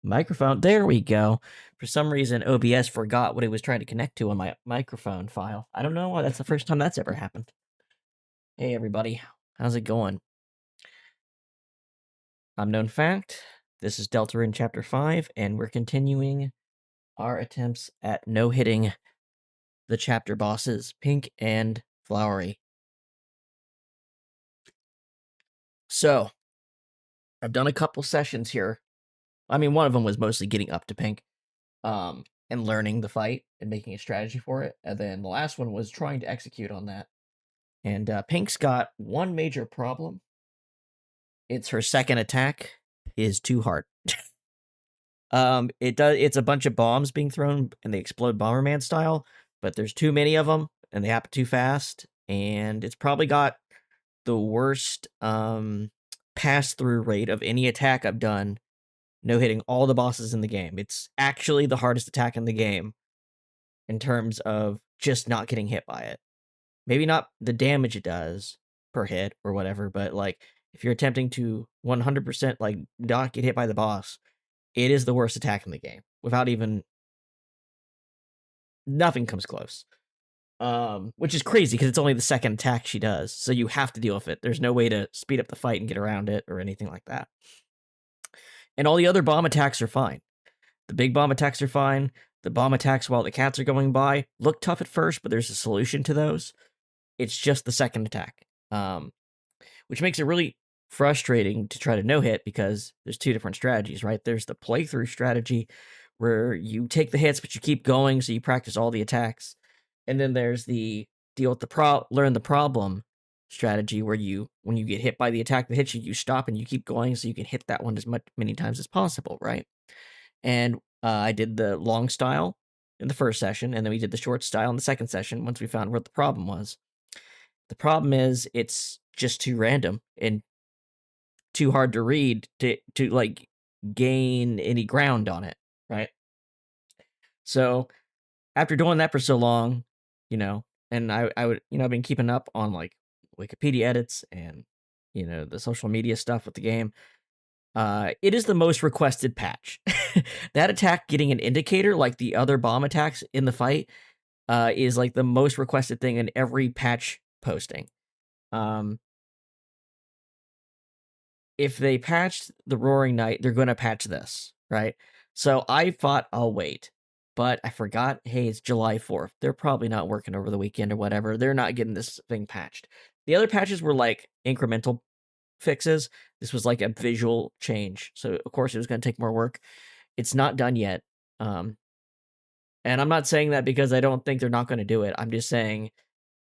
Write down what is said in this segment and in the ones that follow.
Microphone. There we go. For some reason, OBS forgot what it was trying to connect to on my microphone file. I don't know why. That's the first time that's ever happened. Hey, everybody. How's it going? I'm Known Fact. This is Deltarune Chapter 5, and we're continuing our attempts at no-hitting the chapter bosses, Pink and Flowery. So, I've done a couple sessions here. I mean, one of them was mostly getting up to Pink. And learning the fight and making a strategy for it. And then the last one was trying to execute on that. And Pink's got one major problem. It's her second attack is too hard. It's a bunch of bombs being thrown and they explode Bomberman style, but there's too many of them and they happen too fast. And it's probably got the worst pass-through rate of any attack I've done. No hitting all the bosses in the game. It's actually the hardest attack in the game in terms of just not getting hit by it. Maybe not the damage it does per hit or whatever, but like if you're attempting to 100% like not get hit by the boss, it is the worst attack in the game without even nothing comes close. Which is crazy because it's only the second attack she does, so you have to deal with it. There's no way to speed up the fight and get around it or anything like that. And all the other bomb attacks are fine. The big bomb attacks are fine. The bomb attacks while the cats are going by look tough at first, but there's a solution to those. It's just the second attack, which makes it really frustrating to try to no-hit because there's two different strategies, right? There's the playthrough strategy where you take the hits, but you keep going, so you practice all the attacks. And then there's the deal with learn the problem strategy where when you get hit by the attack that hits you, you stop and you keep going so you can hit that one many times as possible, right? And I did the long style in the first session, and then we did the short style in the second session once we found what the problem was. The problem is it's just too random and too hard to read to like gain any ground on it, right? So after doing that for so long, and I would, I've been keeping up on like Wikipedia edits and, the social media stuff with the game. It is the most requested patch. That attack getting an indicator like the other bomb attacks in the fight is like the most requested thing in every patch posting. If they patched the Roaring Night, they're going to patch this, right? So I thought I'll wait, but I forgot, hey, it's July 4th. They're probably not working over the weekend or whatever. They're not getting this thing patched. The other patches were like incremental fixes. This was like a visual change. So of course it was going to take more work. It's not done yet. And I'm not saying that because I don't think they're not going to do it. I'm just saying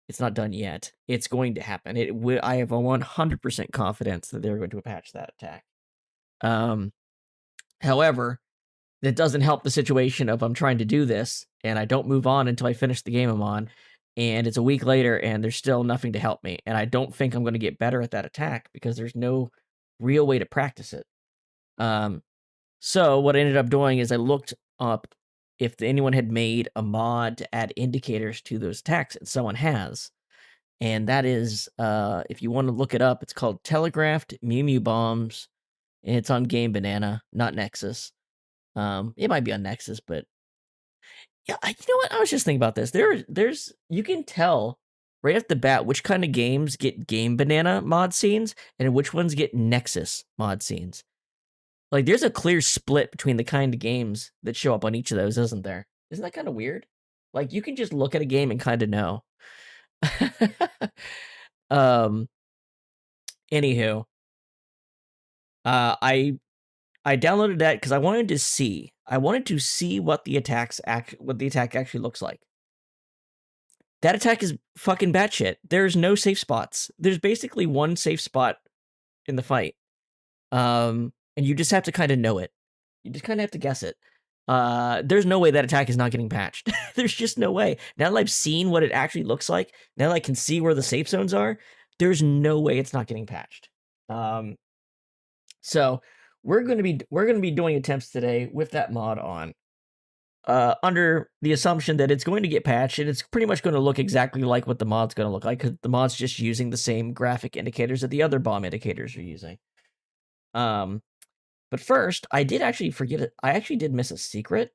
it's not done yet. It's going to happen. I have a 100% confidence that they're going to patch that attack. However, that doesn't help the situation of I'm trying to do this and I don't move on until I finish the game I'm on. And it's a week later and there's still nothing to help me. And I don't think I'm going to get better at that attack because there's no real way to practice it. So what I ended up doing is I looked up if anyone had made a mod to add indicators to those attacks, and someone has. And that is, if you want to look it up, it's called Telegraphed Mew Mew Bombs. And it's on Game Banana, not Nexus. It might be on Nexus, but yeah, you know what? I was just thinking about this. There's you can tell right off the bat which kind of games get Game Banana mod scenes and which ones get Nexus mod scenes. Like, there's a clear split between the kind of games that show up on each of those, isn't there? Isn't that kind of weird? Like, you can just look at a game and kind of know. Anywho, I downloaded that because I wanted to see. I wanted to see what the attack actually looks like. That attack is fucking batshit. There's no safe spots. There's basically one safe spot in the fight. And you just have to kind of know it. You just kind of have to guess it. There's no way that attack is not getting patched. There's just no way. Now that I've seen what it actually looks like, now that I can see where the safe zones are, there's no way it's not getting patched. So we're gonna be doing attempts today with that mod on. Under the assumption that it's going to get patched and it's pretty much going to look exactly like what the mod's going to look like because the mod's just using the same graphic indicators that the other bomb indicators are using. But first, I did actually forget it. I actually did miss a secret.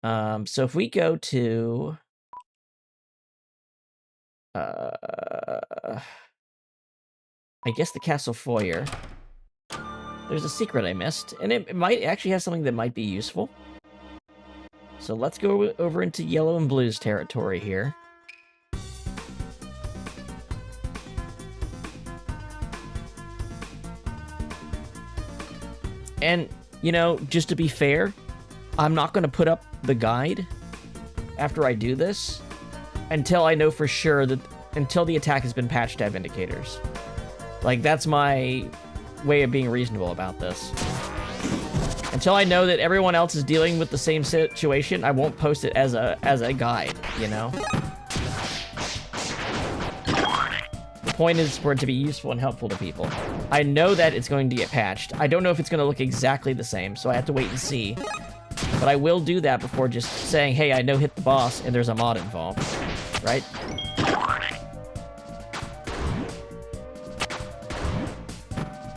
So if we go to... I guess the castle foyer. There's a secret I missed, and it might actually have something that might be useful. So let's go over into yellow and blue's territory here. And, you know, just to be fair, I'm not going to put up the guide after I do this until I know for sure that, until the attack has been patched to have indicators. Like, that's my way of being reasonable about this. Until I know that everyone else is dealing with the same situation, I won't post it as a guide, you know? The point is for it to be useful and helpful to people. I know that it's going to get patched. I don't know if it's going to look exactly the same, so I have to wait and see. But I will do that before just saying, hey, I know hit the boss and there's a mod involved, right?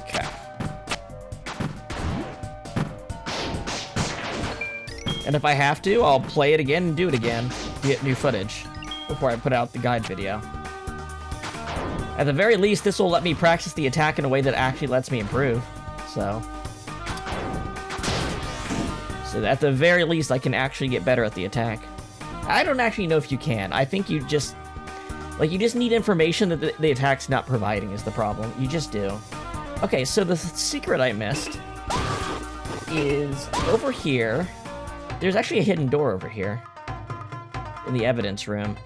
Okay. And if I have to, I'll play it again and do it again to get new footage before I put out the guide video. At the very least, this will let me practice the attack in a way that actually lets me improve. So at the very least, I can actually get better at the attack. I don't actually know if you can. I think you just need information that the attack's not providing is the problem. You just do. Okay, so the secret I missed is over here. There's actually a hidden door over here in the evidence room.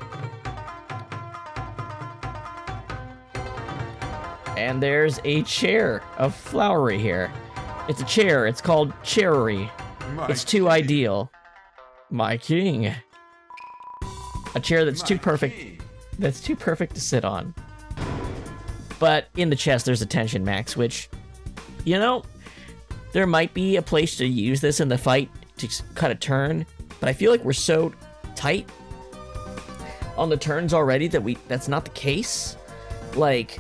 And there's a chair of Flowery here. It's a chair. It's called Cherry. It's too ideal. My king. A chair that's too perfect. That's too perfect to sit on. But in the chest, there's a tension max, which, you know, there might be a place to use this in the fight to cut a turn, but I feel like we're so tight on the turns already that that's not the case. Like,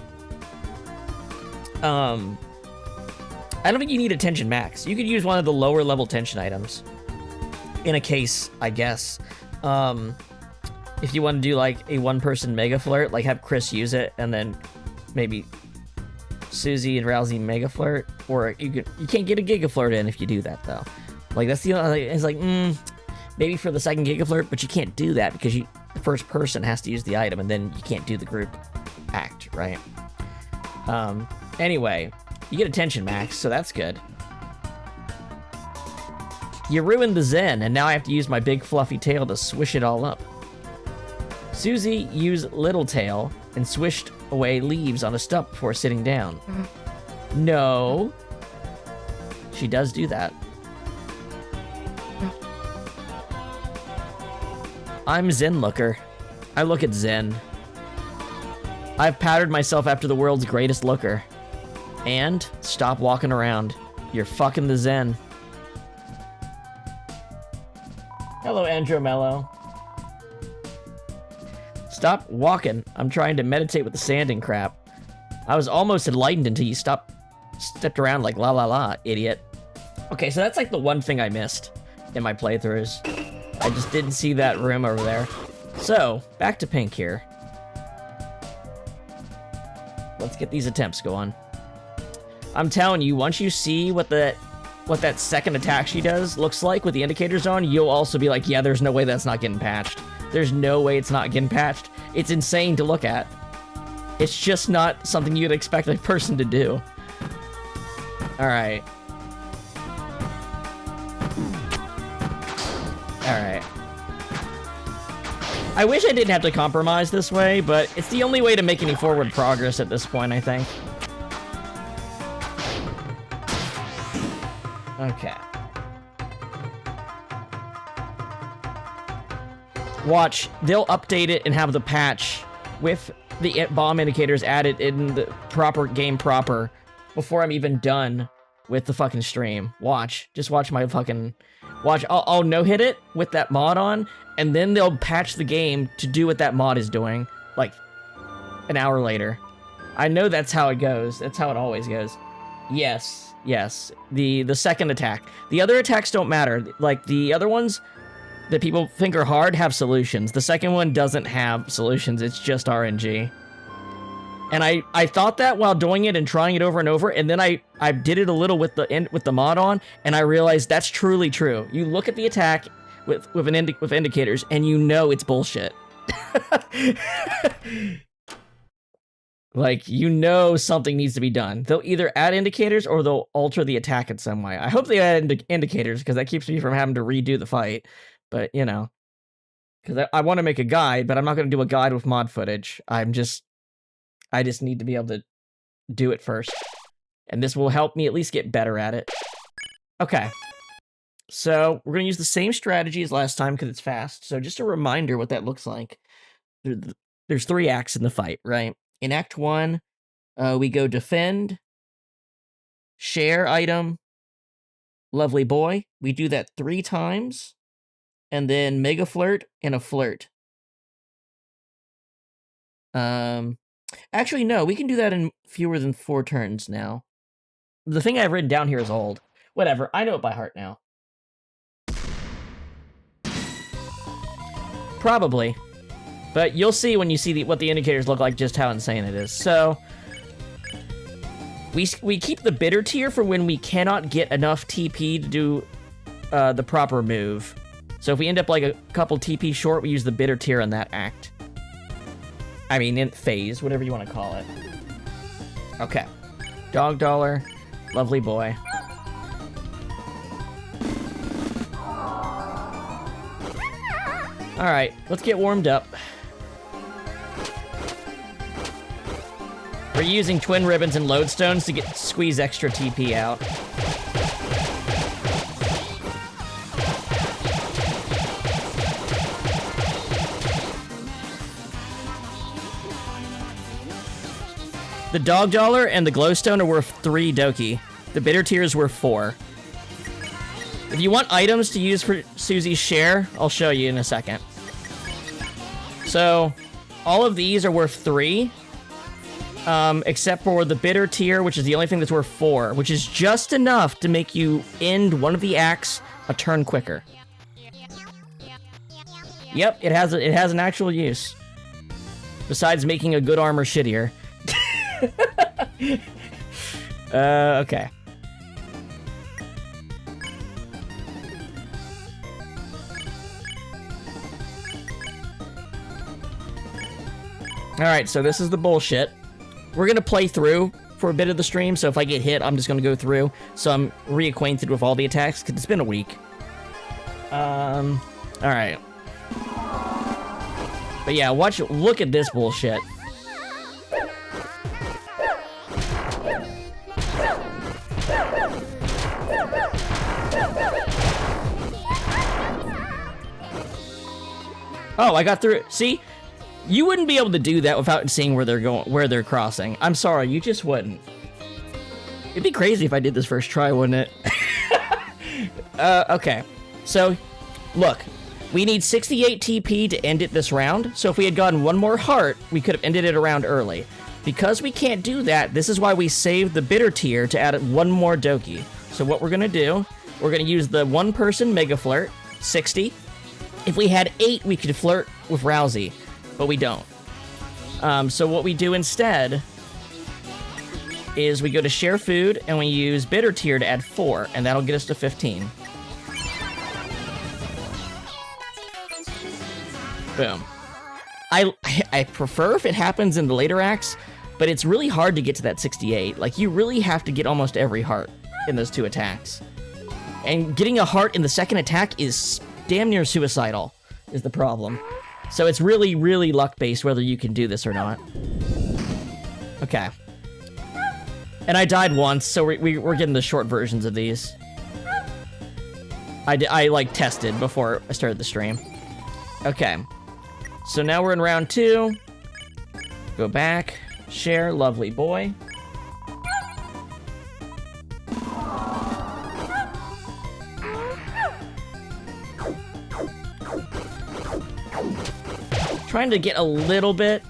I don't think you need a tension max. You could use one of the lower level tension items in a case, I guess. If you want to do like a one-person Mega Flirt, like have Chris use it, and then maybe Susie and Rousey Mega Flirt, or you can't get a Giga Flirt in if you do that though. Like that's the only. It's like maybe for the second Giga Flirt, but you can't do that because the first person has to use the item, and then you can't do the group act, right? Anyway, you get a tension max, so that's good. You ruined the Zen, and now I have to use my big fluffy tail to swish it all up. Susie used Little Tail and swished away leaves on a stump before sitting down. No. She does do that. I'm Zen Looker. I look at Zen. I've patterned myself after the world's greatest looker. And stop walking around. You're fucking the Zen. Hello, Andromello. Stop walking. I'm trying to meditate with the sand and crap. I was almost enlightened until you stepped around like la la la, idiot. Okay, so that's like the one thing I missed in my playthroughs. I just didn't see that room over there. So, back to Pink here. Let's get these attempts going. I'm telling you, once you see what that second attack she does looks like with the indicators on, you'll also be like, yeah, there's no way that's not getting patched. There's no way it's not getting patched. It's insane to look at. It's just not something you'd expect a person to do. Alright. Alright. I wish I didn't have to compromise this way, but it's the only way to make any forward progress at this point, I think. Okay. Watch, they'll update it and have the patch with the bomb indicators added in the proper game proper before I'm even done with the fucking stream. Watch. Just watch my fucking... Watch, I'll no-hit it with that mod on, and then they'll patch the game to do what that mod is doing, like, an hour later. I know that's how it goes. That's how it always goes. Yes. Yes, the second attack. The other attacks don't matter. Like, the other ones that people think are hard have solutions. The second one doesn't have solutions. It's just RNG. And I thought that while doing it and trying it over and over, and then I did it a little with the mod on, and I realized that's truly true. You look at the attack with indicators, and you know it's bullshit. Like, you know something needs to be done. They'll either add indicators or they'll alter the attack in some way. I hope they add indicators, because that keeps me from having to redo the fight. But, you know, because I want to make a guide, but I'm not going to do a guide with mod footage. I just need to be able to do it first. And this will help me at least get better at it. Okay. So, we're going to use the same strategy as last time because it's fast. So, just a reminder what that looks like. There's 3 acts in the fight, right? In Act 1, we go defend, share item, lovely boy. We do that 3 times. And then mega flirt and a flirt. Actually, no, we can do that in fewer than 4 turns now. The thing I've written down here is old. Whatever, I know it by heart now. Probably. But you'll see when you see what the indicators look like just how insane it is. So, we keep the bitter tier for when we cannot get enough TP to do the proper move. So if we end up like a couple TP short, we use the bitter tier on that act. I mean, in phase, whatever you want to call it. Okay. Dog dollar, lovely boy. Alright, let's get warmed up. We're using twin ribbons and lodestones to squeeze extra TP out. The dog dollar and the glowstone are worth 3 Doki. The bitter tier is worth 4. If you want items to use for Susie's share, I'll show you in a second. So, all of these are worth 3. Except for the bitter tier, which is the only thing that's worth 4, which is just enough to make you end one of the acts a turn quicker. Yep, it has an actual use. Besides making a good armor shittier. Okay. Alright, so this is the bullshit. We're gonna play through for a bit of the stream, so if I get hit, I'm just gonna go through, so I'm reacquainted with all the attacks, because it's been a week. Alright. But yeah, look at this bullshit. Oh, I got through it. See? You wouldn't be able to do that without seeing where they're crossing. I'm sorry, you just wouldn't. It'd be crazy if I did this first try, wouldn't it? Okay. So, look. We need 68 TP to end it this round, so if we had gotten one more heart, we could have ended it a round early. Because we can't do that, this is why we saved the bitter tier to add one more Doki. So what we're gonna do, we're gonna use the one-person Mega Flirt, 60. If we had 8, we could flirt with Rousey, but we don't. So what we do instead is we go to share food, and we use bitter tier to add 4, and that'll get us to 15. Boom. I prefer if it happens in the later acts, but it's really hard to get to that 68. Like, you really have to get almost every heart in those 2 attacks. And getting a heart in the second attack is damn near suicidal, is the problem. So it's really, really luck-based whether you can do this or not. Okay. And I died once, so we're getting the short versions of these. I like, tested before I started the stream. Okay. So now we're in round 2. Go back. Share, lovely boy. Trying to get a little bit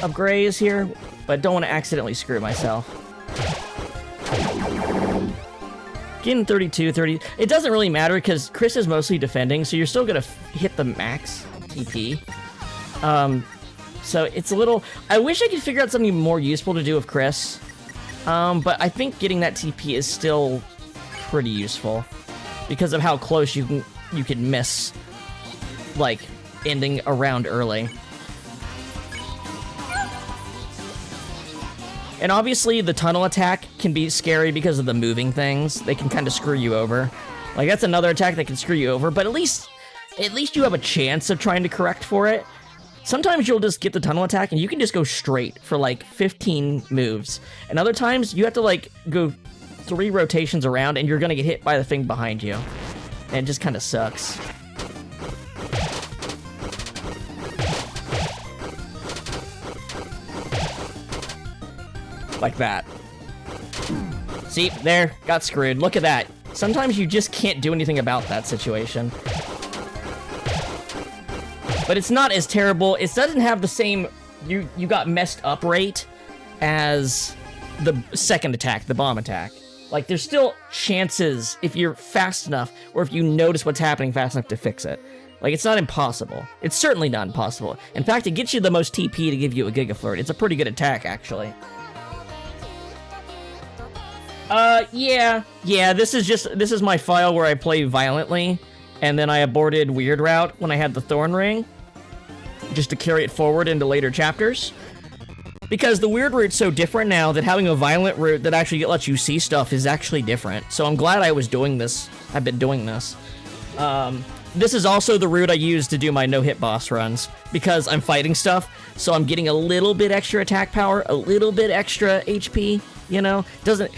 of graze here, but don't want to accidentally screw myself. getting 32, 30. It doesn't really matter because Chris is mostly defending, so you're still gonna hit the max TP. So it's a little... I wish I could figure out something more useful to do with Chris. But I think getting that TP is still pretty useful because of how close you can miss, like, ending a round early. And obviously, the tunnel attack can be scary because of the moving things. They can kind of screw you over. Like, that's another attack that can screw you over, but at least you have a chance of trying to correct for it. Sometimes you'll just get the tunnel attack and you can just go straight for like 15 moves. And other times, you have to like go 3 rotations around and you're gonna get hit by the thing behind you. And it just kind of sucks. Like that. See, there, got screwed. Look at that. Sometimes you just can't do anything about that situation. But it's not as terrible. It doesn't have the same you got messed up rate as the second attack, the bomb attack. Like, there's still chances if you're fast enough, or if you notice what's happening fast enough to fix it. Like, it's not impossible. It's certainly not impossible. In fact, it gets you the most TP to give you a Giga Flirt. It's a pretty good attack, actually. Yeah, this is my file where I play violently, and then I aborted Weird Route when I had the Thorn Ring, just to carry it forward into later chapters. Because the Weird Route's so different now that having a violent route that actually lets you see stuff is actually different. So I'm glad I was doing this. I've been doing this. This is also the route I use to do my no-hit boss runs, because I'm fighting stuff, so I'm getting a little bit extra attack power, a little bit extra HP, you know?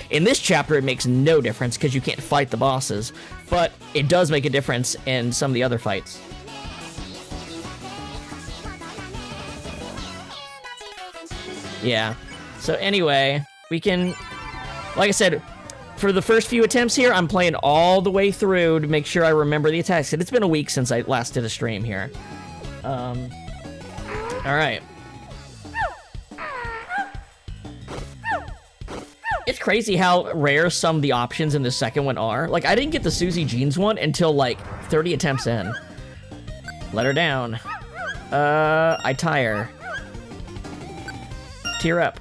In this chapter, it makes no difference, because you can't fight the bosses, but it does make a difference in some of the other fights. Yeah. So anyway, we can... Like I said... For the first few attempts here, I'm playing all the way through to make sure I remember the attacks. And it's been a week since I last did a stream here. Alright. It's crazy how rare some of the options in the second one are. Like, I didn't get the Susie Jeans one until, like, 30 attempts in. Let her down. I tire. Tear up.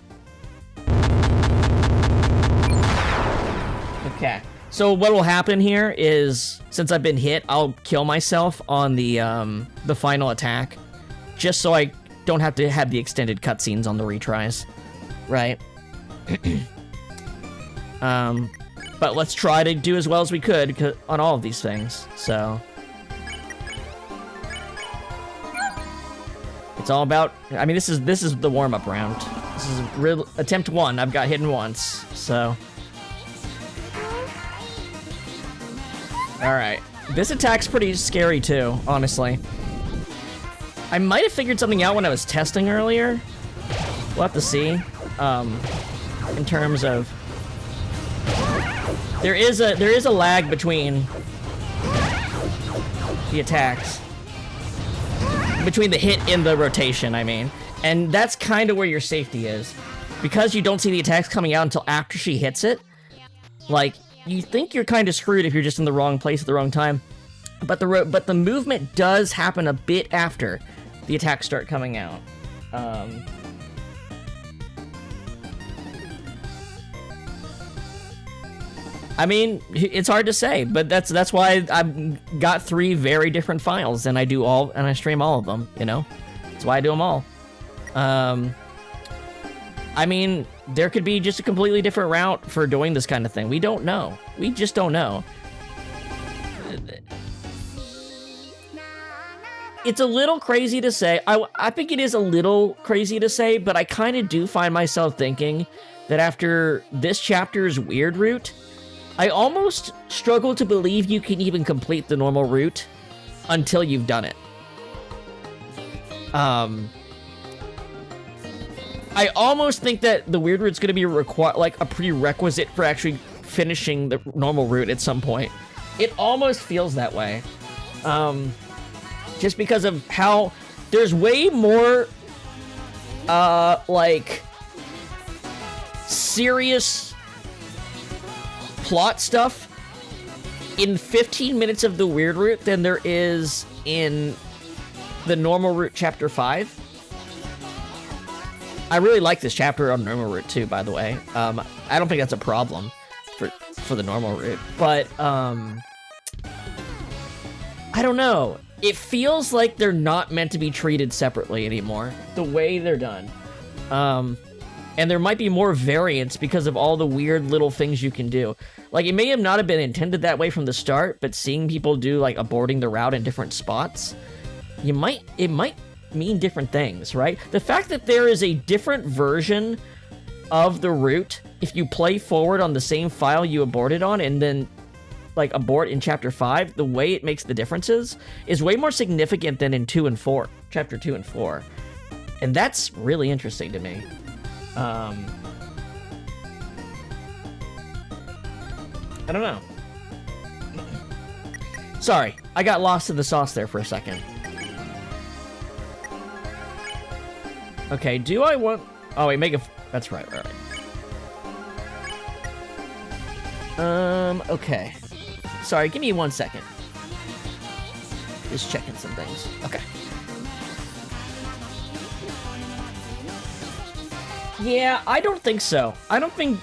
Okay, so what will happen here is, since I've been hit, I'll kill myself on the final attack, just so I don't have to have the extended cutscenes on the retries, right? But let's try to do as well as we could on all of these things, so. It's all about, I mean, this is the warm-up round. This is real, attempt 1, I've got hidden once, so. Alright. This attack's pretty scary too, honestly. I might have figured something out when I was testing earlier. We'll have to see. In terms of... There is a lag between the attacks. Between the hit and the rotation, I mean. And that's kind of where your safety is. Because you don't see the attacks coming out until after she hits it, like... You think you're kind of screwed if you're just in the wrong place at the wrong time, but the movement does happen a bit after the attacks start coming out. I mean, it's hard to say, but that's why I've got 3 very different files, and I stream all of them. You know, that's why I do them all. I mean, there could be just a completely different route for doing this kind of thing. We don't know. We just don't know. It's a little crazy to say. I think it is a little crazy to say, but I kind of do find myself thinking that after this chapter's weird route, I almost struggle to believe you can even complete the normal route until you've done it. I almost think that the weird route's gonna be like a prerequisite for actually finishing the normal route at some point. It almost feels that way. Just because of how there's way more, like, serious plot stuff in 15 minutes of the weird route than there is in the normal route chapter 5. I really like this chapter on normal route too, by the way. I don't think that's a problem for the normal route, but I don't know. It feels like they're not meant to be treated separately anymore, the way they're done. And there might be more variance because of all the weird little things you can do. Like, it may have not have been intended that way from the start, but seeing people do, like, aborting the route in different spots, it might mean different things, right? The fact that there is a different version of the route if you play forward on the same file you aborted on and then, like, abort in Chapter 5, the way it makes the differences is way more significant than in 2 and 4, Chapter 2 and 4. And that's really interesting to me. I don't know. Sorry, I got lost in the sauce there for a second. Okay, do I want... Oh, wait, make a... That's right. Okay. Sorry, give me 1 second. Just checking some things. Okay. Yeah, I don't think so. I don't think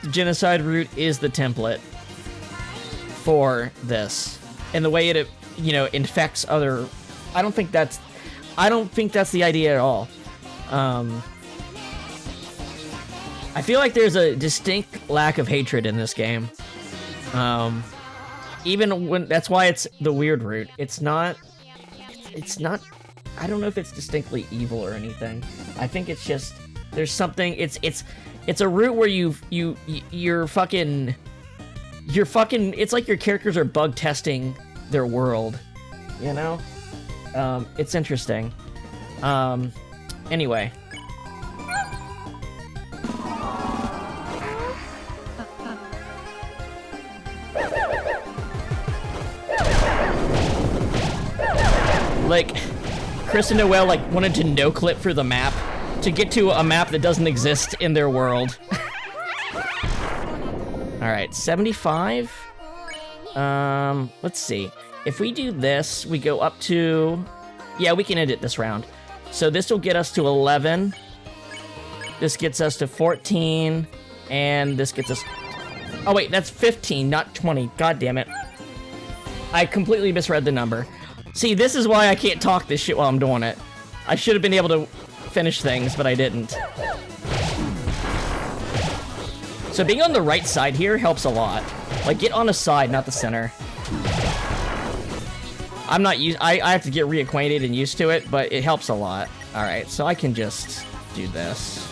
the genocide route is the template for this. And the way it, you know, infects other... I don't think that's the idea at all. I feel like there's a distinct lack of hatred in this game. Even when... That's why it's the weird route. It's not... I don't know if it's distinctly evil or anything. I think it's just... There's something... It's a route where you're fucking... It's like your characters are bug testing their world. You know? It's interesting. Anyway. Like, Chris and Noel, like, wanted to no-clip for the map to get to a map that doesn't exist in their world. Alright, 75. Let's see. If we do this, we go up to... Yeah, we can end it this round. So this will get us to 11. This gets us to 14. And this gets us... Oh, wait, that's 15, not 20. God damn it. I completely misread the number. See, this is why I can't talk this shit while I'm doing it. I should have been able to finish things, but I didn't. So being on the right side here helps a lot. Like, get on the side, not the center. I'm not used... I have to get reacquainted and used to it, but it helps a lot. Alright, so I can just do this.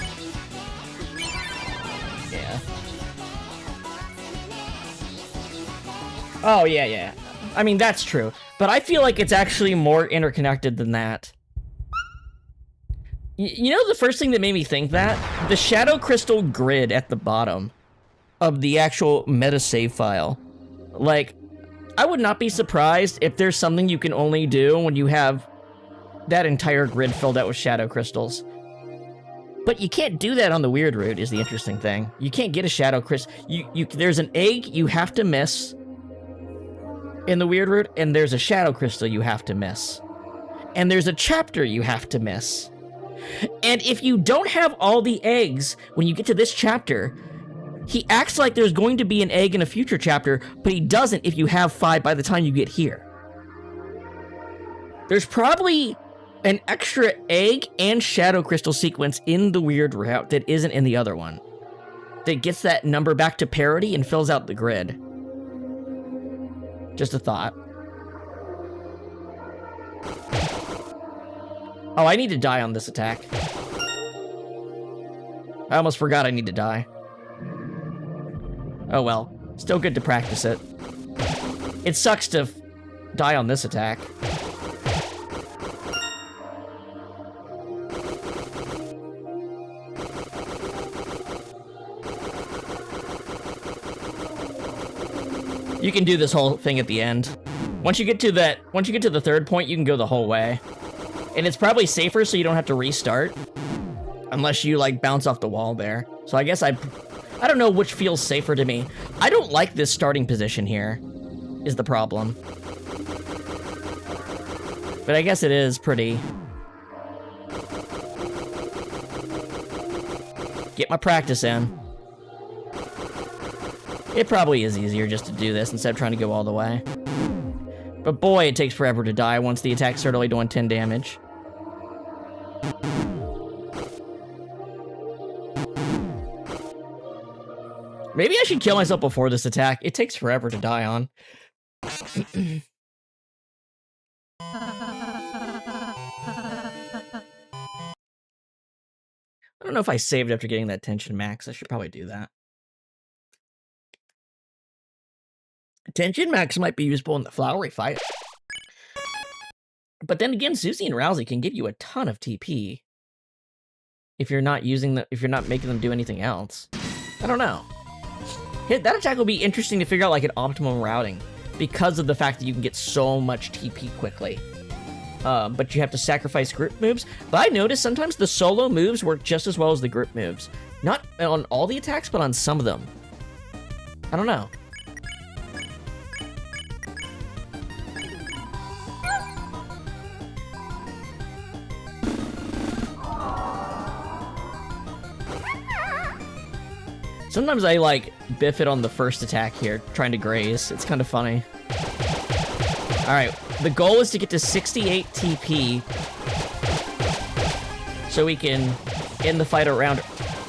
Yeah. Oh, yeah. I mean, that's true. But I feel like it's actually more interconnected than that. You know the first thing that made me think that? The Shadow Crystal grid at the bottom of the actual meta save file. Like, I would not be surprised if there's something you can only do when you have that entire grid filled out with Shadow Crystals. But you can't do that on the weird route, is the interesting thing. You can't get a Shadow Crystal. There's an egg you have to miss in the weird route, and there's a Shadow Crystal you have to miss. And there's a chapter you have to miss. And if you don't have all the eggs when you get to this chapter, he acts like there's going to be an egg in a future chapter, but he doesn't if you have 5 by the time you get here. There's probably an extra egg and Shadow Crystal sequence in the weird route that isn't in the other one, that gets that number back to parity and fills out the grid. Just a thought. Oh, I need to die on this attack. I almost forgot I need to die. Oh well. Still good to practice it. It sucks to die on this attack. You can do this whole thing at the end. Once you get to the third point, you can go the whole way. And it's probably safer so you don't have to restart. Unless you, like, bounce off the wall there. So I guess I don't know which feels safer to me. I don't like this starting position here. is the problem. But I guess it is pretty... Get my practice in. It probably is easier just to do this instead of trying to go all the way. But boy, it takes forever to die once the attacks start only doing 10 damage. Maybe I should kill myself before this attack. It takes forever to die on. I don't know if I saved after getting that tension max. I should probably do that. Tension max might be useful in the Flowery fight. But then again, Susie and Rousey can give you a ton of TP. If you're not making them do anything else. I don't know. That attack will be interesting to figure out like an optimum routing. Because of the fact that you can get so much TP quickly. But you have to sacrifice group moves. But I noticed sometimes the solo moves work just as well as the group moves. Not on all the attacks, but on some of them. I don't know. Sometimes I, like, biff it on the first attack here, trying to graze. It's kind of funny. Alright, the goal is to get to 68 TP so we can end the fight around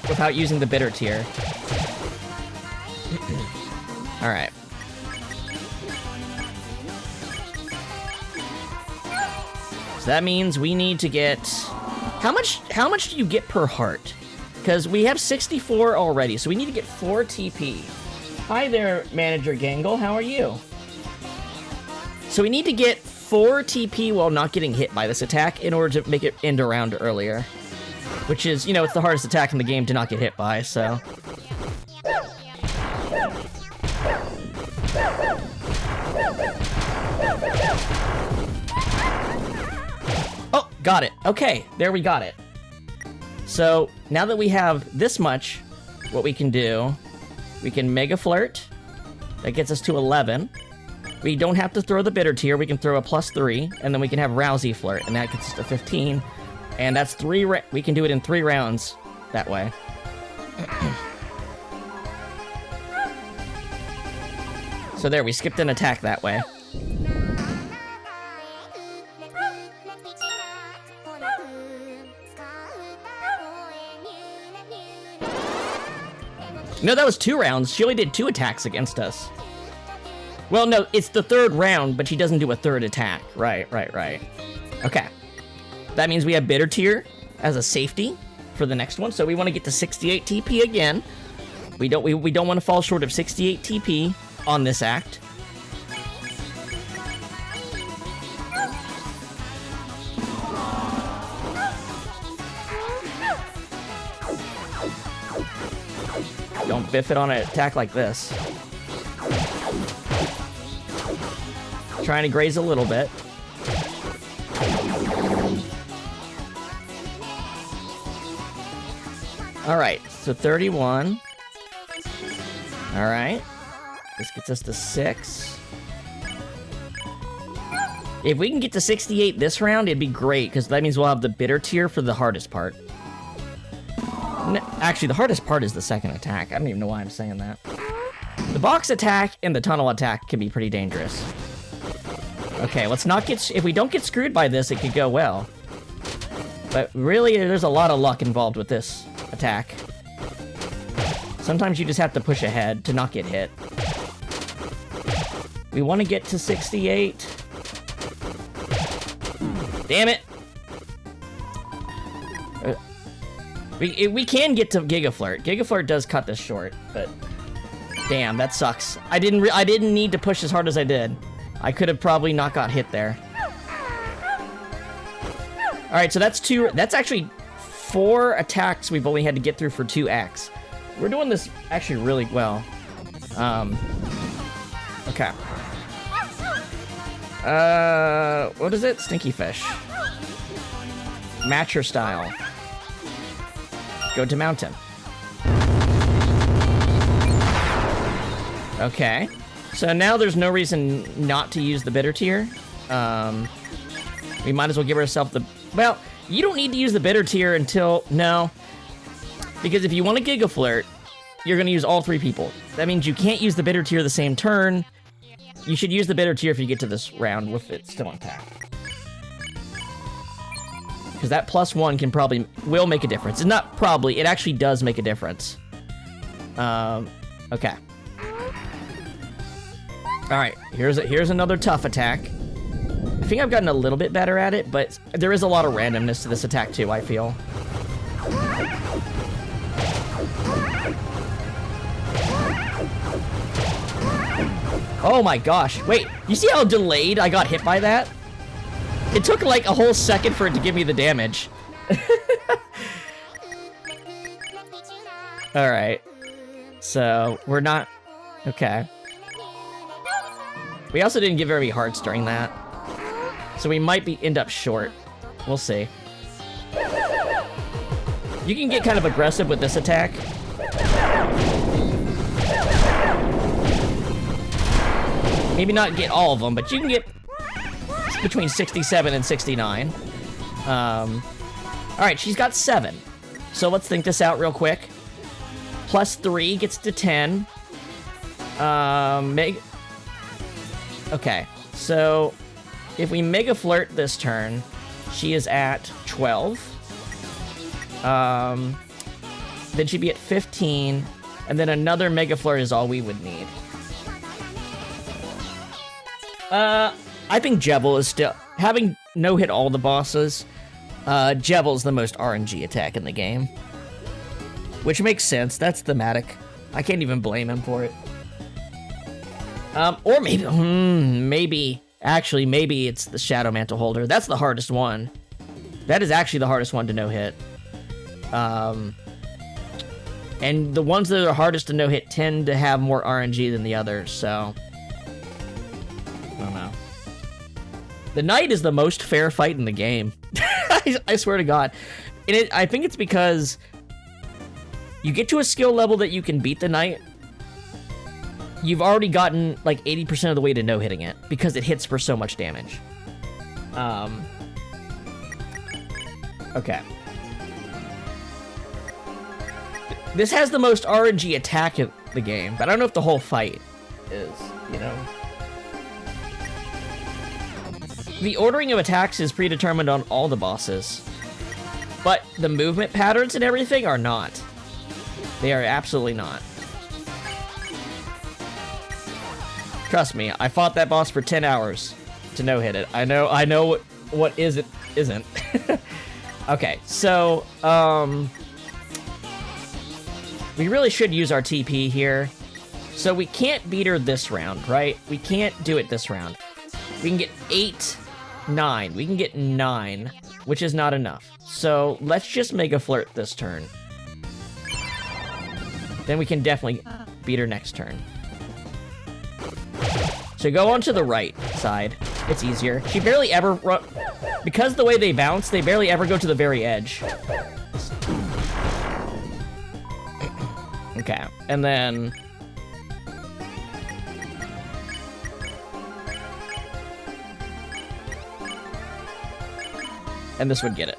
without using the bitter tier. Alright. So that means we need to get... How much do you get per heart? Because we have 64 already, so we need to get 4 TP. Hi there, Manager Gangle, how are you? So we need to get 4 TP while not getting hit by this attack in order to make it end a round earlier. Which is, you know, it's the hardest attack in the game to not get hit by, so... Oh, got it. Okay, there we got it. So, now that we have this much, what we can do, we can Mega Flirt. That gets us to 11. We don't have to throw the bitter tier, we can throw a +3, and then we can have Rousey Flirt, and that gets us to 15. And that's we can do it in 3 rounds that way. So there, we skipped an attack that way. No, that was 2 rounds. She only did 2 attacks against us. Well, no, it's the 3rd round, but she doesn't do a 3rd attack. Right. Okay. That means we have bitter tier as a safety for the next one. So we want to get to 68 TP again. We don't want to fall short of 68 TP on this act. Don't biff it on an attack like this. Trying to graze a little bit. Alright, so 31. Alright. This gets us to 6. If we can get to 68 this round, it'd be great, because that means we'll have the bitter tier for the hardest part. Actually, the hardest part is the second attack. I don't even know why I'm saying that. The box attack and the tunnel attack can be pretty dangerous. Okay, let's not get... If we don't get screwed by this, it could go well. But really, there's a lot of luck involved with this attack. Sometimes you just have to push ahead to not get hit. We want to get to 68. Damn it! We can get to Giga Flirt. Giga Flirt does cut this short, but damn, that sucks. I didn't need to push as hard as I did. I could have probably not got hit there. All right, so that's actually 4 attacks we've only had to get through for 2 acts. We're doing this actually really well. Okay. What is it? Stinky Fish. Match your style. Go to mountain. Okay. So now there's no reason not to use the bitter tier. We might as well give ourselves the... Well, you don't need to use the bitter tier until... No. Because if you want to Giga Flirt, you're going to use all 3 people. That means you can't use the bitter tier the same turn. You should use the bitter tier if you get to this round with it still intact. Because that +1 can will make a difference. It's not probably, it actually does make a difference. Okay. Alright, here's another tough attack. I think I've gotten a little bit better at it, but there is a lot of randomness to this attack too, I feel. Oh my gosh, wait, you see how delayed I got hit by that? It took like a whole second for it to give me the damage. Alright. So, we're not... Okay. We also didn't get very many hearts during that. So we might end up short. We'll see. You can get kind of aggressive with this attack. Maybe not get all of them, but you can get between 67 and 69. Alright, she's got 7. So let's think this out real quick. +3 gets to 10. Okay, so if we Mega Flirt this turn, she is at 12. Then she'd be at 15, and then another Mega Flirt is all we would need. I think Jebel is still... Having no-hit all the bosses, Jebel's the most RNG attack in the game. Which makes sense, that's thematic. I can't even blame him for it. Or maybe... Actually, maybe it's the Shadow Mantle Holder. That's the hardest one. That is actually the hardest one to no-hit. And the ones that are hardest to no-hit tend to have more RNG than the others, so... I don't know. The Knight is the most fair fight in the game. I swear to God. I think it's because you get to a skill level that you can beat the Knight. You've already gotten like 80% of the way to no-hitting it because it hits for so much damage. Okay. This has the most RNG attack in the game, but I don't know if the whole fight is, you know. The ordering of attacks is predetermined on all the bosses, but the movement patterns and everything are not. They are absolutely not. Trust me, I fought that boss for 10 hours to no-hit it. I know what isn't. Okay, so, we really should use our TP here. So we can't beat her this round, right? We can't do it this round. We can get 8, 9. We can get 9, which is not enough. So let's just Mega Flirt this turn. Then we can definitely beat her next turn. So go on to the right side. It's easier. She barely ever because the way they bounce, they barely ever go to the very edge. Okay, and then... And this would get it.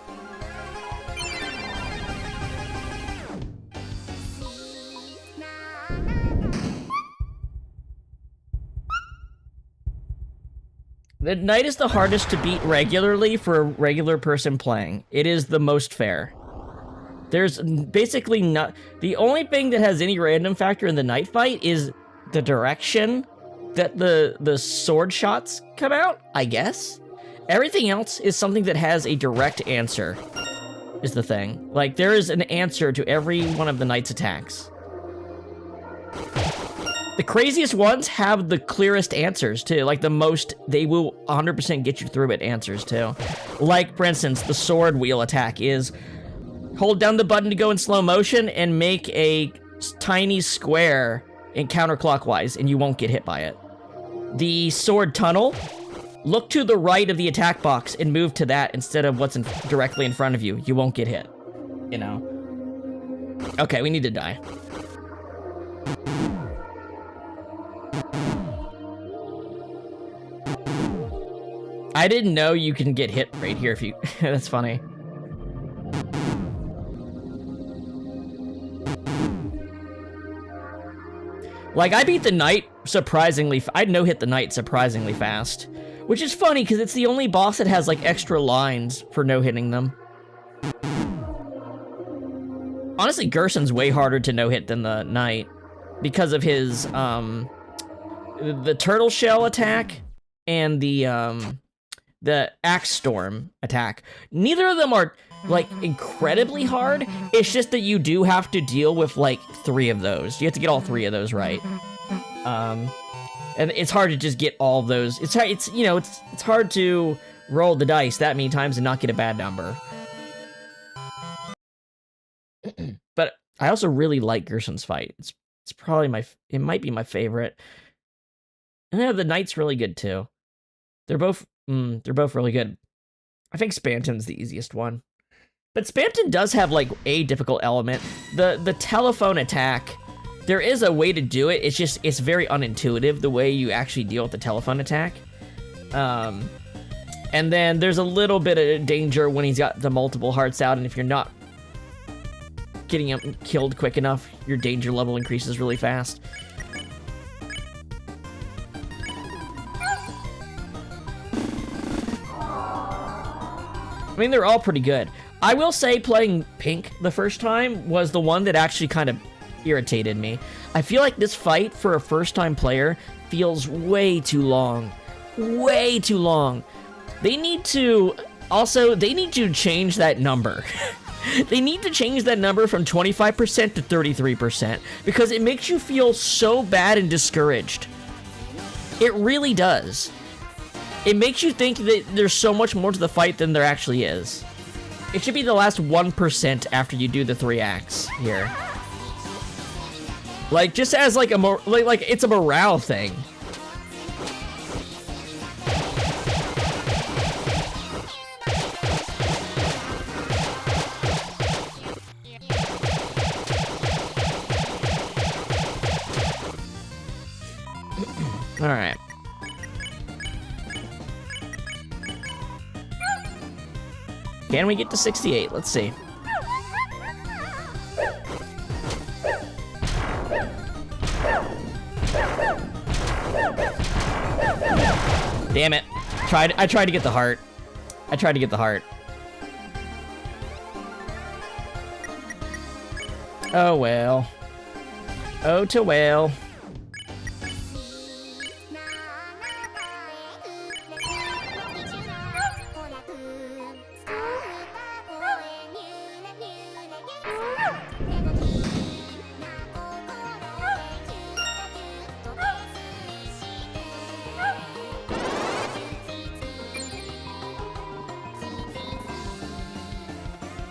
The Knight is the hardest to beat regularly for a regular person playing. It is the most fair. There's basically not... The only thing that has any random factor in the Knight fight is the direction that the sword shots come out, I guess. Everything else is something that has a direct answer, is the thing. Like, there is an answer to every one of the Knight's attacks. The craziest ones have the clearest answers, too. Like, the most, they will 100% get you through it answers, too. Like, for instance, the sword wheel attack is hold down the button to go in slow motion and make a tiny square in counterclockwise, and you won't get hit by it. The sword tunnel, look to the right of the attack box and move to that instead of what's directly in front of you. You won't get hit, you know? Okay, we need to die. I didn't know you can get hit right here if you... That's funny. Like, I beat the knight surprisingly... I'd no-hit the knight surprisingly fast. Which is funny, because it's the only boss that has, like, extra lines for no-hitting them. Honestly, Gerson's way harder to no-hit than the knight. Because of his, the turtle shell attack and the axe storm attack. Neither of them are, like, incredibly hard. It's just that you do have to deal with, like, 3 of those. You have to get all 3 of those right. And it's hard to just get all of those. It's you know, it's hard to roll the dice that many times and not get a bad number. But I also really like Gerson's fight. It's probably it might be my favorite. And then the knight's really good too. They're both really good. I think Spanton's the easiest one. But Spanton does have, like, a difficult element. The telephone attack, there is a way to do it. It's just, it's very unintuitive, the way you actually deal with the telephone attack. And then there's a little bit of danger when he's got the multiple hearts out, and if you're not getting him killed quick enough, your danger level increases really fast. I mean, they're all pretty good. I will say playing Pink the first time was the one that actually kind of irritated me. I feel like this fight for a first-time player feels way too long. Way too long. They need to change that number. They need to change that number from 25% to 33%, because it makes you feel so bad and discouraged. It really does. It makes you think that there's so much more to the fight than there actually is. It should be the last 1% after you do the 3 acts here. Like, just as like like it's a morale thing. All right. Can we get to 68? Let's see. Damn it. I tried to get the heart. I tried to get the heart. Oh well. Oh to well.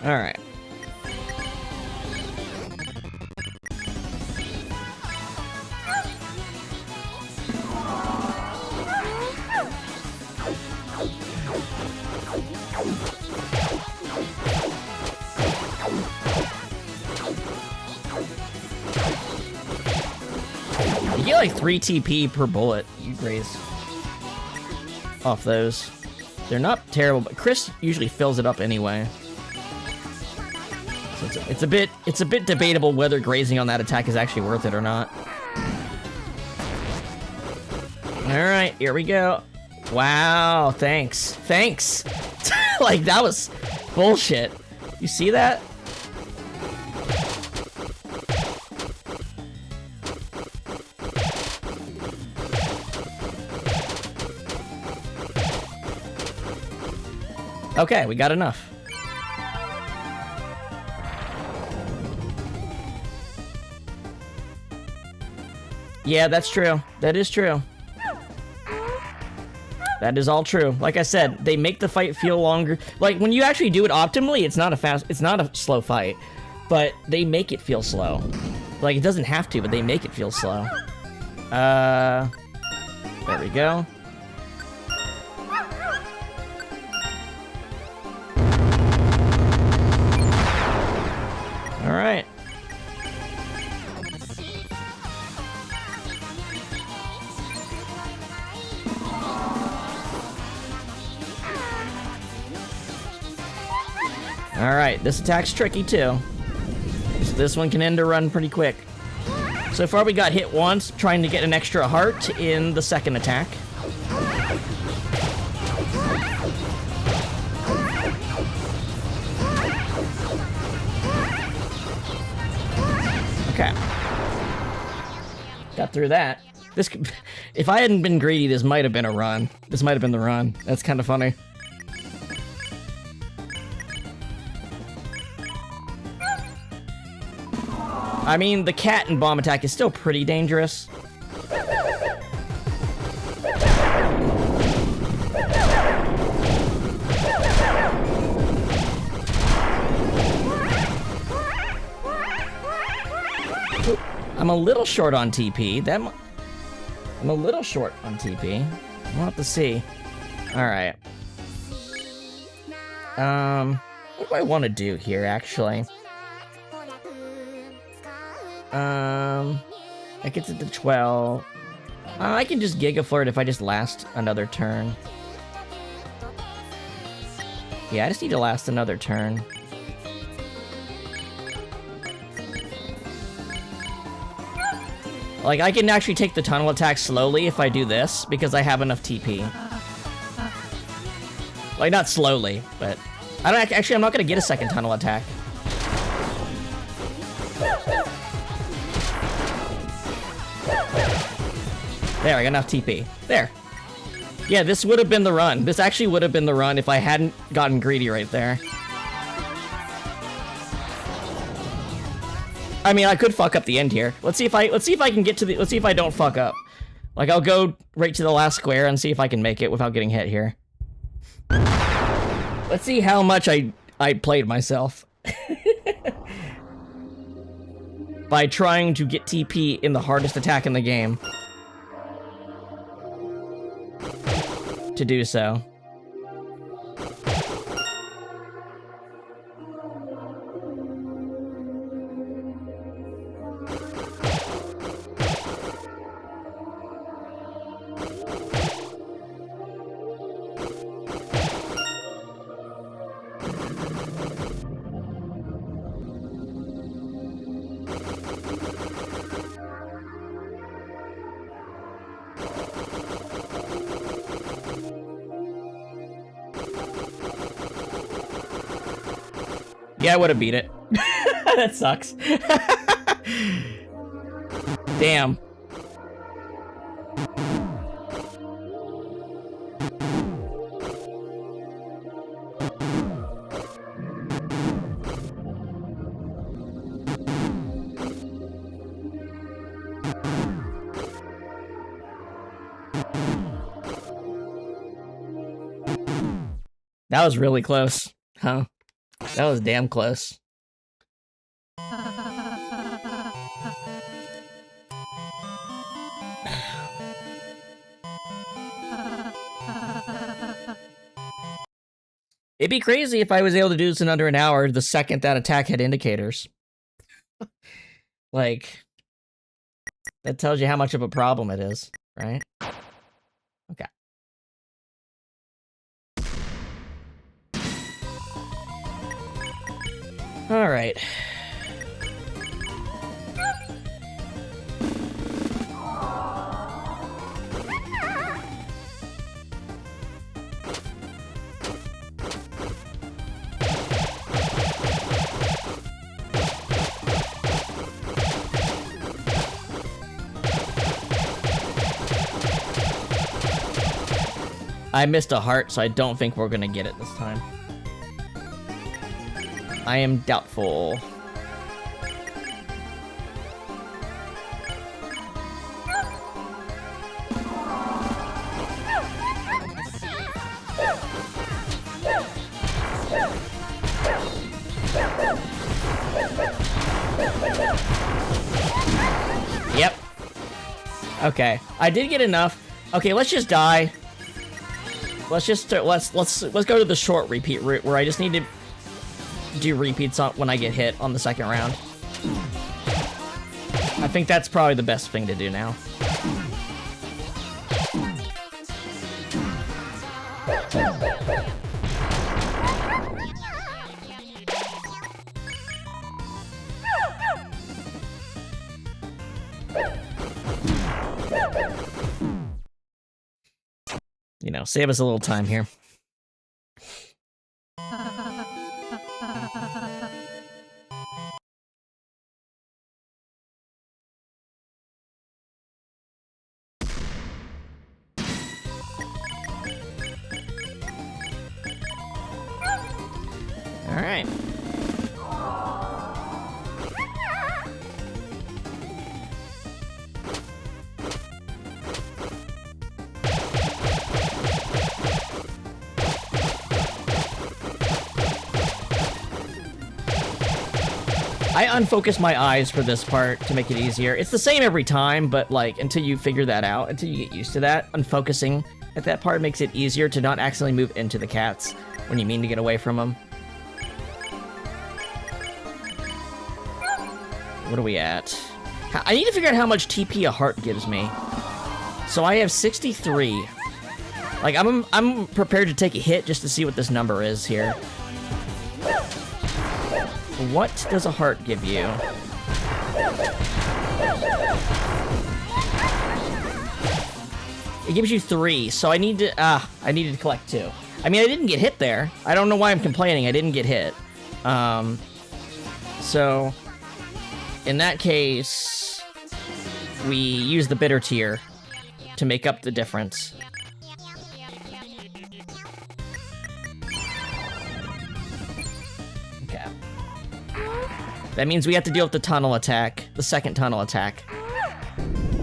All right. You get like 3 TP per bullet you raise off those. They're not terrible, but Chris usually fills it up anyway. So it's a bit debatable whether grazing on that attack is actually worth it or not. All right, here we go. Wow, thanks. Thanks. Like, that was bullshit. You see that? Okay, we got enough. Yeah, that's true. That is true. That is all true. Like I said, they make the fight feel longer. Like, when you actually do it optimally, it's not a slow fight. But they make it feel slow. Like, it doesn't have to, but they make it feel slow. There we go. All right. Alright, this attack's tricky too. So this one can end a run pretty quick. So far we got hit once, trying to get an extra heart in the second attack. Okay. Got through that. This, if I hadn't been greedy, this might have been a run. This might have been the run. That's kind of funny. I mean, the cat and bomb attack is still pretty dangerous. I'm a little short on TP. I'm a little short on TP. We'll have to see. Alright. What do I want to do here, actually? That gets it to 12. I can just Giga Flirt if I just last another turn. Yeah, I just need to last another turn. Like, I can actually take the tunnel attack slowly if I do this, because I have enough TP. Like, not slowly, but... I don't actually, I'm not gonna get a second tunnel attack. There, I got enough TP. There. Yeah, this would have been the run. This actually would have been the run if I hadn't gotten greedy right there. I mean, I could fuck up the end here. Let's see if I can get to the, let's see if I don't fuck up. Like, I'll go right to the last square and see if I can make it without getting hit here. Let's see how much I played myself. By trying to get TP in the hardest attack in the game. To do so. Yeah, I would have beat it. That sucks. Damn. That was really close, huh? That was damn close. It'd be crazy if I was able to do this in under an hour the second that attack had indicators. Like, that tells you how much of a problem it is, right? Okay. All right. I missed a heart, so I don't think we're gonna get it this time. I am doubtful. Yep. Okay, I did get enough. Okay, let's just die. Let's just let's go to the short repeat route where I just need to do repeats on when I get hit on the second round. I think that's probably the best thing to do now. know, save us a little time here. All right. I unfocus my eyes for this part to make it easier. It's the same every time, but like until you figure that out, until you get used to that, unfocusing at that part makes it easier to not accidentally move into the cats when you mean to get away from them. What are we at? I need to figure out how much TP a heart gives me. So I have 63. Like I'm prepared to take a hit just to see what this number is here. What does a heart give you? It gives you 3, so I need to, I needed to collect 2. I mean, I didn't get hit there. I don't know why I'm complaining. I didn't get hit. So, in that case, we use the bitter tier to make up the difference. Okay. That means we have to deal with the tunnel attack, the second tunnel attack.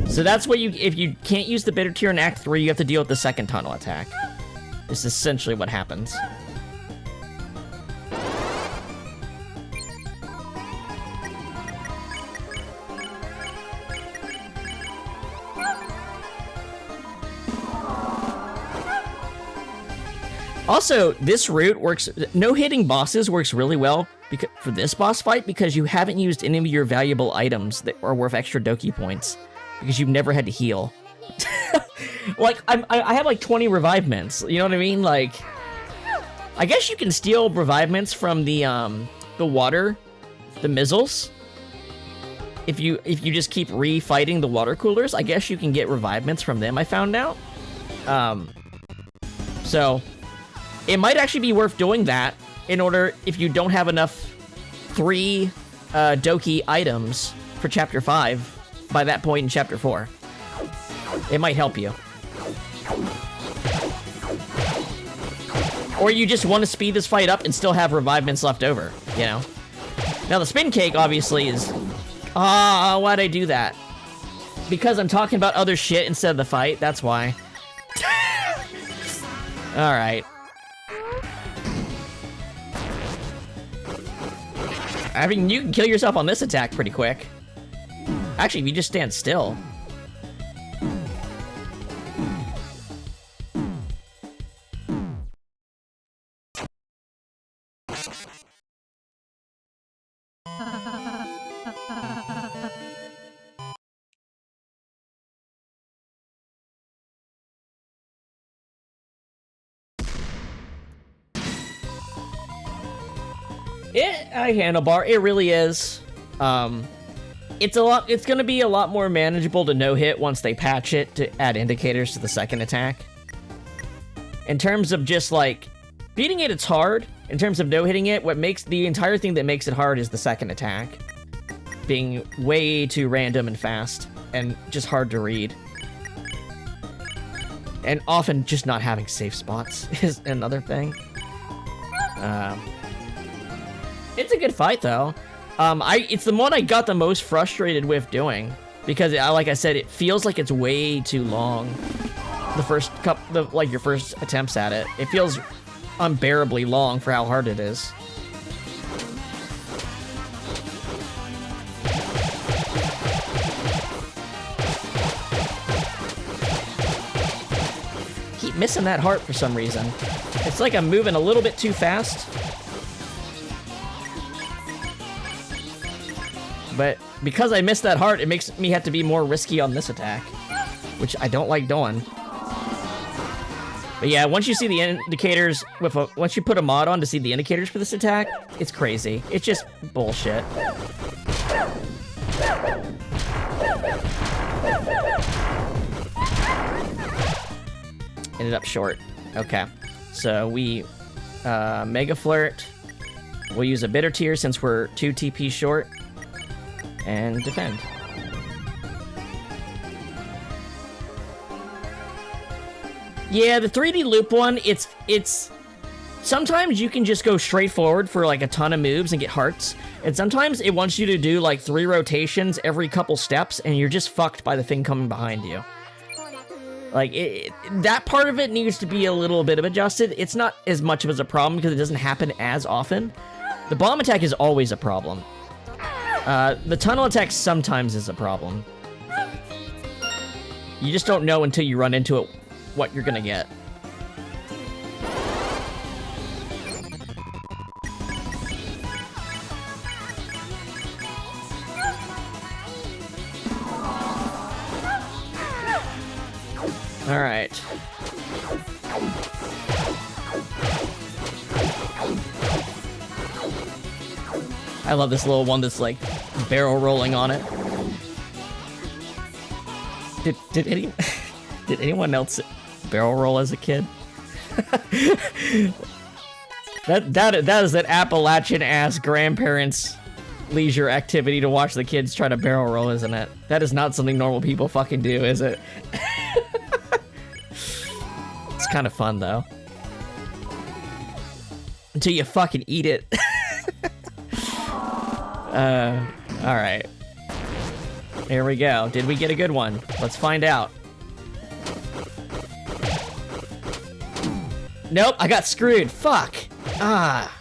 So that's what if you can't use the bitter tier in Act 3, you have to deal with the second tunnel attack. This is essentially what happens. Also, this route works, no hitting bosses works really well for this boss fight because you haven't used any of your valuable items that are worth extra Doki points because you've never had to heal. Like, I have like 20 revive mints, you know what I mean? Like, I guess you can steal revive mints from the water, the mizzles. If you just keep re-fighting the water coolers, I guess you can get revive mints from them, I found out. So it might actually be worth doing that in order, if you don't have enough 3 Doki items for Chapter 5 by that point in Chapter 4. It might help you. Or you just want to speed this fight up and still have revive mints left over, you know? Now the spin cake obviously is... why'd I do that? Because I'm talking about other shit instead of the fight, that's why. Alright. I mean, you can kill yourself on this attack pretty quick. Actually, if you just stand still. A handlebar, it really is. It's gonna be a lot more manageable to no-hit once they patch it to add indicators to the second attack. In terms of just, like, beating it, it's hard. In terms of no-hitting it, what makes the entire thing that makes it hard is the second attack. Being way too random and fast, and just hard to read. And often just not having safe spots is another thing. It's a good fight, though. It's the one I got the most frustrated with doing. Because, like I said, it feels like it's way too long. The first like your first attempts at it. It feels unbearably long for how hard it is. Keep missing that heart for some reason. It's like I'm moving a little bit too fast. But because I missed that heart, it makes me have to be more risky on this attack, which I don't like doing. But yeah, once you see the indicators once you put a mod on to see the indicators for this attack, it's crazy. It's just bullshit. Ended up short. Okay. So we Mega Flirt. We'll use a Bitter Tear since we're 2 TP short. And defend. Yeah, the 3D loop one, it's sometimes you can just go straight forward for like a ton of moves and get hearts, and sometimes it wants you to do like 3 rotations every couple steps, and you're just fucked by the thing coming behind you. Like, that part of it needs to be a little bit of adjusted. It's not as much of a problem because it doesn't happen as often. The bomb attack is always a problem. The tunnel attack sometimes is a problem. You just don't know until you run into it what you're gonna get. All right. I love this little one that's like barrel rolling on it. Did anyone else barrel roll as a kid? that is that Appalachian ass grandparents' leisure activity to watch the kids try to barrel roll, isn't it? That is not something normal people fucking do, is it? It's kind of fun though. Until you fucking eat it. Alright. Here we go. Did we get a good one? Let's find out. Nope, I got screwed. Fuck. Ah.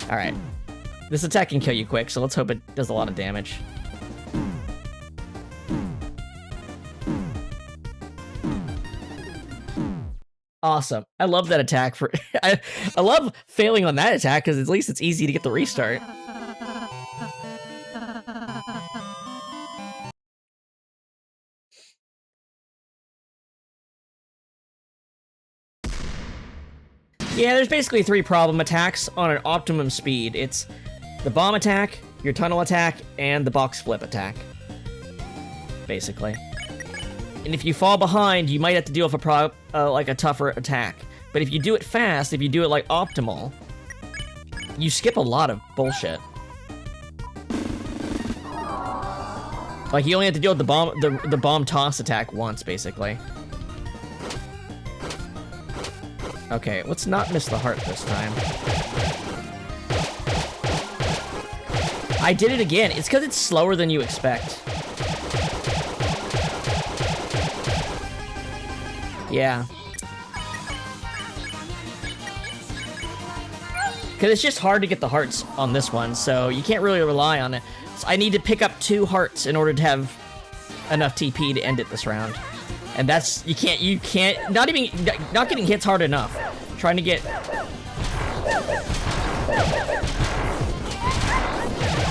Alright. This attack can kill you quick, so let's hope it does a lot of damage. Awesome. I love that attack for... I love failing on that attack, because at least it's easy to get the restart. Yeah, there's basically 3 problem attacks on an optimum speed. It's the bomb attack, your tunnel attack, and the box flip attack. Basically. And if you fall behind, you might have to deal with like a tougher attack. But if you do it fast, if you do it like optimal, you skip a lot of bullshit. Like you only have to deal with the bomb toss attack once, basically. Okay, let's not miss the heart this time. I did it again. It's because it's slower than you expect. Yeah. Because it's just hard to get the hearts on this one, so you can't really rely on it. So I need to pick up 2 hearts in order to have enough TP to end it this round. And that's, you can't, not getting hits hard enough. Trying to get...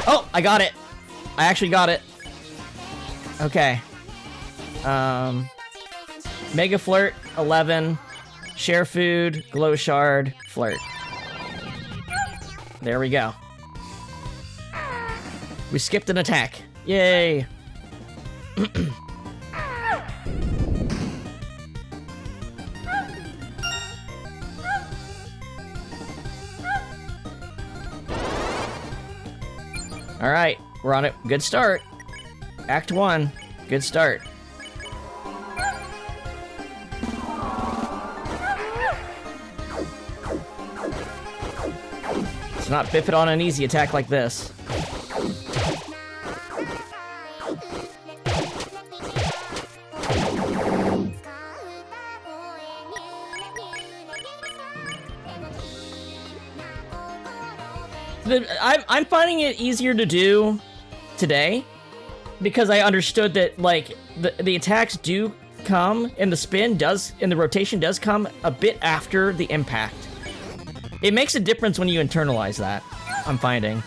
Oh, I got it. I actually got it. Okay. Mega Flirt, 11. Share Food, Glow Shard, Flirt. There we go. We skipped an attack. Yay. All right, we're on it. Good start. Act 1. Good start. Let's not biff it on an easy attack like this. I'm finding it easier to do today because I understood that like the attacks do come and the spin does and the rotation does come a bit after the impact. It makes a difference when you internalize that, I'm finding.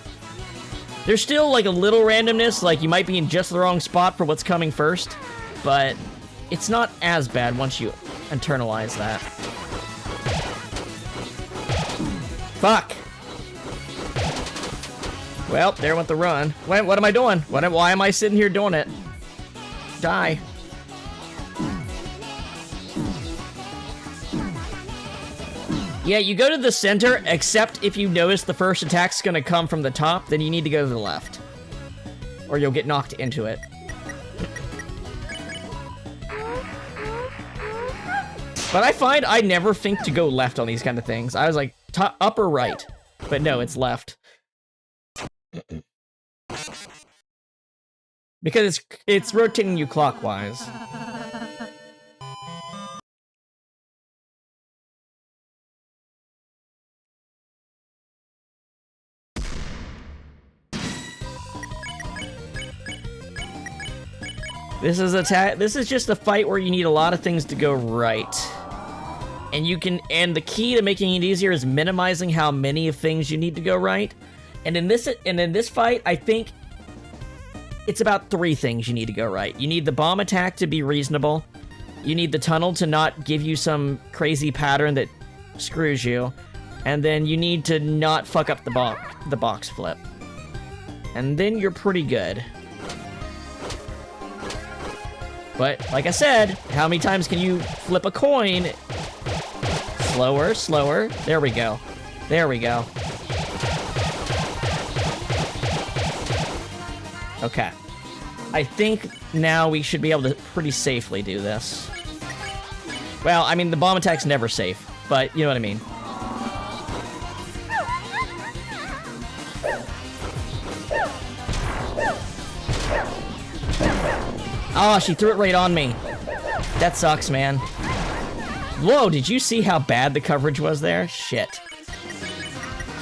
There's still like a little randomness, like you might be in just the wrong spot for what's coming first, but it's not as bad once you internalize that. Fuck! Well, there went the run. What am I doing? Why am I sitting here doing it? Die. Yeah, you go to the center, except if you notice the first attack's gonna come from the top, then you need to go to the left. Or you'll get knocked into it. But I find I never think to go left on these kind of things. I was like, up or right. But no, it's left. Because it's rotating you clockwise. This is just a fight where you need a lot of things to go right. And the key to making it easier is minimizing how many of things you need to go right. And in this fight, I think it's about 3 things you need to go right. You need the bomb attack to be reasonable. You need the tunnel to not give you some crazy pattern that screws you. And then you need to not fuck up the box flip. And then you're pretty good. But, like I said, how many times can you flip a coin? Slower, slower. There we go. There we go. Okay. I think now we should be able to pretty safely do this. Well, I mean, the bomb attack's never safe, but you know what I mean. Oh, she threw it right on me. That sucks, man. Whoa, did you see how bad the coverage was there? Shit.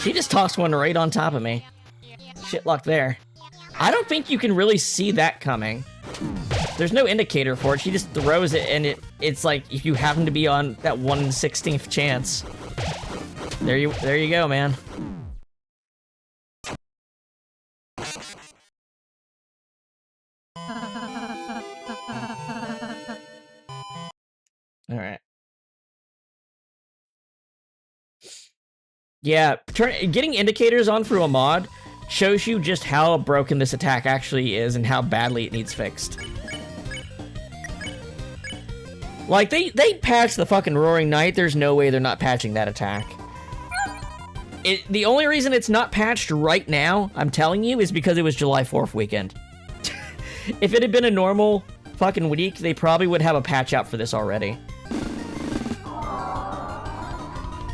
She just tossed one right on top of me. Shit luck there. I don't think you can really see that coming. There's no indicator for it. She just throws it, and it's like if you happen to be on that 1/16th chance. There you go, man. All right. Yeah, getting indicators on through a mod shows you just how broken this attack actually is and how badly it needs fixed. Like, they patched the fucking Roaring Knight, there's no way they're not patching that attack. The only reason it's not patched right now, I'm telling you, is because it was July 4th weekend. If it had been a normal fucking week, they probably would have a patch out for this already.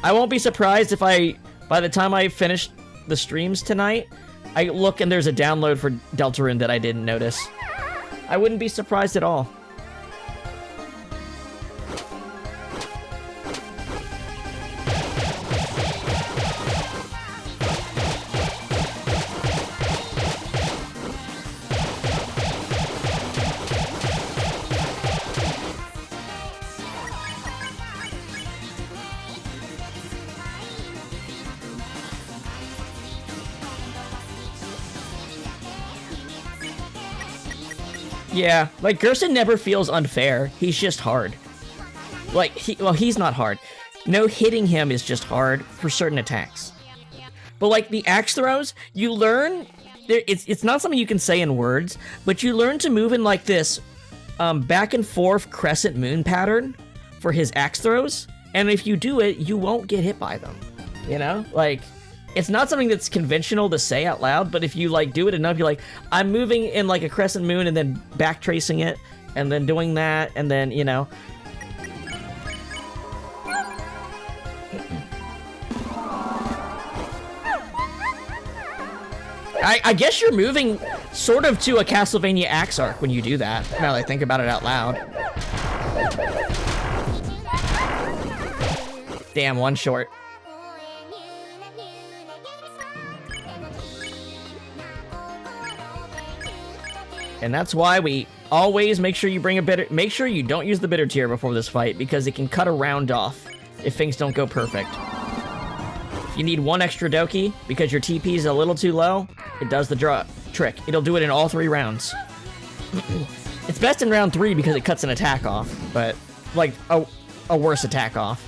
I won't be surprised if by the time I finish the streams tonight, I look and there's a download for Deltarune that I didn't notice. I wouldn't be surprised at all. Yeah, like, Gerson never feels unfair. He's just hard. Like, he's not hard. No, hitting him is just hard for certain attacks. But, like, the axe throws, you learn... It's not something you can say in words, but you learn to move in, like, this back and forth crescent moon pattern for his axe throws. And if you do it, you won't get hit by them. You know? Like... It's not something that's conventional to say out loud, but if you, like, do it enough, you're like, I'm moving in, like, a crescent moon and then backtracing it, and then doing that, and then, you know. I guess you're moving sort of to a Castlevania axe arc when you do that, now that I think about it out loud. Damn, one short. And that's why we always make sure you bring make sure you don't use the bitter tier before this fight, because it can cut a round off if things don't go perfect. If you need one extra Doki because your TP is a little too low, it does the trick. It'll do it in all 3 rounds. It's best in round 3 because it cuts an attack off, but like a worse attack off.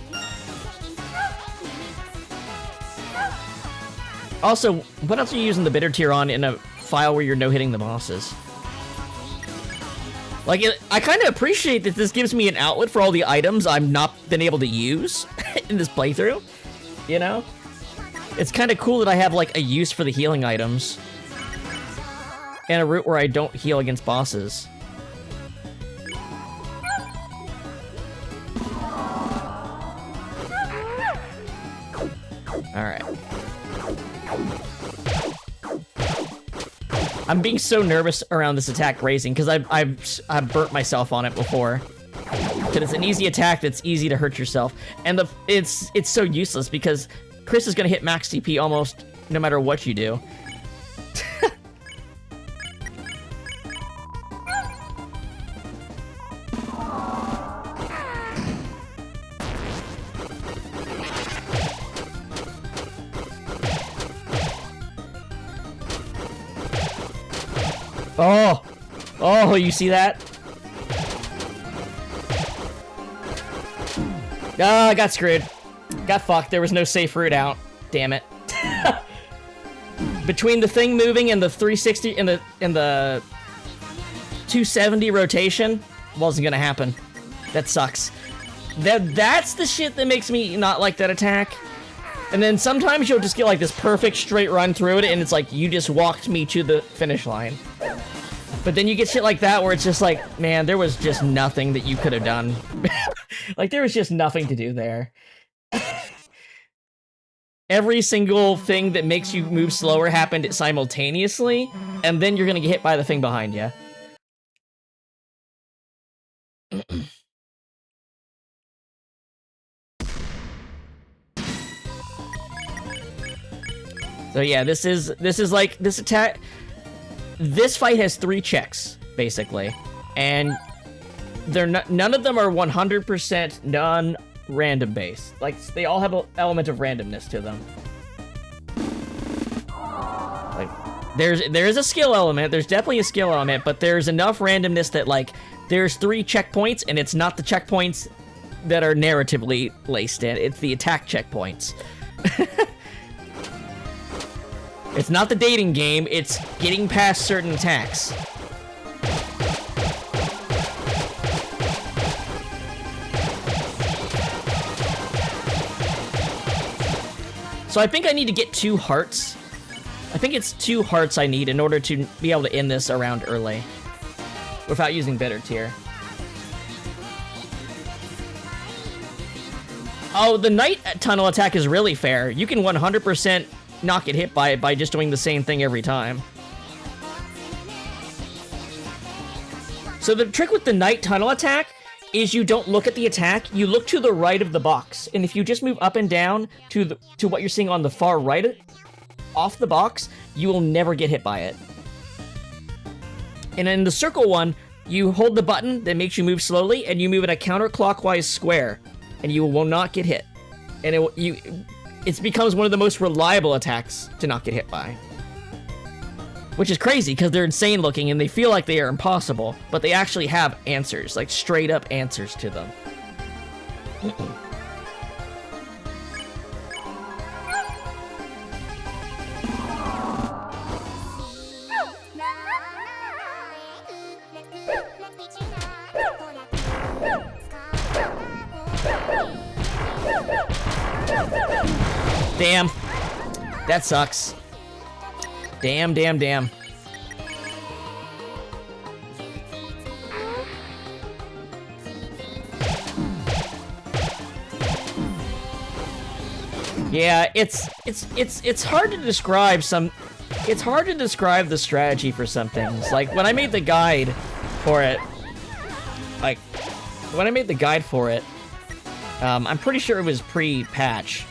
Also, what else are you using the bitter tier on in a file where you're no-hitting the bosses? Like, I kind of appreciate that this gives me an outlet for all the items I've not been able to use in this playthrough. you know? It's kind of cool that I have, like, a use for the healing items. And a route where I don't heal against bosses. Alright. I'm being so nervous around this attack raising, because I've burnt myself on it before. Because it's an easy attack that's easy to hurt yourself. And it's so useless, because Chris is going to hit max TP almost no matter what you do. Oh! Oh, you see that? Ah, I got screwed. Got fucked. There was no safe route out. Damn it. Between the thing moving and the 360 and the 270 rotation, wasn't gonna happen. That sucks. That's the shit that makes me not like that attack. And then sometimes you'll just get like this perfect straight run through it, and it's like you just walked me to the finish line. But then you get shit like that where it's just like, man, there was just nothing that you could have done. Like, there was just nothing to do there. Every single thing that makes you move slower happened simultaneously, and then you're gonna get hit by the thing behind you. So yeah, this is like, this attack... This fight has 3 checks, basically, and they're none of them are 100% non-random based. Like, they all have an element of randomness to them. Like, there is a skill element. There's definitely a skill element, but there's enough randomness that, like, there's 3 checkpoints, and it's not the checkpoints that are narratively laced in. It's the attack checkpoints. It's not the dating game, it's getting past certain attacks. So I think I need to get 2 hearts. I think it's 2 hearts I need in order to be able to end this around early. Without using Bitter Tear. Oh, the Night Tunnel attack is really fair. You can 100% not get hit by it by just doing the same thing every time. So the trick with the Night Tunnel attack is you don't look at the attack, you look to the right of the box. And if you just move up and down to what you're seeing on the far right off the box, you will never get hit by it. And in the circle one, you hold the button that makes you move slowly, and you move in a counterclockwise square, and you will not get hit. And it becomes one of the most reliable attacks to not get hit by. Which is crazy, because they're insane looking and they feel like they are impossible, but they actually have answers, like straight up answers to them. Damn. That sucks. Damn, damn, damn. Yeah, it's hard to describe it's hard to describe the strategy for some things. Like, when I made the guide for it, I'm pretty sure it was pre-patch.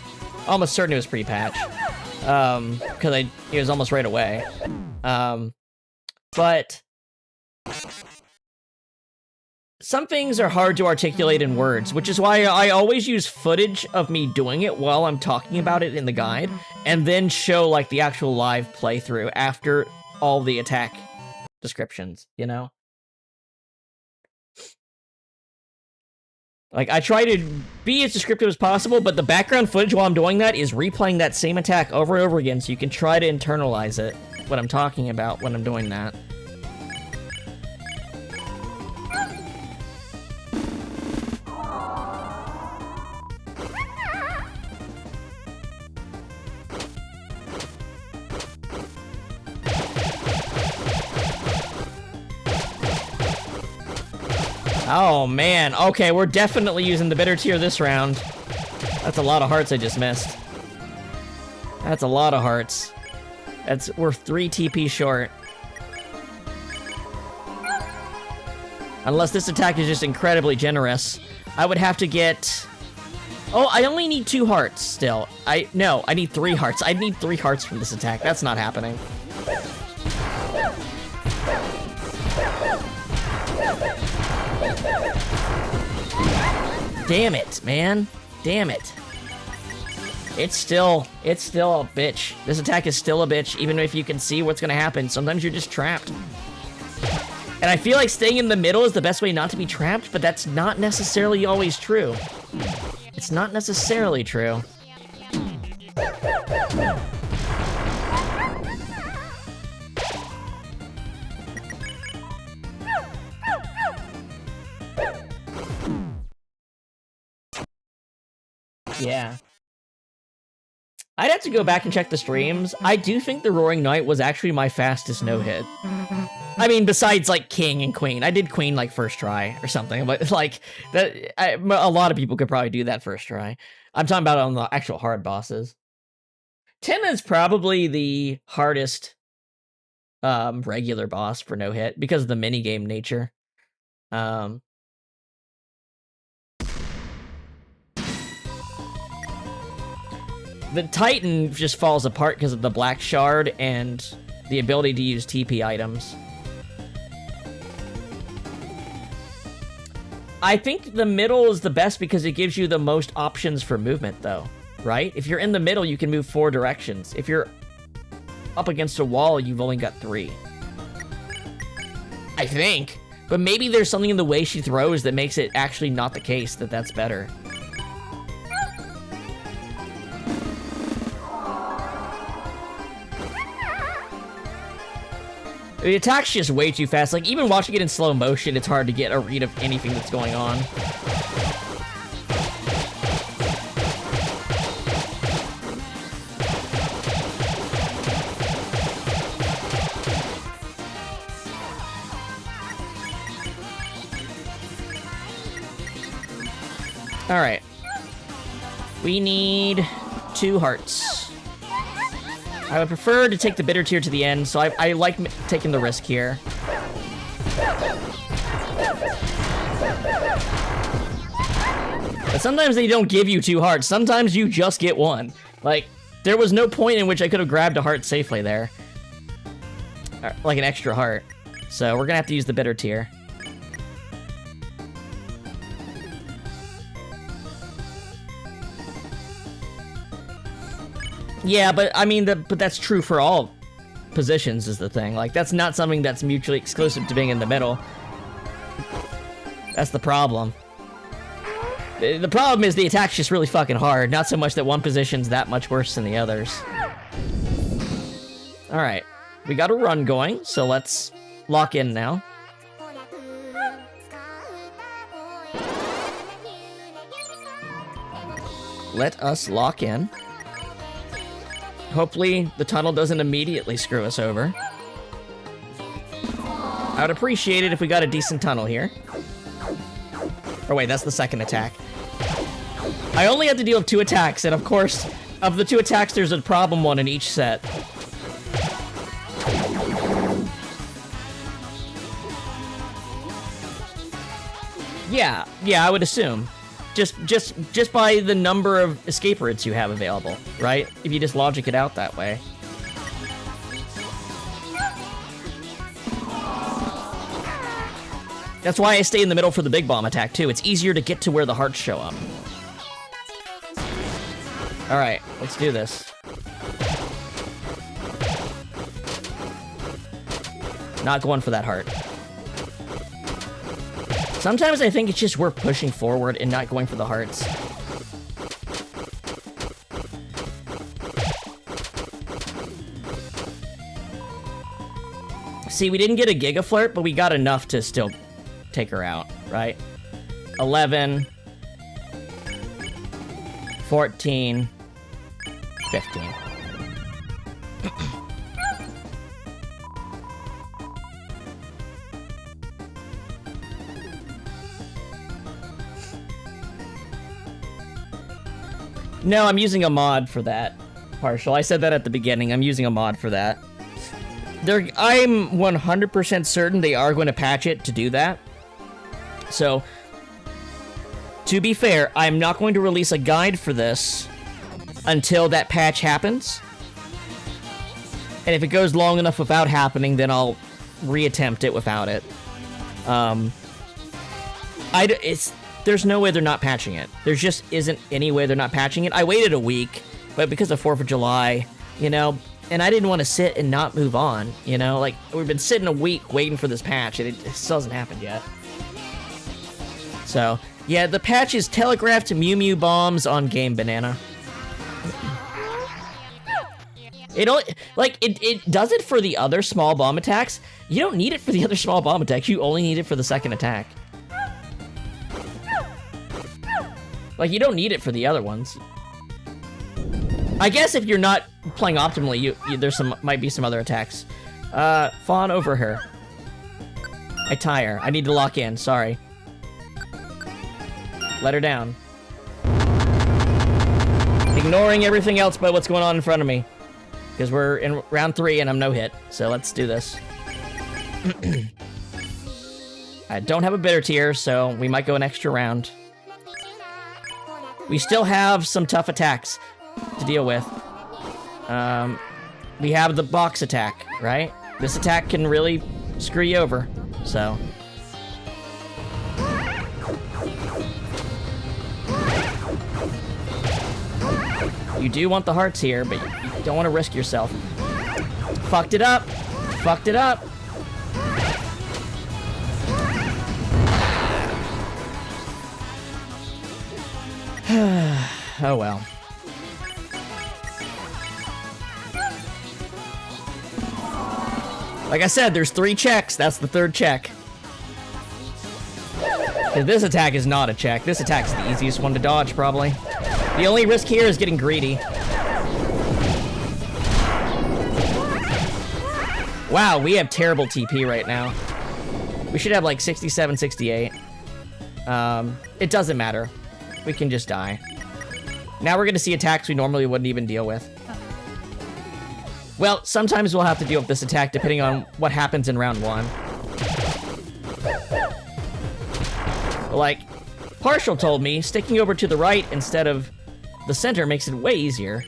Almost certain it was pre-patch. Because it was almost right away. But some things are hard to articulate in words, which is why I always use footage of me doing it while I'm talking about it in the guide, and then show, like, the actual live playthrough after all the attack descriptions, you know? Like, I try to be as descriptive as possible, but the background footage while I'm doing that is replaying that same attack over and over again, so you can try to internalize it, what I'm talking about when I'm doing that. Oh, man. Okay, we're definitely using the bitter tier this round. That's a lot of hearts I just missed. That's a lot of hearts. We're 3 TP short. Unless this attack is just incredibly generous. I would have to get... Oh, I only need 2 hearts still. No, I need 3 hearts. I need 3 hearts from this attack. That's not happening. Damn it, man. Damn it. It's still a bitch. This attack is still a bitch, even if you can see what's gonna happen. Sometimes you're just trapped. And I feel like staying in the middle is the best way not to be trapped, but that's not necessarily always true. It's not necessarily true. Yeah. I'd have to go back and check the streams. I do think the Roaring Knight was actually my fastest no-hit. I mean, besides, like, King and Queen. I did Queen, like, first try or something, but, like, a lot of people could probably do that first try. I'm talking about on the actual hard bosses. 10 is probably the hardest regular boss for no-hit because of the minigame nature. The Titan just falls apart because of the Black Shard and the ability to use TP items. I think the middle is the best because it gives you the most options for movement, though, right? If you're in the middle, you can move 4 directions. If you're up against a wall, you've only got 3. I think. But maybe there's something in the way she throws that makes it actually not the case that that's better. The attack's just way too fast. Like, even watching it in slow motion, it's hard to get a read of anything that's going on. Alright. We need 2 hearts. I would prefer to take the bitter tier to the end, so I like taking the risk here. But sometimes they don't give you 2 hearts. Sometimes you just get 1. Like, there was no point in which I could have grabbed a heart safely there. Like an extra heart. So we're gonna have to use the bitter tier. Yeah, but I mean, but that's true for all positions is the thing. Like, that's not something that's mutually exclusive to being in the middle. That's the problem. The problem is the attack's just really fucking hard, not so much that one position's that much worse than the others. Alright, we got a run going, so let's lock in now. Let us lock in. Hopefully, the tunnel doesn't immediately screw us over. I would appreciate it if we got a decent tunnel here. Oh wait, that's the second attack. I only have to deal with 2 attacks, and of course, of the 2 attacks, there's a problem one in each set. Yeah, I would assume. Just by the number of escape routes you have available, right? If you just logic it out that way. That's why I stay in the middle for the big bomb attack, too. It's easier to get to where the hearts show up. Alright, let's do this. Not going for that heart. Sometimes I think it's just worth pushing forward and not going for the hearts. See, we didn't get a Giga Flirt, but we got enough to still take her out, right? 11, 14, 15. No, I'm using a mod for that. Partial. I said that at the beginning. I'm using a mod for that. I'm 100% certain they are going to patch it to do that. So, to be fair, I'm not going to release a guide for this until that patch happens. And if it goes long enough without happening, then I'll reattempt it without it. There's no way they're not patching it. There just isn't any way they're not patching it. I waited a week, but because of 4th of July, you know, and I didn't want to sit and not move on, you know? Like, we've been sitting a week waiting for this patch, and it still hasn't happened yet. So, yeah, the patch is telegraphed Mew Mew bombs on Game Banana. It does it for the other small bomb attacks. You don't need it for the other small bomb attacks. You only need it for the second attack. Like, you don't need it for the other ones. I guess if you're not playing optimally, there's might be some other attacks. Fawn over her. I tie her. I need to lock in. Sorry. Let her down. Ignoring everything else but what's going on in front of me. Because we're in round 3 and I'm no hit. So let's do this. I don't have a bitter tier, so we might go an extra round. We still have some tough attacks to deal with. We have the box attack, right? This attack can really screw you over, so. You do want the hearts here, but you don't want to risk yourself. Fucked it up. Fucked it up. Oh well. Like I said, there's 3 checks. That's the 3rd check. This attack is not a check. This attack's the easiest one to dodge, probably. The only risk here is getting greedy. Wow, we have terrible TP right now. We should have like 67, 68. It doesn't matter. We can just die. Now we're gonna see attacks we normally wouldn't even deal with. Well, sometimes we'll have to deal with this attack depending on what happens in round 1. Like, Partial told me, sticking over to the right instead of the center makes it way easier.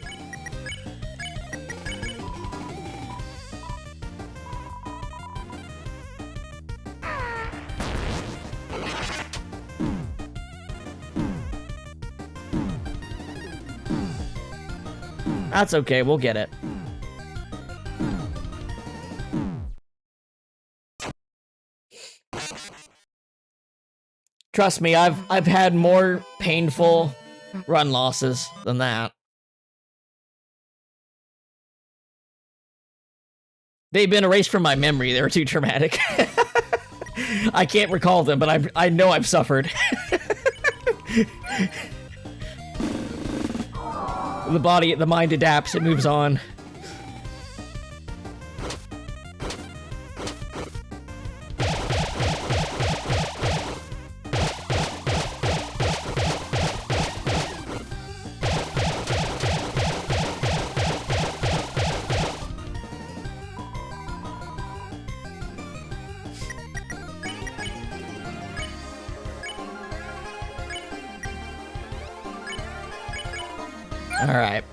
That's okay, we'll get it. Trust me, I've had more painful run losses than that. They've been erased from my memory. They were too traumatic. I can't recall them, but I know I've suffered. The mind adapts, it moves on. Alright.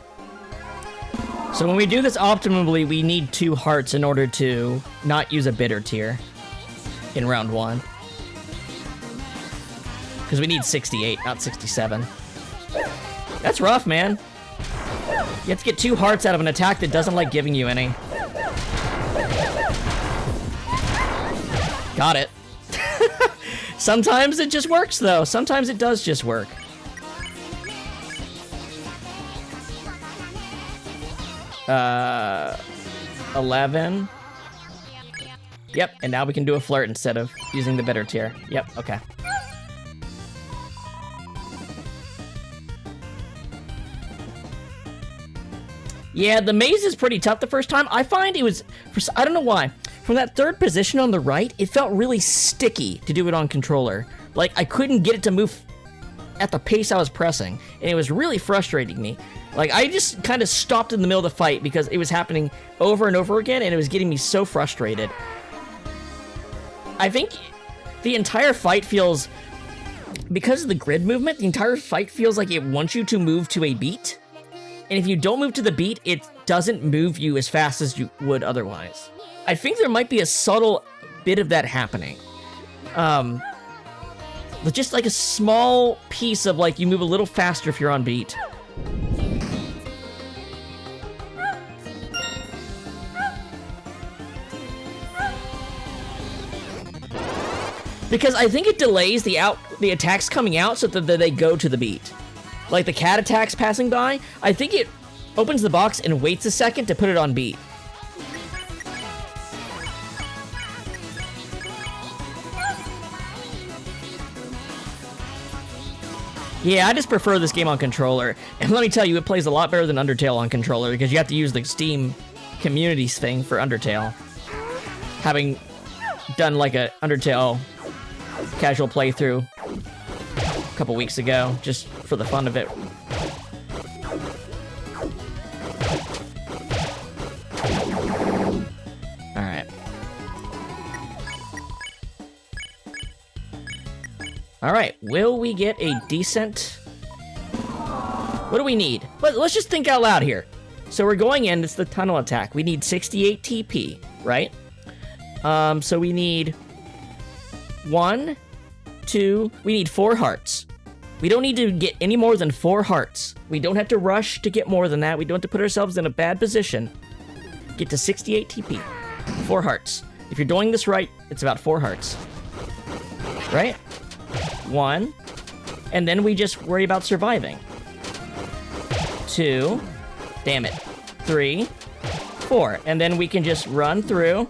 So when we do this optimally, we need 2 hearts in order to not use a bitter tier in round 1. Because we need 68, not 67. That's rough, man. You have to get 2 hearts out of an attack that doesn't like giving you any. Got it. Sometimes it just works, though. Sometimes it does just work. Uh, 11. Yep, and now we can do a flirt instead of using the bitter tier. Yep, okay. Yeah, the maze is pretty tough the first time. I find it was, I don't know why. From that 3rd position on the right, it felt really sticky to do it on controller. Like, I couldn't get it to move at the pace I was pressing, and it was really frustrating me. Like, I just kind of stopped in the middle of the fight because it was happening over and over again, and it was getting me so frustrated. I think the entire fight feels... Because of the grid movement, the entire fight feels like it wants you to move to a beat. And if you don't move to the beat, it doesn't move you as fast as you would otherwise. I think there might be a subtle bit of that happening. Just like a small piece of, like, you move a little faster if you're on beat. Because I think it delays the attacks coming out so that they go to the beat. Like the cat attacks passing by, I think it opens the box and waits a second to put it on beat. Yeah, I just prefer this game on controller. And let me tell you, it plays a lot better than Undertale on controller because you have to use the Steam communities thing for Undertale. Having done like a Undertale casual playthrough a couple weeks ago, just for the fun of it. Alright. Alright, will we get a decent... What do we need? Let's just think out loud here. So we're going in, it's the tunnel attack. We need 68 TP, right? So we need 1, 2, we need 4 hearts. We don't need to get any more than 4 hearts. We don't have to rush to get more than that. We don't have to put ourselves in a bad position. Get to 68 TP. 4 hearts. If you're doing this right, it's about 4 hearts. Right? 1. And then we just worry about surviving. 2. Damn it. 3. 4. And then we can just run through.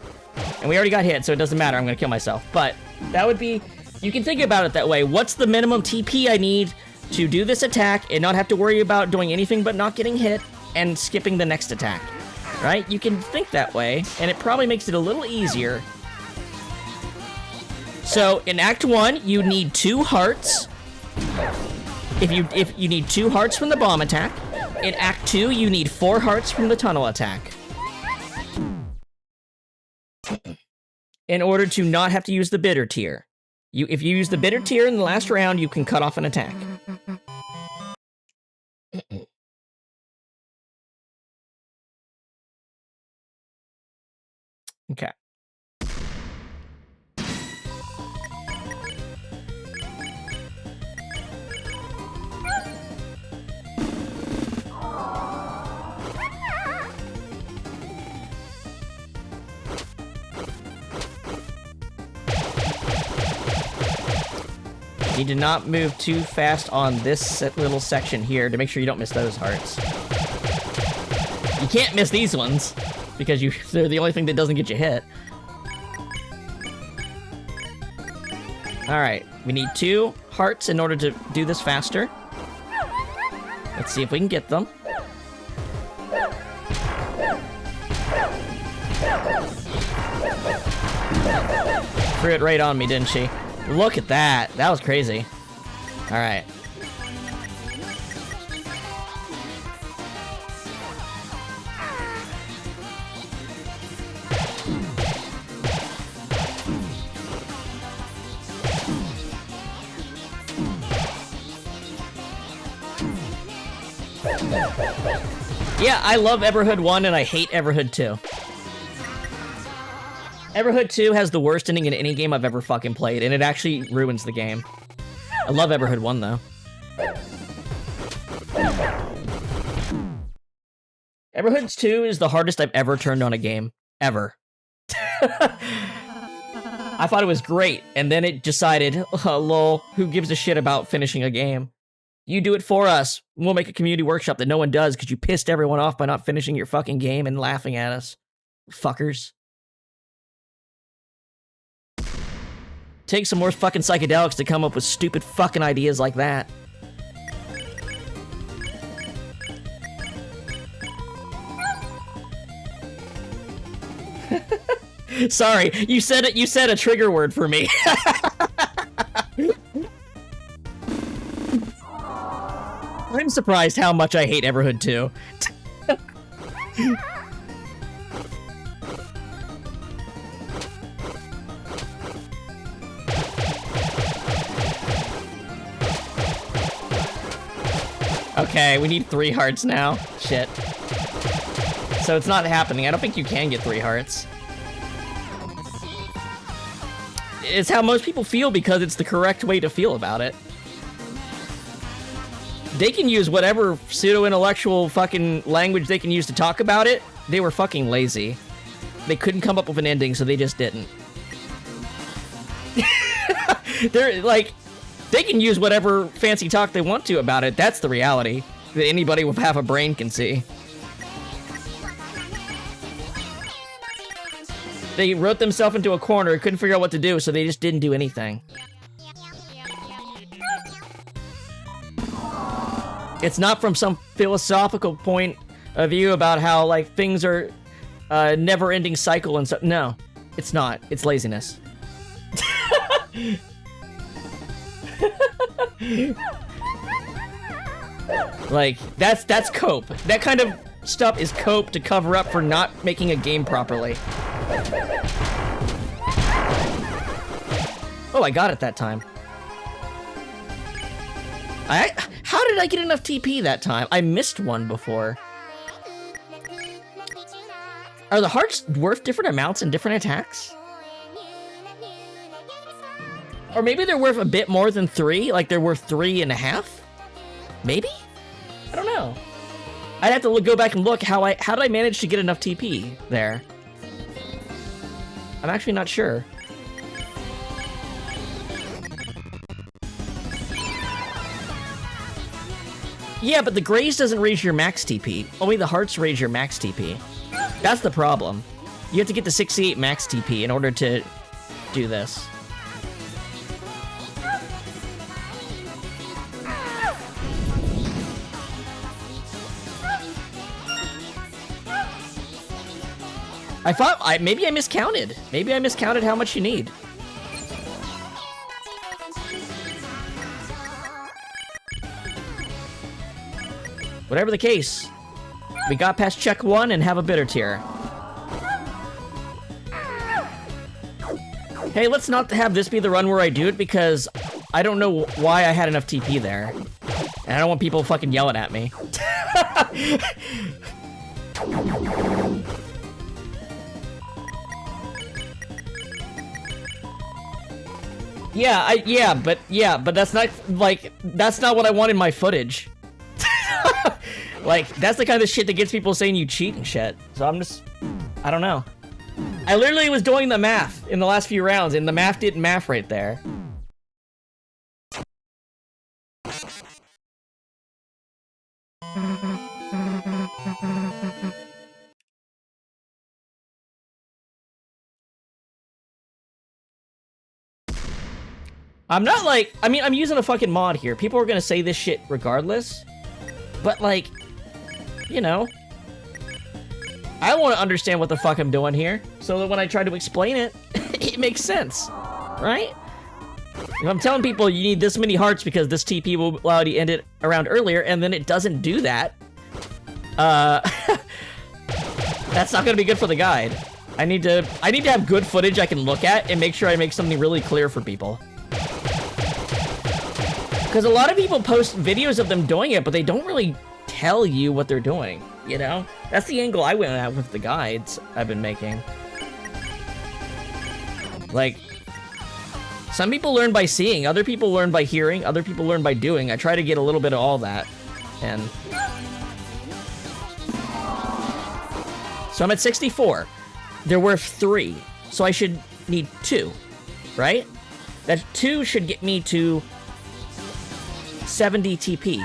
And we already got hit, so it doesn't matter. I'm gonna kill myself. But that would be... You can think about it that way. What's the minimum TP I need to do this attack and not have to worry about doing anything but not getting hit and skipping the next attack? Right? You can think that way, and it probably makes it a little easier. So, in Act 1, you need 2 hearts. If you need 2 hearts from the bomb attack. In Act 2, you need 4 hearts from the tunnel attack. In order to not have to use the bitter tier. If you use the bitter tier in the last round, you can cut off an attack. Okay. Need to not move too fast on this little section here to make sure you don't miss those hearts. You can't miss these ones because they're the only thing that doesn't get you hit. Alright, we need 2 hearts in order to do this faster. Let's see if we can get them. Threw it right on me, didn't she? Look at that. That was crazy. Alright. Yeah, I love Everhood 1 and I hate Everhood 2. Everhood 2 has the worst ending in any game I've ever fucking played, and it actually ruins the game. I love Everhood 1, though. Everhood 2 is the hardest I've ever turned on a game. Ever. I thought it was great, and then it decided, oh, lol, who gives a shit about finishing a game? You do it for us. We'll make a community workshop that no one does because you pissed everyone off by not finishing your fucking game and laughing at us. Fuckers. Take some more fucking psychedelics to come up with stupid fucking ideas like that. Sorry, you said it. You said a trigger word for me. surprised how much I hate Everhood 2. Okay, we need 3 hearts now. Shit. So it's not happening. I don't think you can get 3 hearts. It's how most people feel because it's the correct way to feel about it. They can use whatever pseudo-intellectual fucking language they can use to talk about it. They were fucking lazy. They couldn't come up with an ending, so they just didn't. They're like... They can use whatever fancy talk they want to about it. That's the reality that anybody with half a brain can see. They wrote themselves into a corner, couldn't figure out what to do, so they just didn't do anything. It's not from some philosophical point of view about how, like, things are a never-ending cycle and stuff. No, it's not. It's laziness. Like, that's cope. That kind of stuff is cope to cover up for not making a game properly. Oh, I got it that time. How did I get enough TP that time? I missed one before. Are the hearts worth different amounts in different attacks? Or maybe they're worth a bit more than 3? Like they're worth 3.5? Maybe? I don't know. I'd have to go back and look how did I manage to get enough TP there? I'm actually not sure. Yeah, but the Graze doesn't raise your max TP. Only the Hearts raise your max TP. That's the problem. You have to get to 68 max TP in order to do this. I thought, maybe I miscounted. Maybe I miscounted how much you need. Whatever the case, we got past check 1 and have a bitter tier. Hey, let's not have this be the run where I do it because I don't know why I had enough TP there. And I don't want people fucking yelling at me. Yeah, but that's not, like, that's not what I want in my footage. Like, that's the kind of shit that gets people saying you cheat and shit. So I'm just, I don't know. I literally was doing the math in the last few rounds, and the math didn't math right there. I'm not like, I mean, I'm using a fucking mod here. People are gonna say this shit regardless. But like, you know, I want to understand what the fuck I'm doing here, so that when I try to explain it, it makes sense, right? If I'm telling people you need this many hearts because this TP will allow you to end it around earlier, and then it doesn't do that, that's not gonna be good for the guide. I need to have good footage I can look at and make sure I make something really clear for people. Because a lot of people post videos of them doing it, but they don't really tell you what they're doing, you know? That's the angle I went at with the guides I've been making. Like, some people learn by seeing, other people learn by hearing, other people learn by doing. I try to get a little bit of all that, and... So I'm at 64. They're worth 3, so I should need 2, right? That 2 should get me to 70 TP.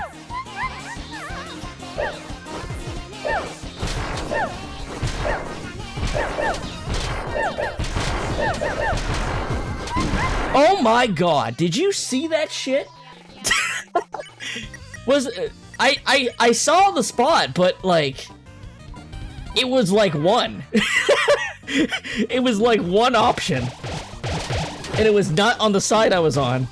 Oh my god, did you see that shit? I saw the spot, but like it was like 1. It was like 1 option. And it was not on the side I was on.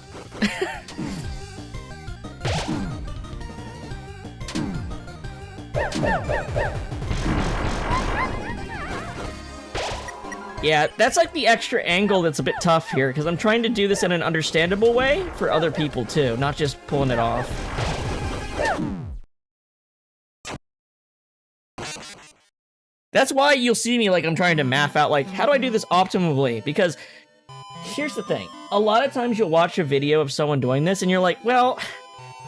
Yeah, that's like the extra angle that's a bit tough here, because I'm trying to do this in an understandable way for other people too, not just pulling it off. That's why you'll see me like I'm trying to math out, like, how do I do this optimally? Because here's the thing. A lot of times you'll watch a video of someone doing this and you're like, well,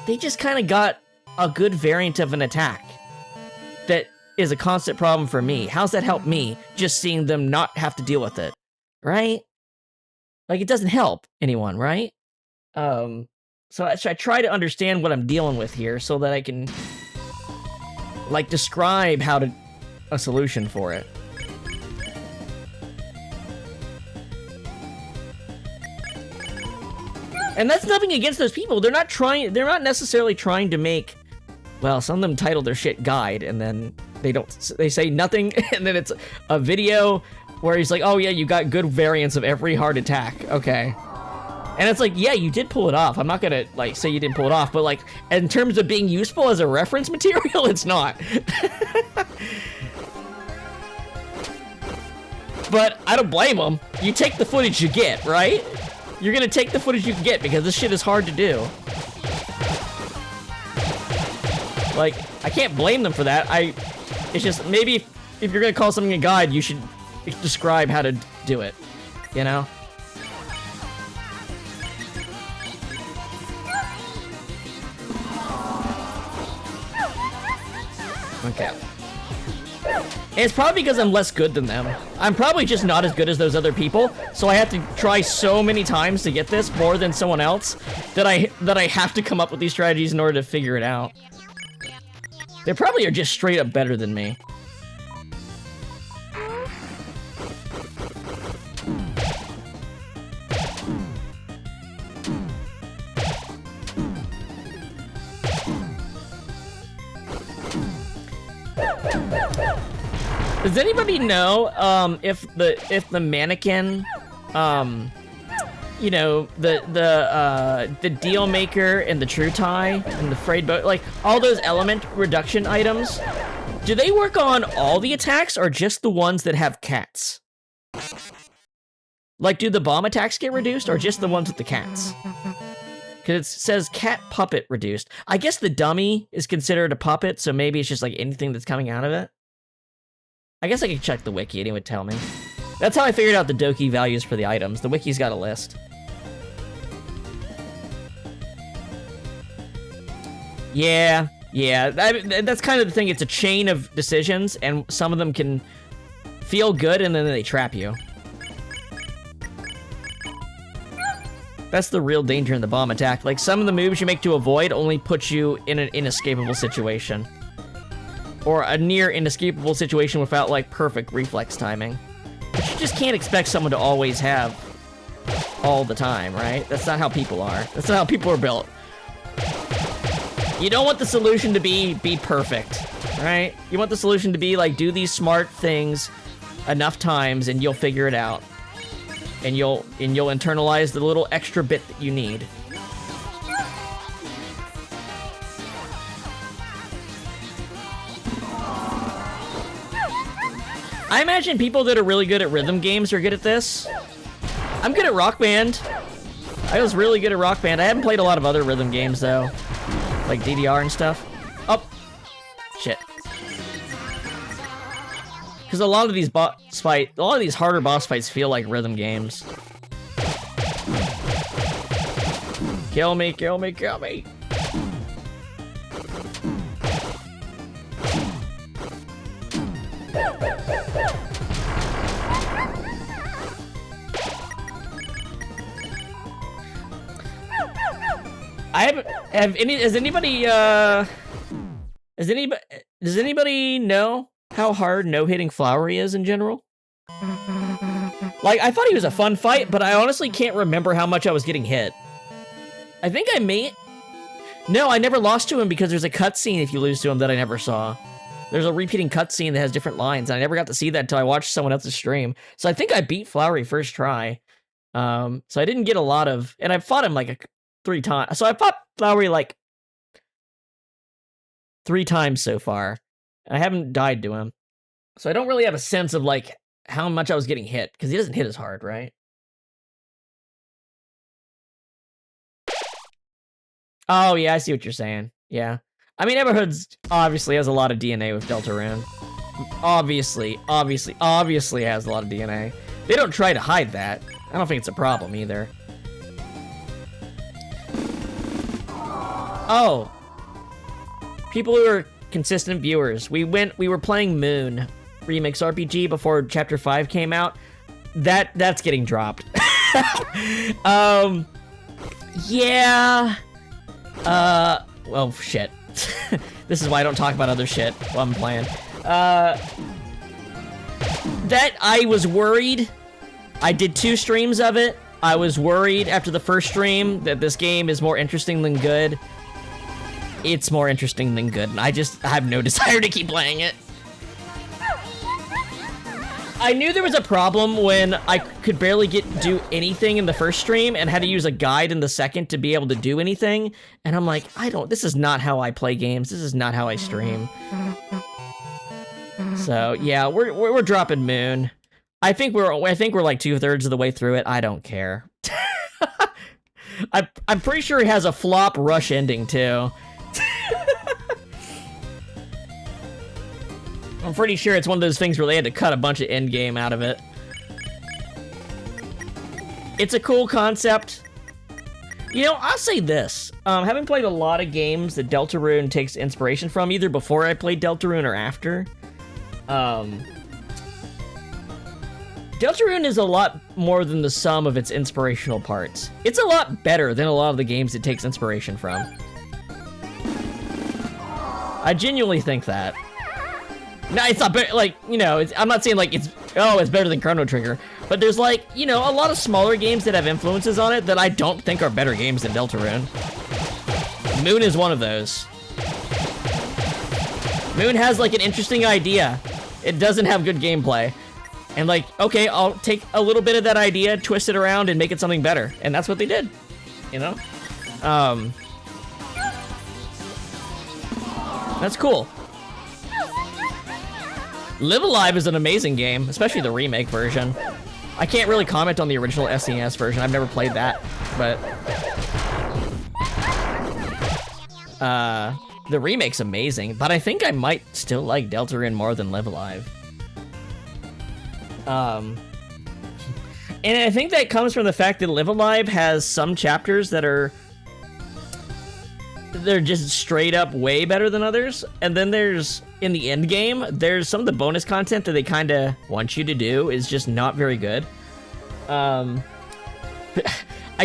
they just kind of got a good variant of an attack that is a constant problem for me. How's that help me, just seeing them not have to deal with it, right? Like, it doesn't help anyone, right? So I try to understand what I'm dealing with here so that I can, like, describe how to a solution for it. And that's nothing against those people. They're not necessarily trying to make, well, some of them title their shit guide, and then they say nothing, and then it's a video where he's like, oh yeah, you got good variants of every hard attack. Okay. And it's like, yeah, you did pull it off. I'm not gonna, like, say you didn't pull it off, but, like, in terms of being useful as a reference material, it's not. But I don't blame them. You take the footage you get, right? You're gonna take the footage you can get, because this shit is hard to do. Like, I can't blame them for that. It's just, maybe if you're gonna call something a guide, you should describe how to do it, you know? Okay. And it's probably because I'm less good than them. I'm probably just not as good as those other people, so I have to try so many times to get this, more than someone else, that I have to come up with these strategies in order to figure it out. They probably are just straight up better than me. Does anybody know if the mannequin, you know, the deal maker and the true tie and the frayed boat, like all those element reduction items, do they work on all the attacks or just the ones that have cats? Like, do the bomb attacks get reduced or just the ones with the cats? Because it says cat puppet reduced. I guess the dummy is considered a puppet, so maybe it's just like anything that's coming out of it. I guess I could check the wiki and it would tell me. That's how I figured out the Doki values for the items. The wiki's got a list. Yeah, that's kind of the thing. It's a chain of decisions, and some of them can feel good, and then they trap you. That's the real danger in the bomb attack. Like, some of the moves you make to avoid only put you in an inescapable situation. Or a near inescapable situation without, like, perfect reflex timing. But you just can't expect someone to always have all the time, right? That's not how people are. That's not how people are built. You don't want the solution to be perfect, right? You want the solution to be, like, do these smart things enough times and you'll figure it out. And you'll internalize the little extra bit that you need. I imagine people that are really good at rhythm games are good at this. I'm good at Rock Band. I was really good at Rock Band. I haven't played a lot of other rhythm games though, like DDR and stuff. Oh, shit. Because a lot of these harder boss fights feel like rhythm games. Kill me, kill me, kill me. Does anybody know how hard no-hitting Flowery is in general? Like, I thought he was a fun fight, but I honestly can't remember how much I was getting hit. I think I may... No, I never lost to him because there's a cutscene if you lose to him that I never saw. There's a repeating cutscene that has different lines, and I never got to see that until I watched someone else's stream. So I think I beat Flowery first try. So I didn't get a lot of... And I fought him like 3 times. So I fought Flowery like 3 times so far. I haven't died to him. So I don't really have a sense of, like, how much I was getting hit, because he doesn't hit as hard, right? Oh, yeah, I see what you're saying. Yeah. I mean, Everhoods obviously has a lot of DNA with Deltarune. Obviously has a lot of DNA. They don't try to hide that. I don't think it's a problem either. Oh. People who are consistent viewers. We were playing Moon Remix RPG before Chapter 5 came out. That's getting dropped. Yeah. Well, shit. This is why I don't talk about other shit while I'm playing. That I was worried. I did 2 streams of it. I was worried after the first stream that this game is more interesting than good. It's more interesting than good, and I have no desire to keep playing it. I knew there was a problem when I could barely do anything in the first stream and had to use a guide in the second to be able to do anything. And I'm like, this is not how I play games. This is not how I stream. So yeah, we're dropping Moon. I think we're like 2/3 of the way through it. I don't care. I'm pretty sure it has a flop rush ending too. I'm pretty sure it's one of those things where they had to cut a bunch of endgame out of it. It's a cool concept. You know, I'll say this. Having played a lot of games that Deltarune takes inspiration from, either before I played Deltarune or after, Deltarune is a lot more than the sum of its inspirational parts. It's a lot better than a lot of the games it takes inspiration from. I genuinely think that. No, it's not better, like, you know, I'm not saying, like, it's better than Chrono Trigger, but there's, like, you know, a lot of smaller games that have influences on it that I don't think are better games than Deltarune. Moon is one of those. Moon has, like, an interesting idea. It doesn't have good gameplay. And, like, okay, I'll take a little bit of that idea, twist it around, and make it something better. And that's what they did, you know? That's cool. Live Alive is an amazing game, especially the remake version. I can't really comment on the original SNES version. I've never played that, but the remake's amazing. But I think I might still like Deltarune more than Live Alive. And I think that comes from the fact that Live Alive has some chapters that they're just straight up way better than others, and then there's, in the end game, there's some of the bonus content that they kind of want you to do is just not very good. I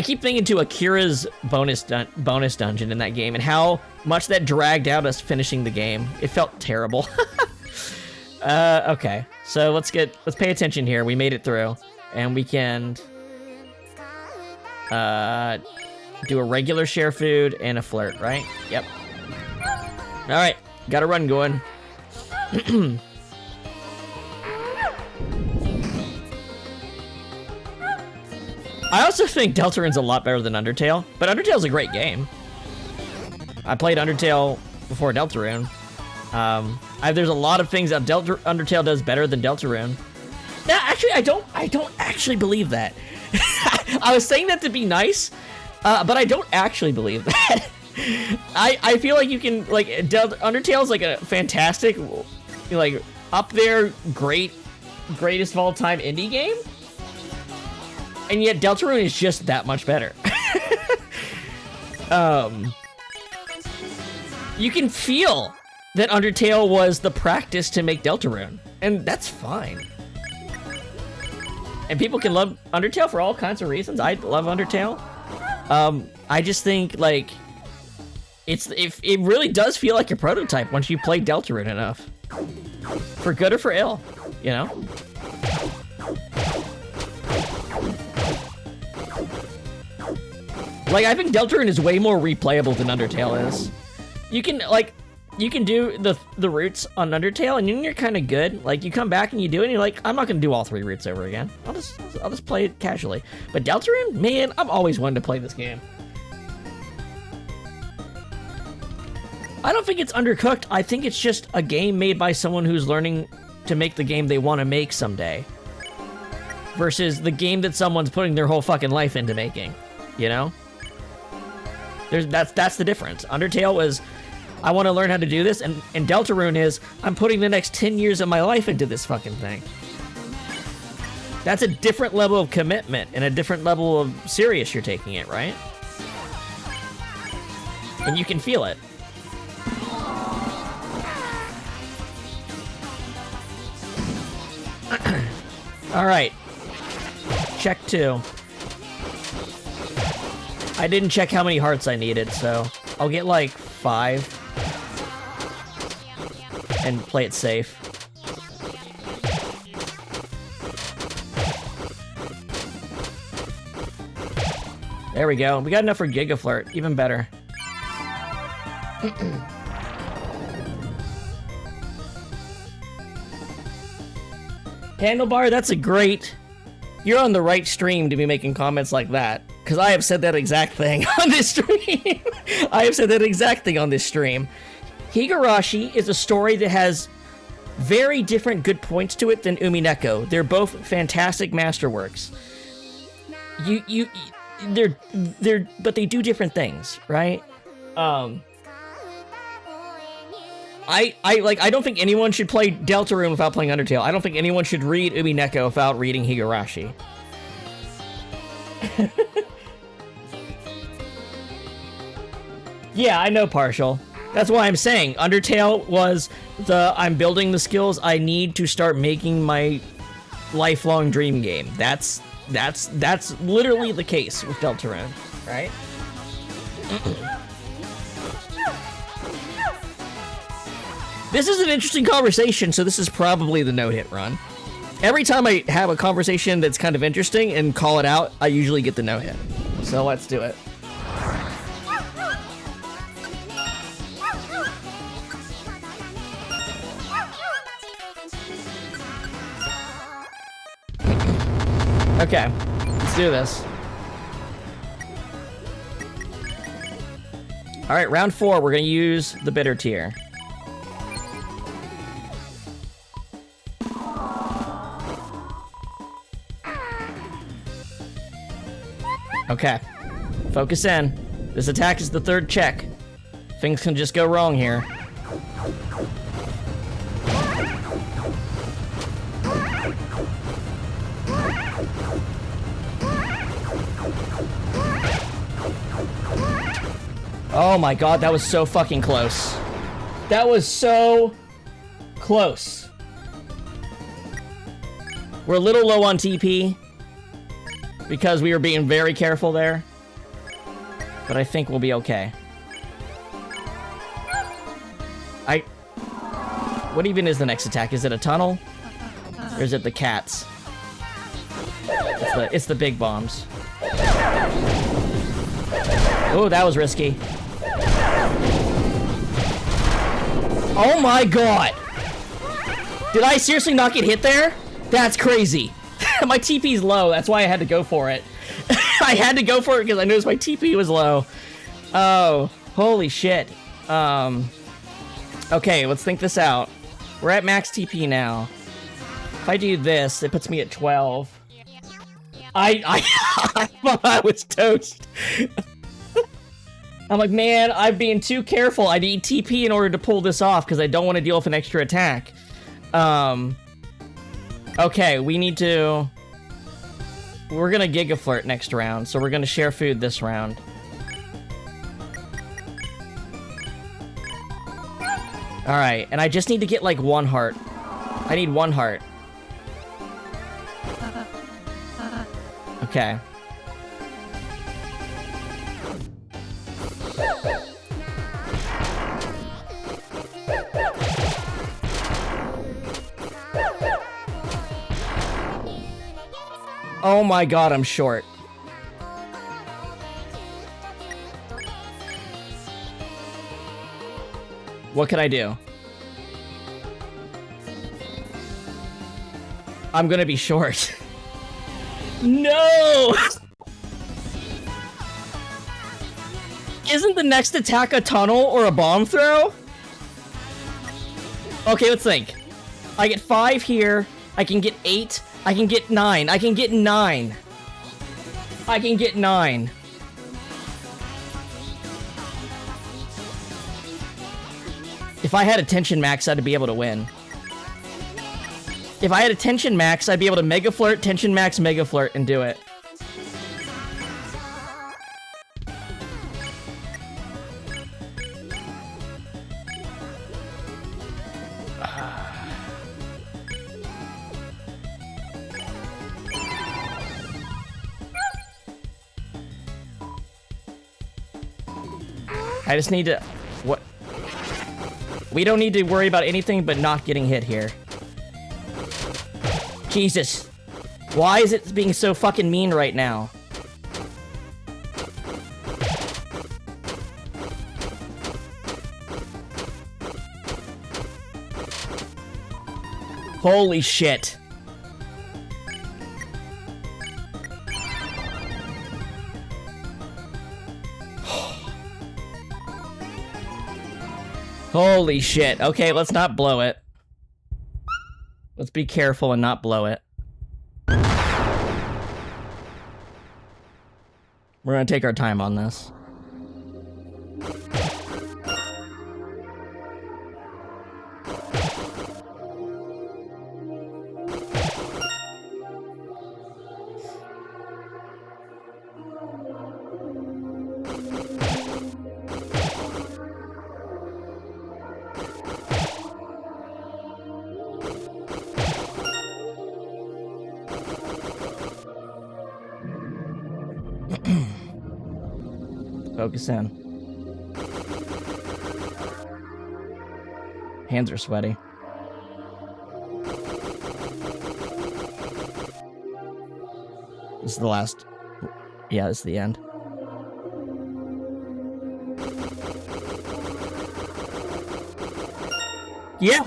keep thinking to Akira's bonus dungeon in that game and how much that dragged out us finishing the game. It felt terrible. Okay, so let's pay attention here. We made it through, and we can do a regular share food and a flirt, right? Yep. All right, got a run going. I also think Deltarune's a lot better than Undertale, but Undertale's a great game. I played Undertale before Deltarune. There's a lot of things that Undertale does better than Deltarune. No, actually, I don't actually believe that. I was saying that to be nice, but I don't actually believe that. I feel like you can, like, Undertale's like a fantastic, like, up there, greatest of all time indie game, and yet Deltarune is just that much better. You can feel that Undertale was the practice to make Deltarune, and that's fine. And people can love Undertale for all kinds of reasons. I love Undertale. I just think, like, it really does feel like a prototype once you play Deltarune enough. For good or for ill, you know? Like, I think Deltarune is way more replayable than Undertale is. You can do the routes on Undertale, and you're kind of good. Like, you come back and you do it, and you're like, I'm not gonna do all 3 routes over again. I'll just play it casually. But Deltarune, man, I've always wanted to play this game. I don't think it's undercooked. I think it's just a game made by someone who's learning to make the game they want to make someday. Versus the game that someone's putting their whole fucking life into making. You know? That's the difference. Undertale was, I want to learn how to do this, and Deltarune is, I'm putting the next 10 years of my life into this fucking thing. That's a different level of commitment and a different level of serious you're taking it, right? And you can feel it. All right. Check 2. I didn't check how many hearts I needed, so I'll get like 5 and play it safe. There we go. We got enough for Giga Flirt. Even better. Handlebar, that's a great... You're on the right stream to be making comments like that. Because I have said that exact thing on this stream. I have said that exact thing on this stream. Higurashi is a story that has very different good points to it than Umineko. They're both fantastic masterworks. But they do different things, right? I don't think anyone should play Deltarune without playing Undertale. I don't think anyone should read Umineko without reading Higurashi. Yeah, I know, Partial. That's why I'm saying Undertale was the I'm building the skills I need to start making my lifelong dream game. That's literally the case with Deltarune, right? This is an interesting conversation, so this is probably the no-hit run. Every time I have a conversation that's kind of interesting and call it out, I usually get the no-hit. So let's do it. Okay, let's do this. All right, round 4, we're gonna use the bitter tier. Okay, focus in. This attack is the 3rd check. Things can just go wrong here. Oh my god, that was so fucking close. That was so close. We're a little low on TP because we were being very careful there, but I think we'll be okay. What even is the next attack? Is it a tunnel? Or is it the cats? It's the big bombs. Oh, that was risky. Oh my god! Did I seriously not get hit there? That's crazy. My TP's low, that's why I had to go for it. I had to go for it because I noticed my TP was low. Oh, holy shit. Okay, let's think this out. We're at max TP now. If I do this, it puts me at 12. I thought I was toast. I'm like, man, I'm being too careful. I need TP in order to pull this off because I don't want to deal with an extra attack. Okay, we need to... We're gonna Giga Flirt next round, so we're gonna share food this round. Alright, and I just need to get like 1 heart. I need 1 heart. Okay. Oh my god, I'm short. What can I do? I'm gonna be short. No! Isn't the next attack a tunnel or a bomb throw? Okay, let's think. I get 5 here. I can get 8. I can get 9. I can get 9. I can get 9. If I had attention max, I'd be able to win. If I had attention max, I'd be able to Mega Flirt, tension max, Mega Flirt, and do it. I just need to... What? We don't need to worry about anything but not getting hit here. Jesus. Why is it being so fucking mean right now? Holy shit. Holy shit. Okay, let's not blow it. Let's be careful and not blow it. We're gonna take our time on this. Focus in. Hands are sweaty. This is the last... Yeah, this is the end. Yeah!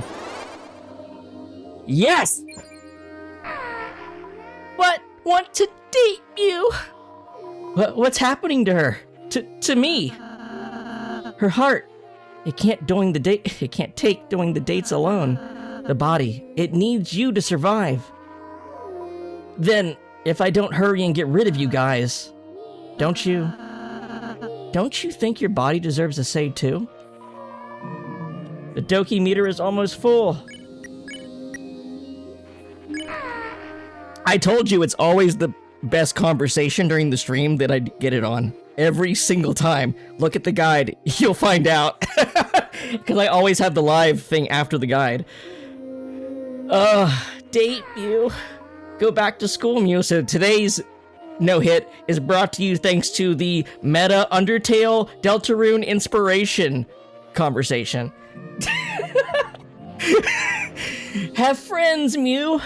Yes! What? Want to date you? What's happening to her? To me? Her heart. It can't take doing the dates alone. The body. It needs you to survive. Then, if I don't hurry and get rid of you guys, don't you think your body deserves a say too? The Doki meter is almost full. I told you it's always the best conversation during the stream that I get it on. Every single time. Look at the guide. You'll find out. Because I always have the live thing after the guide. Date you. Go back to school, Mew. So today's no-hit is brought to you thanks to the Meta Undertale Deltarune inspiration conversation. Have friends, Mew.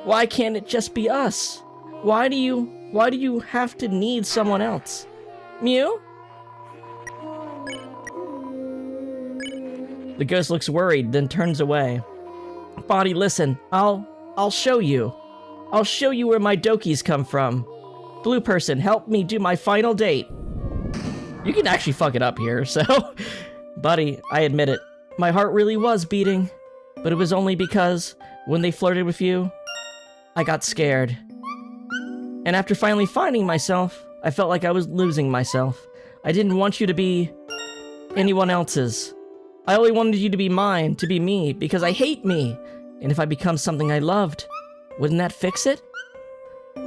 Why can't it just be us? Why do you have to need someone else? Mew? The ghost looks worried, then turns away. Body, listen. I'll show you. I'll show you where my dokis come from. Blue person, help me do my final date. You can actually fuck it up here, so... Buddy, I admit it. My heart really was beating. But it was only because, when they flirted with you, I got scared. And after finally finding myself, I felt like I was losing myself. I didn't want you to be anyone else's. I only wanted you to be mine, to be me, because I hate me. And if I become something I loved, wouldn't that fix it?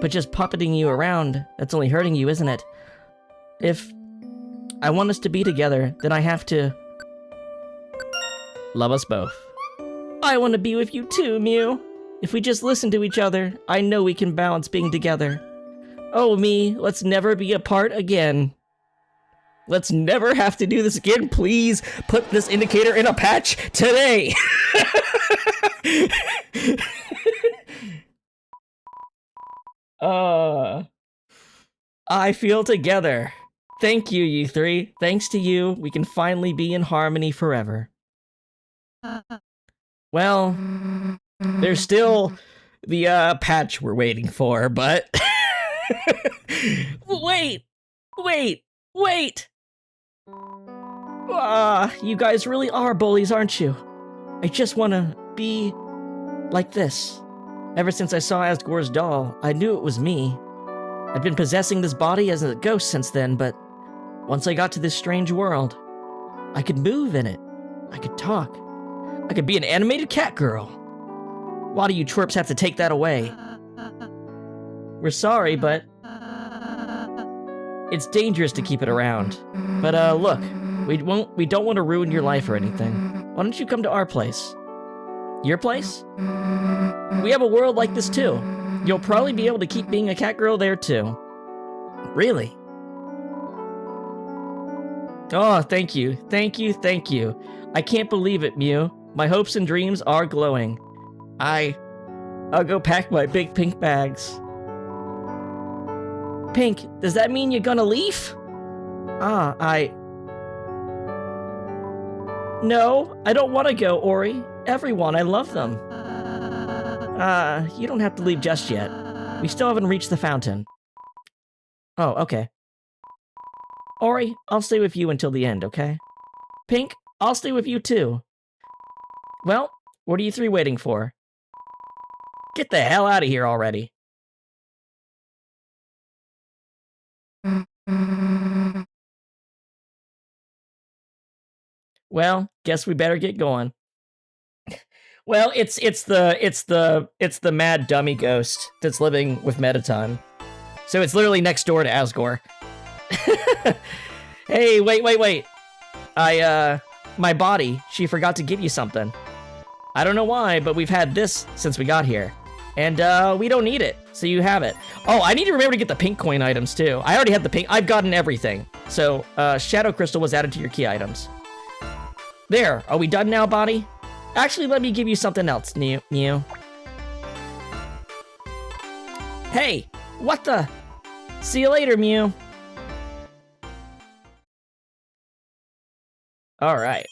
But just puppeting you around, that's only hurting you, isn't it? If I want us to be together, then I have to love us both. I want to be with you too, Mew. If we just listen to each other, I know we can balance being together. Oh me, let's never be apart again. Let's never have to do this again. Please put this indicator in a patch today. I feel together. Thank you, you three. Thanks to you, we can finally be in harmony forever. Well, there's still the patch we're waiting for, but Wait! Wait! You guys really are bullies, aren't you? I just want to be like this. Ever since I saw Asgore's doll, I knew it was me. I've been possessing this body as a ghost since then, but once I got to this strange world, I could move in it. I could talk. I could be an animated cat girl. Why do you twerps have to take that away? We're sorry, but it's dangerous to keep it around. But look, we don't want to ruin your life or anything. Why don't you come to our place? Your place? We have a world like this too. You'll probably be able to keep being a cat girl there too. Really? Oh, thank you. I can't believe it, Mew. My hopes and dreams are glowing. I'll go pack my big pink bags. Pink, does that mean you're gonna leave? No, I don't want to go, Ori. Everyone, I love them. You don't have to leave just yet. We still haven't reached the fountain. Oh, okay. Ori, I'll stay with you until the end, okay? Pink, I'll stay with you too. Well, what are you three waiting for? Get the hell out of here already. Well, guess we better get going. Well, it's the mad dummy ghost that's living with Mettaton. So it's literally next door to Asgore. Hey, wait. My body, she forgot to give you something. I don't know why, but we've had this since we got here. And, we don't need it, so you have it. Oh, I need to remember to get the pink coin items, too. I already have the pink. I've gotten everything. So, Shadow Crystal was added to your key items. There, are we done now, body? Actually, let me give you something else, Mew. Hey, what the? See you later, Mew. All right.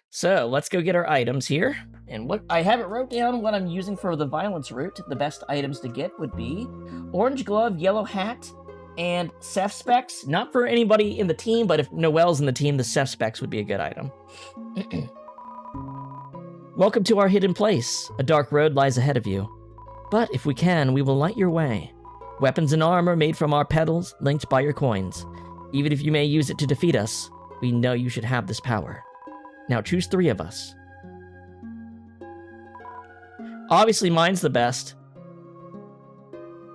So, let's go get our items here. And what I haven't wrote down what I'm using for the violence route. The best items to get would be orange glove, yellow hat, and Ceph specs. Not for anybody in the team, but if Noelle's in the team, the Ceph specs would be a good item. Welcome to our hidden place. A dark road lies ahead of you. But if we can, we will light your way. Weapons and armor made from our petals, linked by your coins. Even if you may use it to defeat us, we know you should have this power. Now choose 3 of us. Obviously, mine's the best.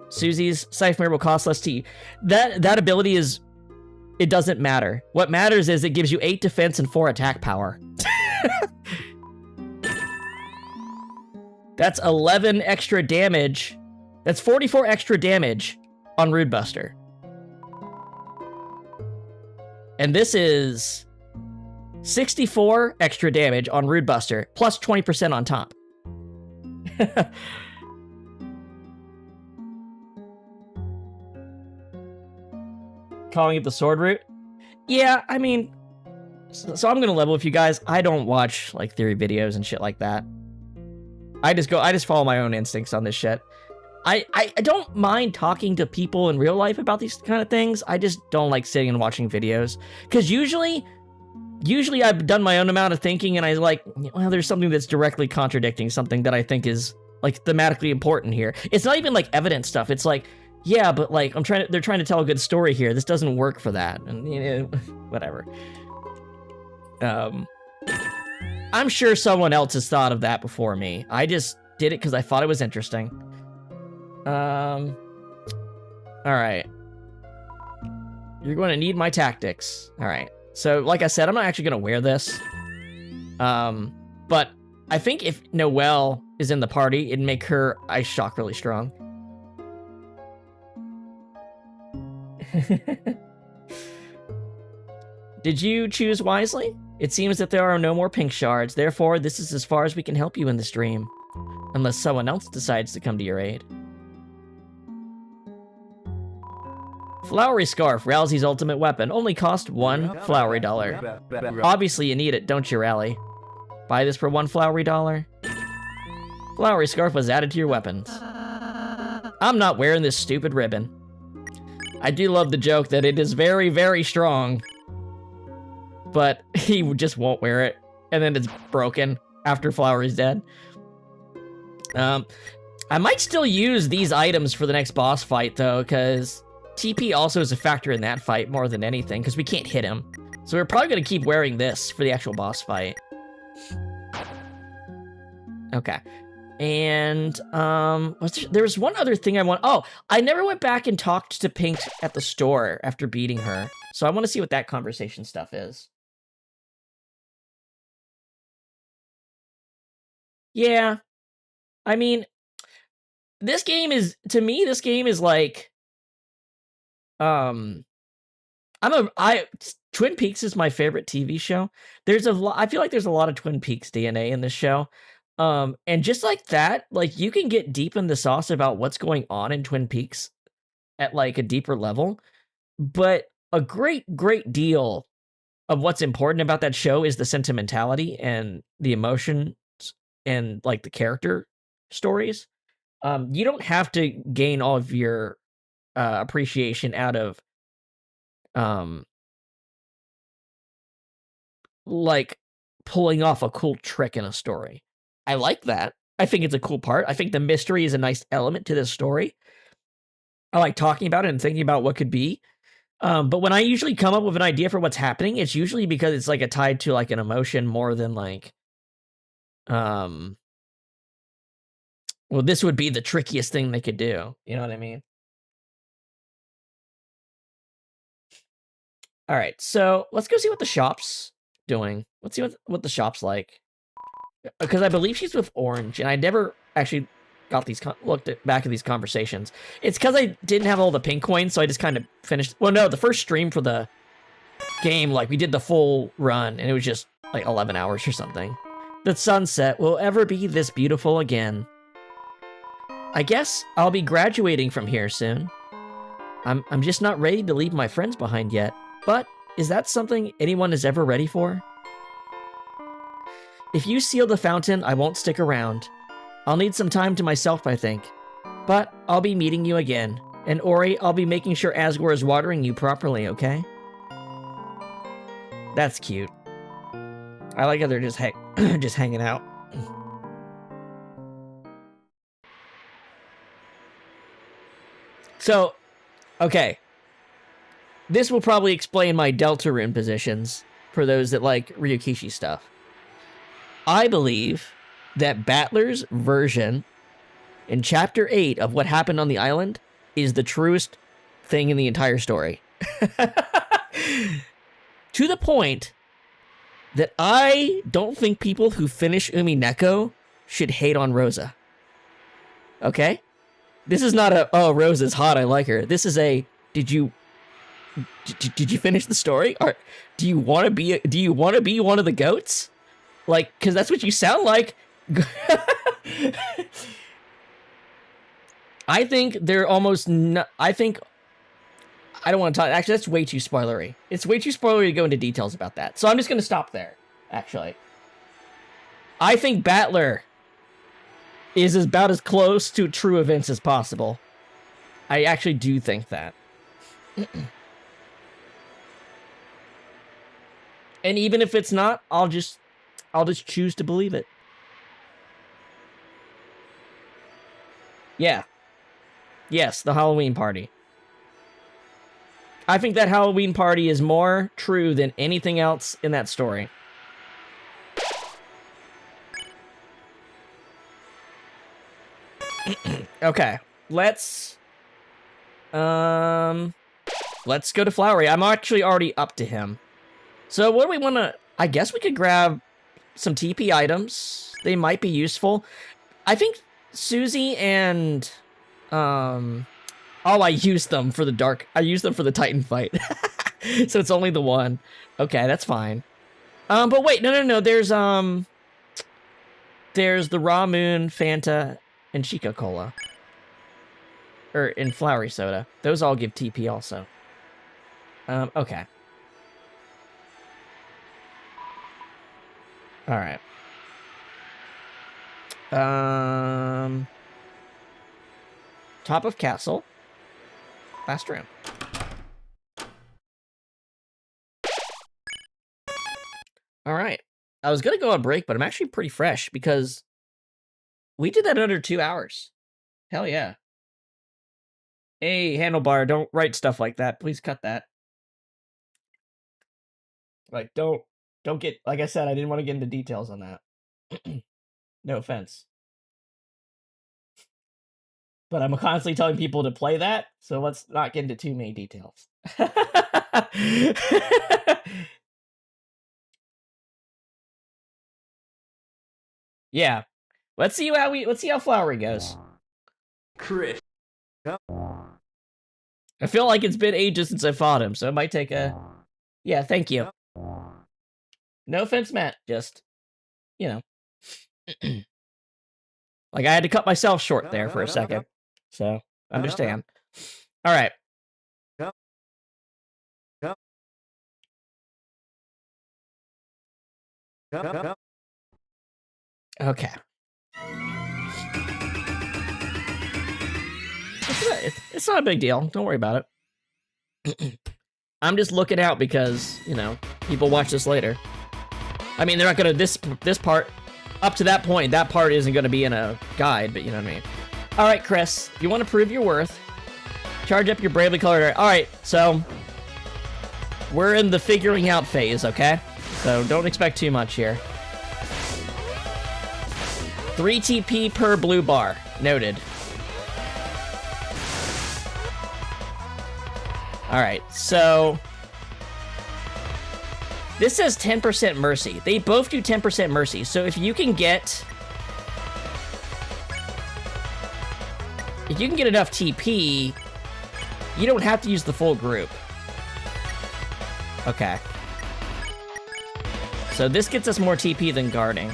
Susie's Scythe will cost less to you. That ability is... It doesn't matter. What matters is it gives you 8 defense and 4 attack power. That's 11 extra damage. That's 44 extra damage on Rude Buster. And this is 64 extra damage on Rude Buster, plus 20% on top. Calling it the sword route? Yeah, I mean, so I'm gonna level with you guys. I don't watch like theory videos and shit like that. I just follow my own instincts on this shit. I don't mind talking to people in real life about these kind of things. I just don't like sitting and watching videos. Because usually I've done my own amount of thinking and I like, well, there's something that's directly contradicting something that I think is like thematically important here. It's not even like evidence stuff. It's like, yeah, but like they're trying to tell a good story here. This doesn't work for that. And you know, whatever. I'm sure someone else has thought of that before me. I just did it because I thought it was interesting. All right. You're going to need my tactics. All right. So, like I said, I'm not actually going to wear this. But I think if Noelle is in the party, it'd make her Ice Shock really strong. Did you choose wisely? It seems that there are no more pink shards, therefore this is as far as we can help you in this dream. Unless someone else decides to come to your aid. Flowery Scarf, Ralsei's ultimate weapon, only cost 1 Flowery dollar. Obviously you need it, don't you, Rally? Buy this for 1 Flowery dollar. Flowery Scarf was added to your weapons. I'm not wearing this stupid ribbon. I do love the joke that it is very, very strong, but he just won't wear it, and then it's broken after Flowery's dead. I might still use these items for the next boss fight, though, because TP also is a factor in that fight more than anything, because we can't hit him. So we're probably going to keep wearing this for the actual boss fight. Okay. And, there was one other thing I want. Oh, I never went back and talked to Pink at the store after beating her. So I want to see what that conversation stuff is. Yeah. I mean, this game is, to me, this game is like, Twin Peaks is my favorite TV show. I feel like there's a lot of Twin Peaks DNA in this show. And just like that, like, you can get deep in the sauce about what's going on in Twin Peaks at like a deeper level. But a great deal of what's important about that show is the sentimentality and the emotions and like the character stories. You don't have to gain all of your appreciation out of like pulling off a cool trick in a story. I like that. I think it's a cool part. I think the mystery is a nice element to this story. I like talking about it and thinking about what could be. But when I usually come up with an idea for what's happening, it's usually because it's like tied to like an emotion more than like, well, this would be the trickiest thing they could do. You know what I mean? All right, so let's go see what the shop's doing. Let's see what the shop's like. Because I believe she's with Orange, and I never actually got these looked back at these conversations. It's because I didn't have all the pink coins, so I just kind of finished. Well, no, the first stream for the game, like, we did the full run, and it was just like 11 hours or something. The sunset will ever be this beautiful again. I guess I'll be graduating from here soon. I'm just not ready to leave my friends behind yet. But is that something anyone is ever ready for? If you seal the fountain, I won't stick around. I'll need some time to myself, I think. But I'll be meeting you again. And Ori, I'll be making sure Asgore is watering you properly, okay? That's cute. I like how they're just just hanging out. So, okay. This will probably explain my Deltarune positions for those that like Ryukishi stuff. I believe that Battler's version in Chapter 8 of what happened on the island is the truest thing in the entire story. To the point that I don't think people who finish Umineko should hate on Rosa. Okay? This is not a, oh, Rosa's hot, I like her. This is a, did you finish the story? Or do you want to be one of the goats? Like, because that's what you sound like. I think they're almost not, I don't want to talk, actually that's way too spoilery. It's way too spoilery to go into details about that. So I'm just going to stop there, actually. I think Battler is about as close to true events as possible. I actually do think that. And even if it's not, I'll just choose to believe it. Yeah. Yes, the Halloween party. I think that Halloween party is more true than anything else in that story. Okay, let's go to Flowery. I'm actually already up to him. So what do we want to... I guess we could grab some TP items. They might be useful. I think Susie and... Oh, I used them for the dark... I used them for the Titan fight. So it's only the one. Okay, that's fine. But wait, no. There's the Raw Moon, Fanta, and Chica Cola. Or in Flowery Soda. Those all give TP also. Okay. Alright. Top of castle. Last room. All right. I was gonna go on break, but I'm actually pretty fresh because we did that in under 2 hours. Hell yeah. Hey, Handlebar, don't write stuff like that. Please cut that. Like, don't get, like I said, I didn't want to get into details on that. No offense. But I'm constantly telling people to play that, so let's not get into too many details. Yeah. Let's see how Flowery goes. Chris. I feel like it's been ages since I fought him, so it might take a... Yeah, thank you. No offense, Matt. Just, you know. Like, I had to cut myself short there for a second. So, understand. All right. Okay. It's not a big deal. Don't worry about it. I'm just looking out because, you know, people watch this later. I mean, they're not gonna, this part, up to that point, that part isn't gonna be in a guide, but you know what I mean. All right, Chris, if you want to prove your worth, charge up your bravely colored art. All right, so we're in the figuring out phase, okay? So don't expect too much here. 3 TP per blue bar. Noted. Alright, so... this says 10% mercy. They both do 10% mercy, so if you can get... if you can get enough TP, you don't have to use the full group. Okay. So this gets us more TP than guarding.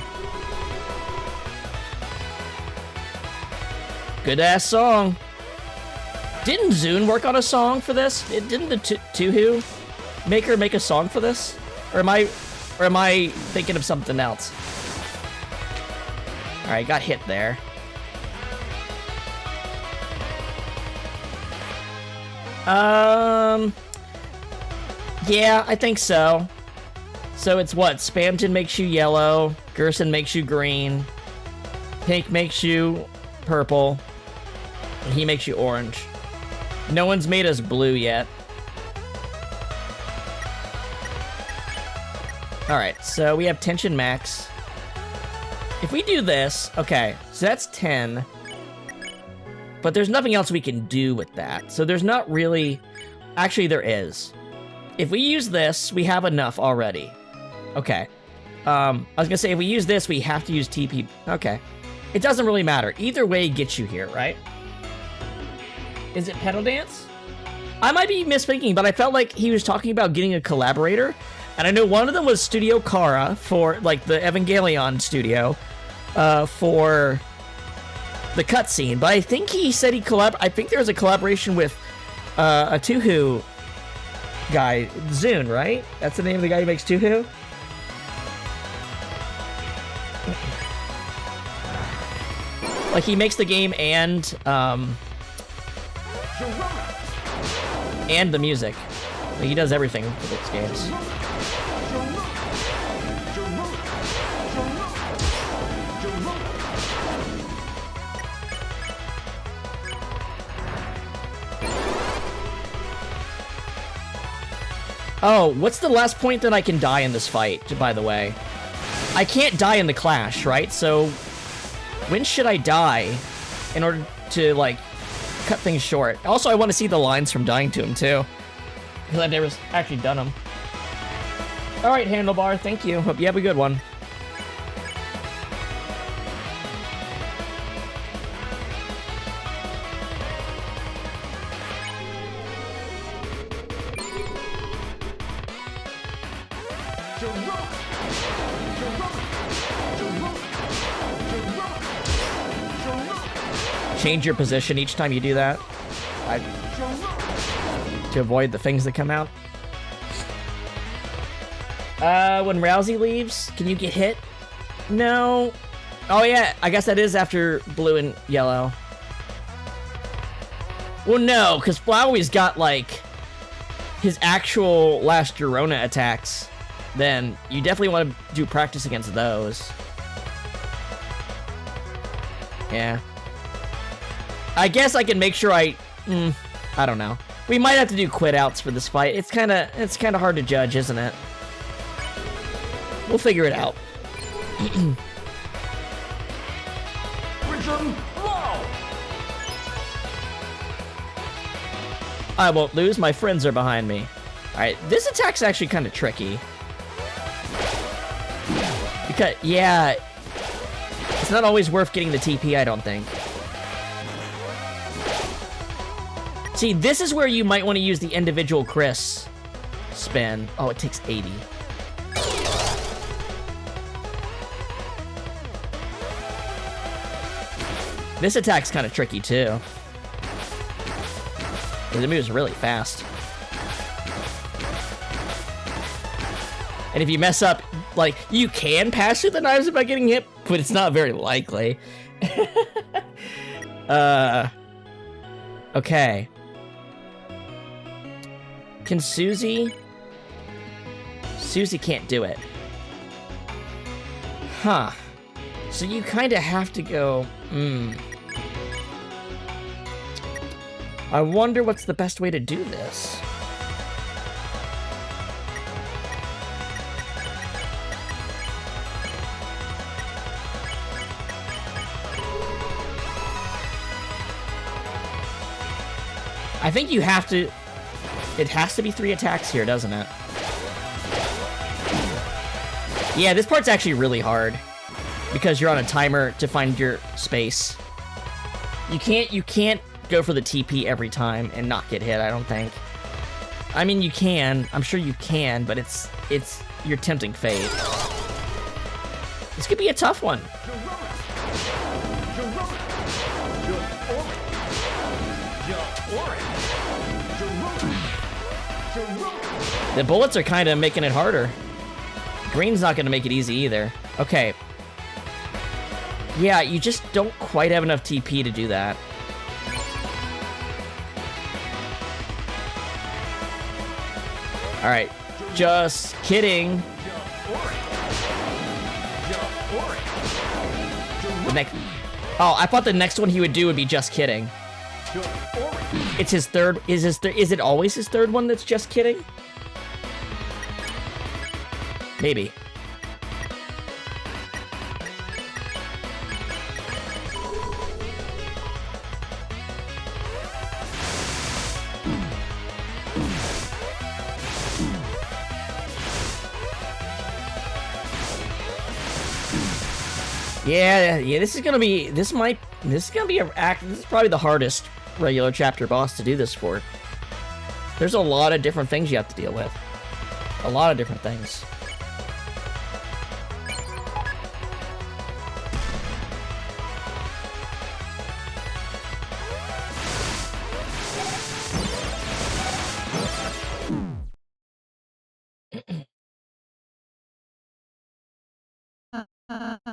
Good-ass song. Didn't Zune work on a song for this? Didn't the Tuhu maker make a song for this? Or am I thinking of something else? Alright, got hit there. Yeah, I think so. So it's what? Spamton makes you yellow, Gerson makes you green, Pink makes you purple, and he makes you orange. No one's made us blue yet. Alright, so we have tension max. If we do this, okay, so that's 10. But there's nothing else we can do with that. So there's not really... actually, there is. If we use this, we have enough already. Okay. I was gonna say, if we use this, we have to use TP. Okay. It doesn't really matter. Either way gets you here, right? Is it Pedal Dance? I might be misthinking, but I felt like he was talking about getting a collaborator. And I know one of them was Studio Kara for, like, the Evangelion studio. For the cutscene. But I think he said I think there was a collaboration with a Tuhu guy. Zune, right? That's the name of the guy who makes Tuhu? Like, he makes the game and the music. Like, he does everything for those games. Oh, what's the last point that I can die in this fight, by the way? I can't die in the clash, right? So, when should I die in order to, like, cut things short? Also, I want to see the lines from dying to him, too. Because I've never actually done them. Alright, Handlebar, thank you. Hope you have a good one. Change your position each time you do that. To avoid the things that come out. When Rousey leaves, can you get hit? No. Oh yeah, I guess that is after blue and yellow. Well, no, because Flowery's got, like, his actual last Dorona attacks. Then you definitely want to do practice against those. Yeah. I guess I can make sure I don't know. We might have to do quit outs for this fight. It's kind of hard to judge, isn't it? We'll figure it out. I won't lose. My friends are behind me. All right, this attack's actually kind of tricky. Because, yeah, it's not always worth getting the TP, I don't think. See, this is where you might want to use the individual Chris spin. Oh, it takes 80. This attack's kind of tricky, too. It moves really fast. And if you mess up, like, you can pass through the knives without getting hit, but it's not very likely. Okay. Can Susie? Susie can't do it. Huh. So you kind of have to go, I wonder what's the best way to do this. I think you have to... It has to be 3 attacks here, doesn't it? Yeah, this part's actually really hard. Because you're on a timer to find your space. You can't go for the TP every time and not get hit, I don't think. I mean, you can. I'm sure you can, but it's you're tempting fate. This could be a tough one. The bullets are kind of making it harder. Green's not going to make it easy either. Okay. Yeah, you just don't quite have enough TP to do that. Alright. Just kidding. The next... Oh, I thought the next one he would do would be just kidding. It's his third... Is it always his third one that's just kidding? Maybe. Yeah, this is probably the hardest regular chapter boss to do this for. There's a lot of different things you have to deal with. A lot of different things.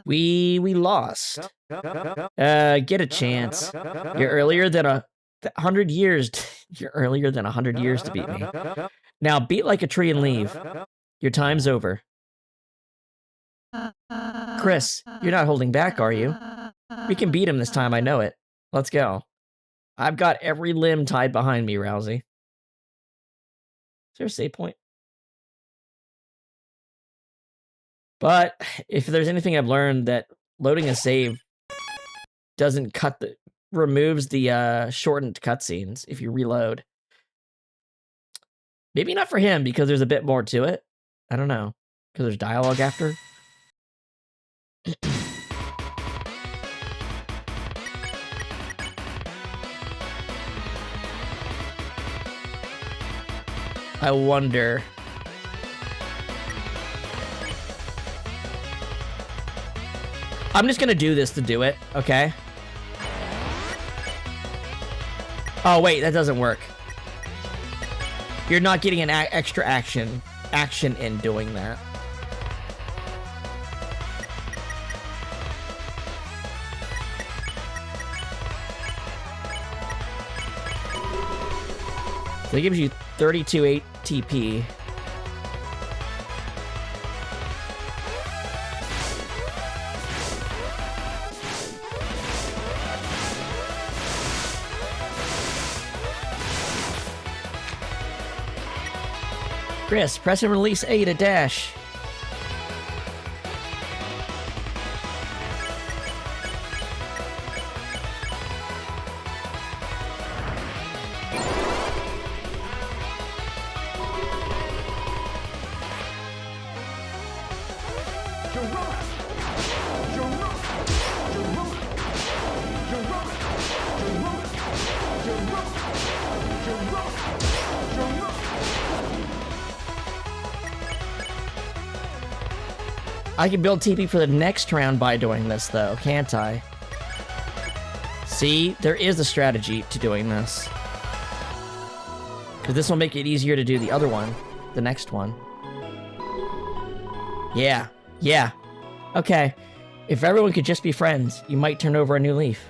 We lost. Get a chance. You're earlier than 100 years. You're earlier than 100 years to beat me. Now beat like a tree and leave. Your time's over. Chris, you're not holding back, are you? We can beat him this time, I know it. Let's go. I've got every limb tied behind me, Rousey. Is there a save point? But if there's anything I've learned, that loading a save doesn't removes the shortened cutscenes if you reload. Maybe not for him, because there's a bit more to it. I don't know. Because there's dialogue after. I wonder... I'm just gonna do this to do it, okay? Oh, wait, that doesn't work. You're not getting an extra action in doing that. So it gives you 32 ATP. Chris, press and release A to dash. I can build TP for the next round by doing this, though, can't I? See, there is a strategy to doing this. Because this will make it easier to do the other one, the next one. Yeah, yeah. Okay, if everyone could just be friends, you might turn over a new leaf.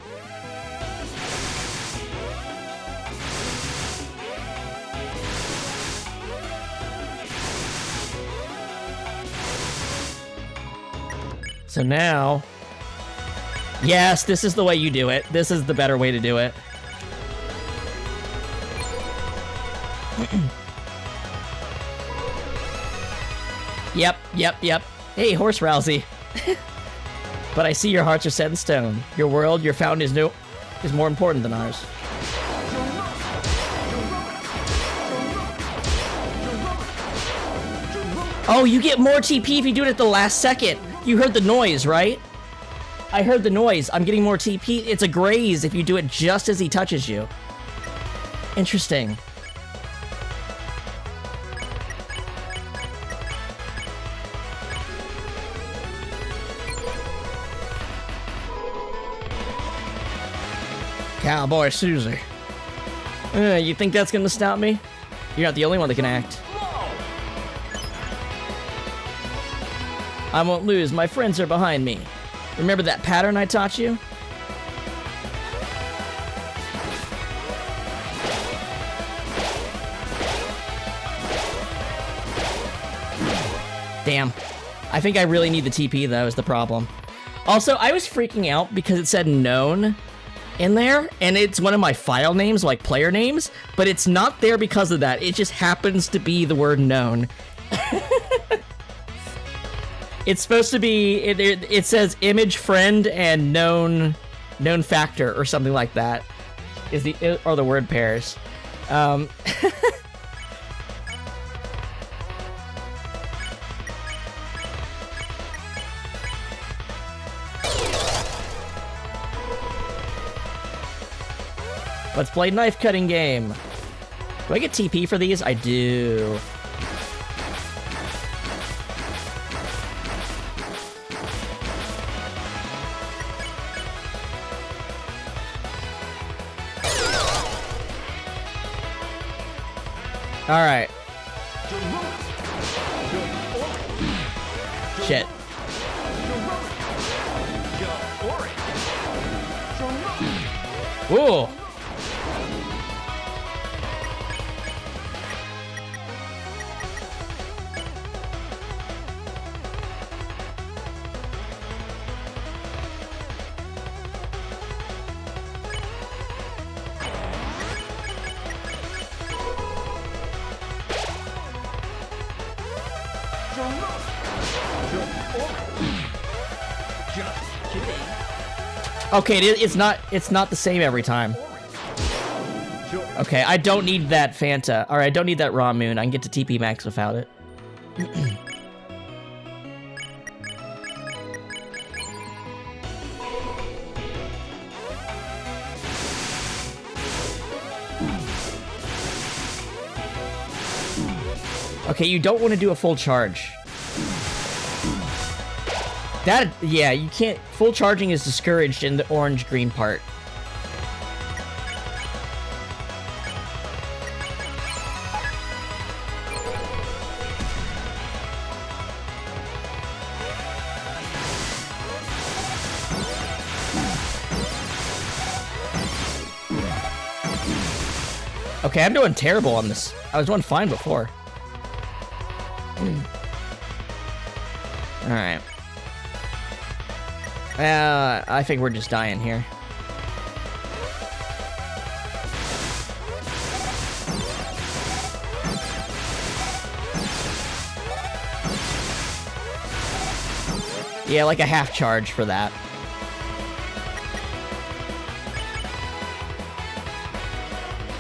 So now, yes, this is the way you do it. This is the better way to do it. Yep. Hey, Horse Rousey. But I see your hearts are set in stone. Your world, your fountain is more important than ours. Oh, you get more TP if you do it at the last second. You heard the noise, right? I heard the noise. I'm getting more TP. It's a graze if you do it just as he touches you. Interesting. Cowboy Susie. You think that's gonna stop me? You're not the only one that can act. I won't lose. My friends are behind me. Remember that pattern I taught you? Damn. I think I really need the TP, though, is the problem. Also, I was freaking out because it said known in there, and it's one of my file names, like player names, but it's not there because of that. It just happens to be the word known. It's supposed to be, it says image friend and known factor or something like that are the word pairs. Let's play knife cutting game. Do I get TP for these? I do. All right. Shit. Ooh. Okay, it's not the same every time. Okay, I don't need that Fanta. Alright, I don't need that Raw Moon. I can get to TP Max without it. Okay, you don't want to do a full charge. Yeah, you can't. Full charging is discouraged in the orange-green part. Okay, I'm doing terrible on this. I was doing fine before. Alright. I think we're just dying here. Yeah, like a half charge for that.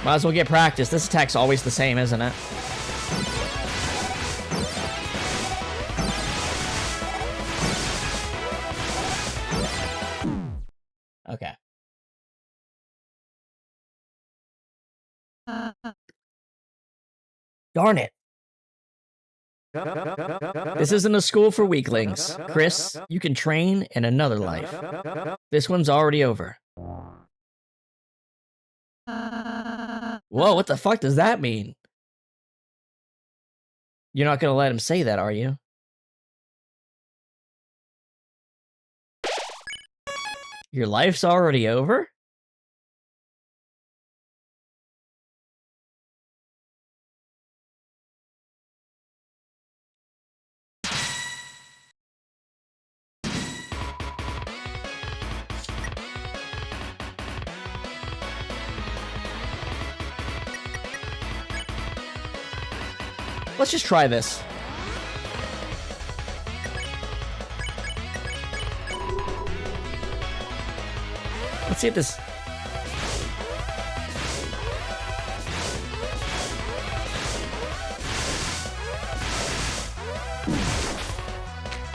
Might as well get practice. This attack's always the same, isn't it? Okay. Darn it. This isn't a school for weaklings. Chris, you can train in another life. This one's already over. Whoa, what the fuck does that mean? You're not gonna let him say that, are you? Your life's already over? Let's just try this. Let's see if this...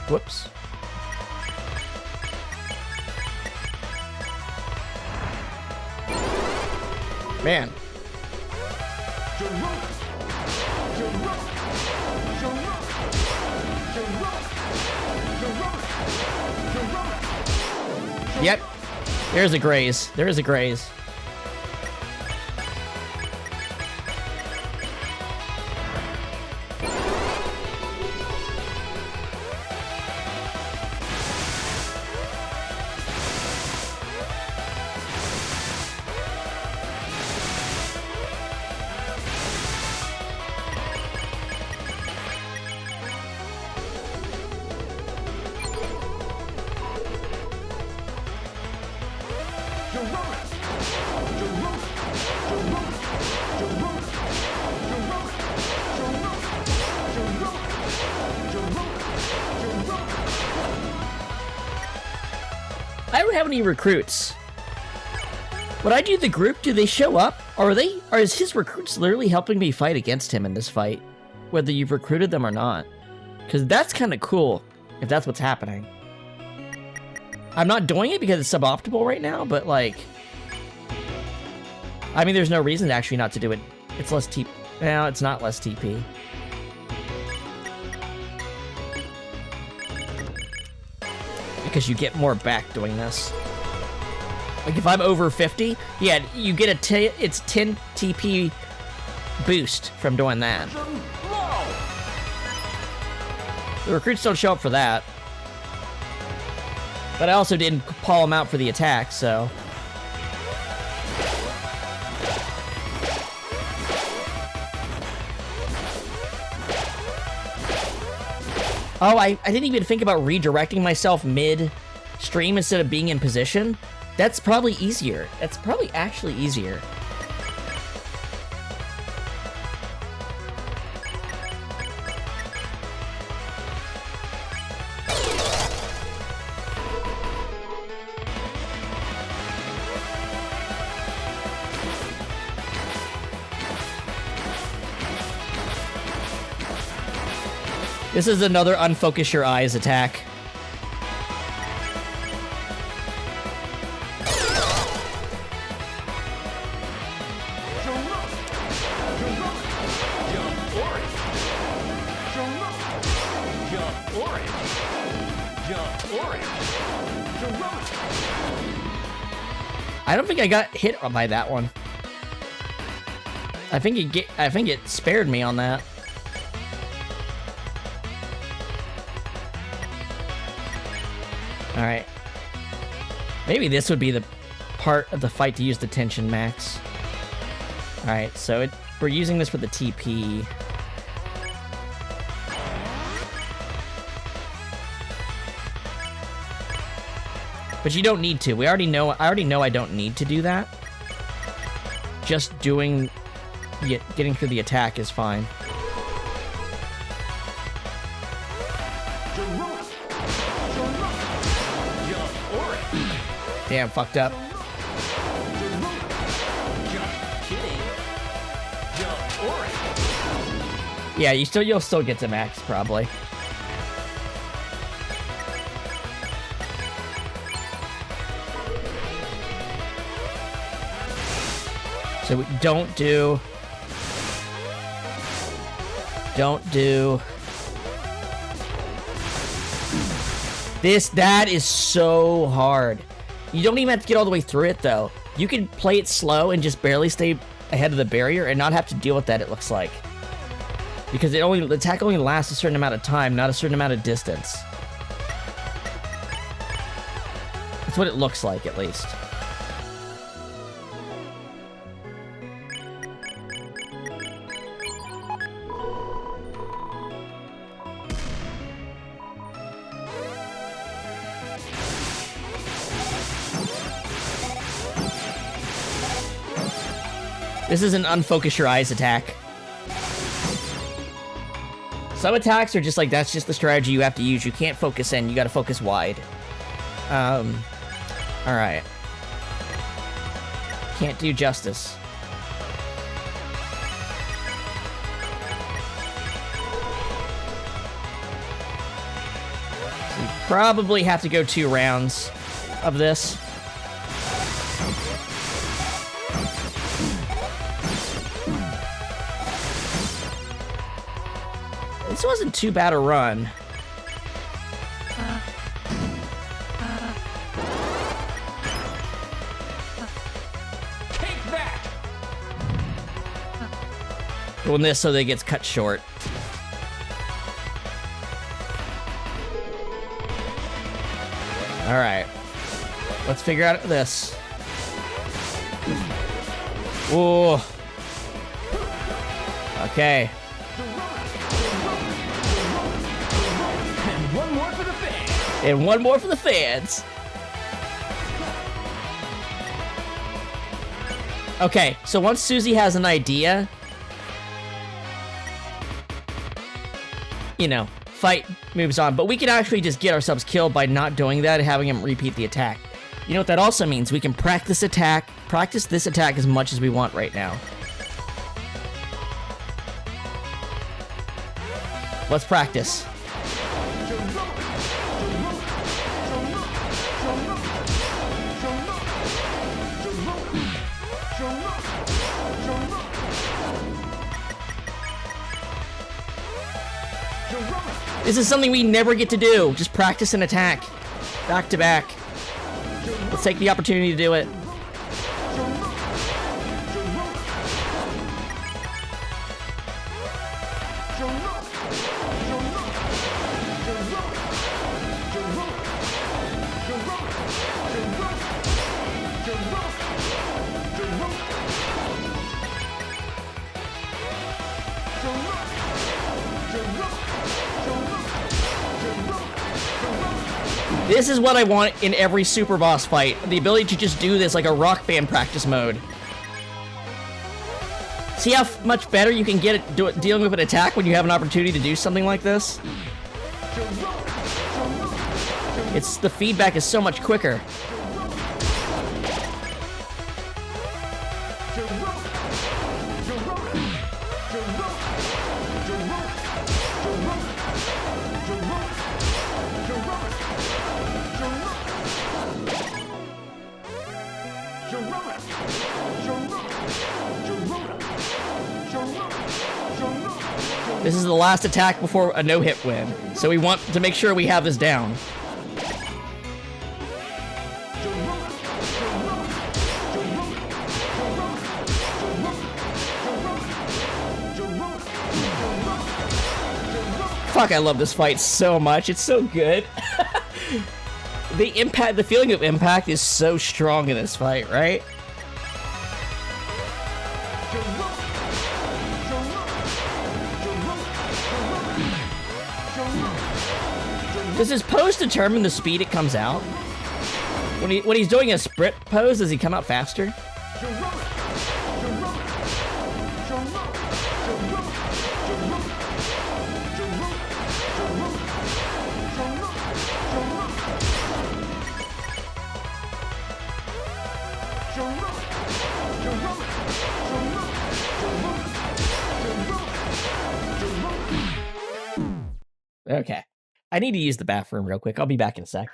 Whoops. Man. Yep. There's a graze. There is a graze. I don't have any recruits. When I do the group, do they show up? Or is his recruits literally helping me fight against him in this fight? Whether you've recruited them or not. Because that's kind of cool, if that's what's happening. I'm not doing it because it's suboptimal right now, but like... I mean, there's no reason actually not to do it. It's less TP. No, it's not less TP. Because you get more back doing this. Like if I'm over 50, yeah, you get it's 10 TP boost from doing that. The recruits don't show up for that. But I also didn't call them out for the attack, so... Oh, I didn't even think about redirecting myself mid-stream instead of being in position. That's probably easier. That's probably actually easier. This is another unfocus your eyes attack. I don't think I got hit by that one. I think it spared me on that. All right. Maybe this would be the part of the fight to use the tension max. Alright, so we're using this for the TP. But you don't need to. I already know I don't need to do that. Just getting through the attack is fine. Damn, fucked up. Yeah, you'll still get to max probably. So don't do this. That is so hard. You don't even have to get all the way through it though. You can play it slow and just barely stay ahead of the barrier and not have to deal with that, it looks like. Because the attack only lasts a certain amount of time, not a certain amount of distance. That's what it looks like, at least. This is an unfocus your eyes attack. Some attacks are just like, that's just the strategy you have to use. You can't focus in, you gotta focus wide. Alright. Can't do justice. So you probably have to go 2 rounds of this. This wasn't too bad a run. Take that! Doing this so that it gets cut short. Alright. Let's figure out this. Ooh. Okay. And one more for the fans. Okay, so once Susie has an idea, you know, fight moves on. But we can actually just get ourselves killed by not doing that and having him repeat the attack. You know what that also means? We can practice this attack as much as we want right now. Let's practice. This is something we never get to do. Just practice an attack. Back to back. Let's take the opportunity to do it. This is what I want in every super boss fight. The ability to just do this like a Rock Band practice mode. See how much better you can get at dealing with an attack when you have an opportunity to do something like this? The feedback is so much quicker. This is the last attack before a no-hit win, so we want to make sure we have this down. Fuck, I love this fight so much. It's so good. The feeling of impact is so strong in this fight, right? Does his pose determine the speed it comes out? When he's doing a sprint pose, does he come out faster? Okay. I need to use the bathroom real quick. I'll be back in a sec.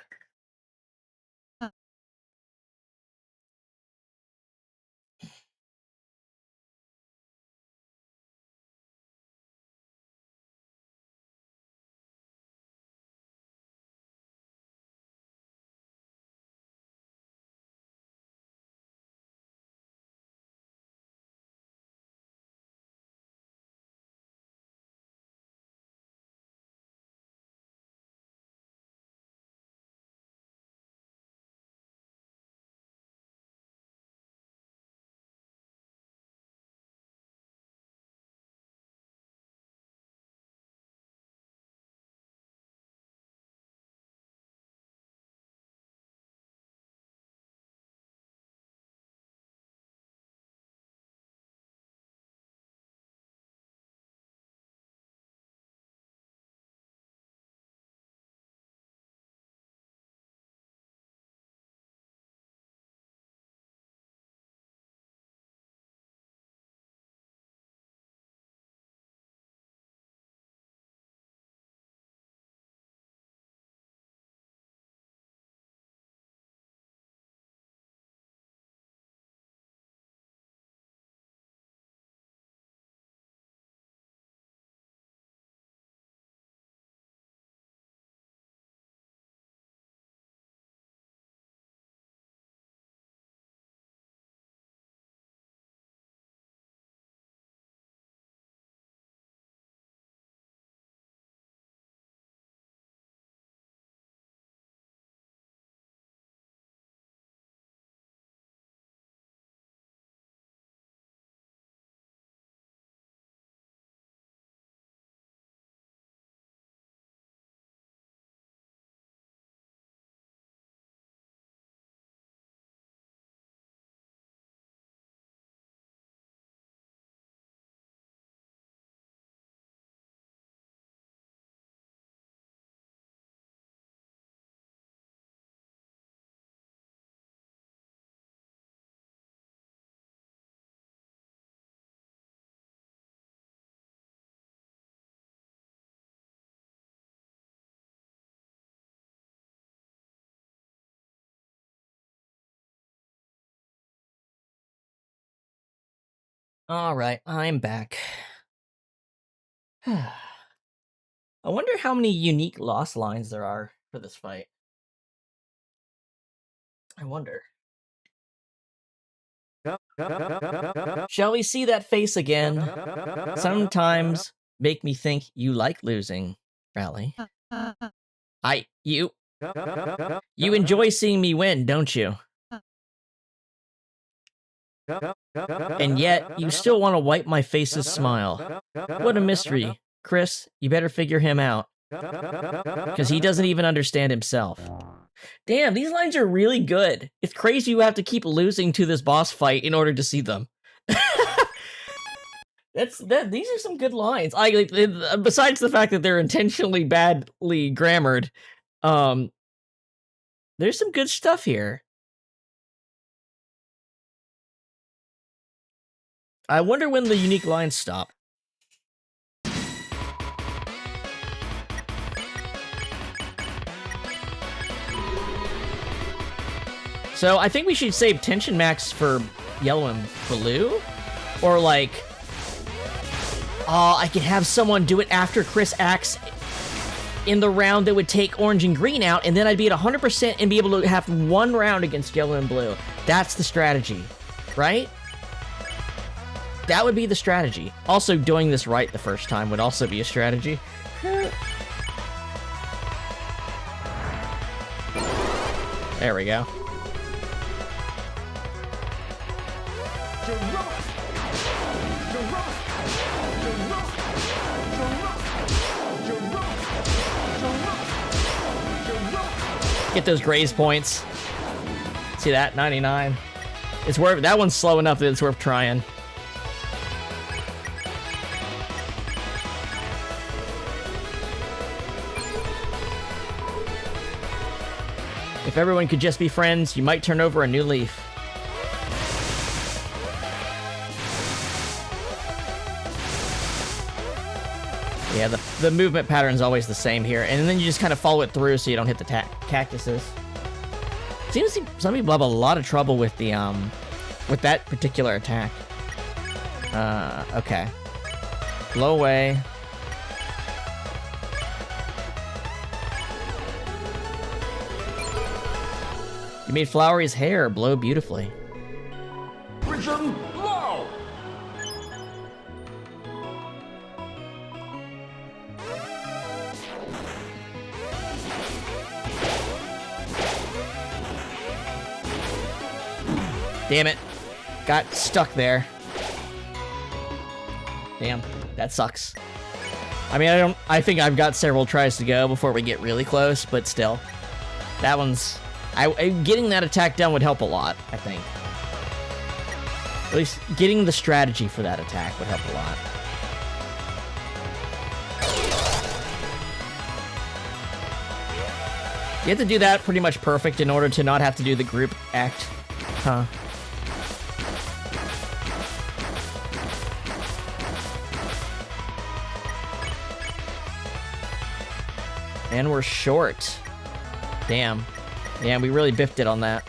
All right, I'm back. I wonder how many unique lost lines there are for this fight. I wonder. Shall we see that face again? Sometimes make me think you like losing, Rally. You enjoy seeing me win, don't you? And yet, you still want to wipe my face's smile. What a mystery. Chris, you better figure him out. Because he doesn't even understand himself. Damn, these lines are really good. It's crazy you have to keep losing to this boss fight in order to see them. These are some good lines. Besides the fact that they're intentionally badly grammared, there's some good stuff here. I wonder when the unique lines stop. So I think we should save tension max for yellow and blue, or like, I could have someone do it after Chris acts in the round that would take orange and green out, and then I'd be at 100% and be able to have one round against yellow and blue. That's the strategy, right? That would be the strategy. Also, doing this right the first time would also be a strategy. There we go. Get those graze points. See that? 99. It's worth. That one's slow enough that it's worth trying. If everyone could just be friends, you might turn over a new leaf. Yeah, the movement pattern's always the same here, and then you just kind of follow it through so you don't hit the cactuses. Seems some people have a lot of trouble with the with that particular attack. Okay. Blow away. You made Flowery's hair blow beautifully. Vision blow. Damn it. Got stuck there. Damn, that sucks. I mean, I think I've got several tries to go before we get really close, but still. That one's... getting that attack done would help a lot, I think. At least getting the strategy for that attack would help a lot. You have to do that pretty much perfect in order to not have to do the group act. Huh. And we're short. Damn. Yeah, we really biffed it on that.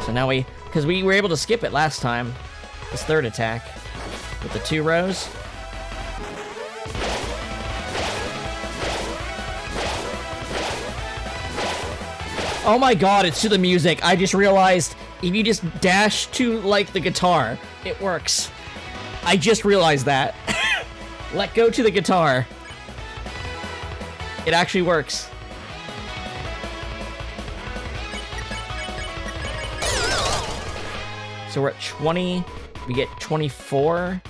So now because we were able to skip it last time, this third attack, with the 2 rows. Oh my god, it's to the music. I just realized if you just dash to, like, the guitar, it works. I just realized that. Let go to the guitar. It actually works. So we're at 20, we get 24.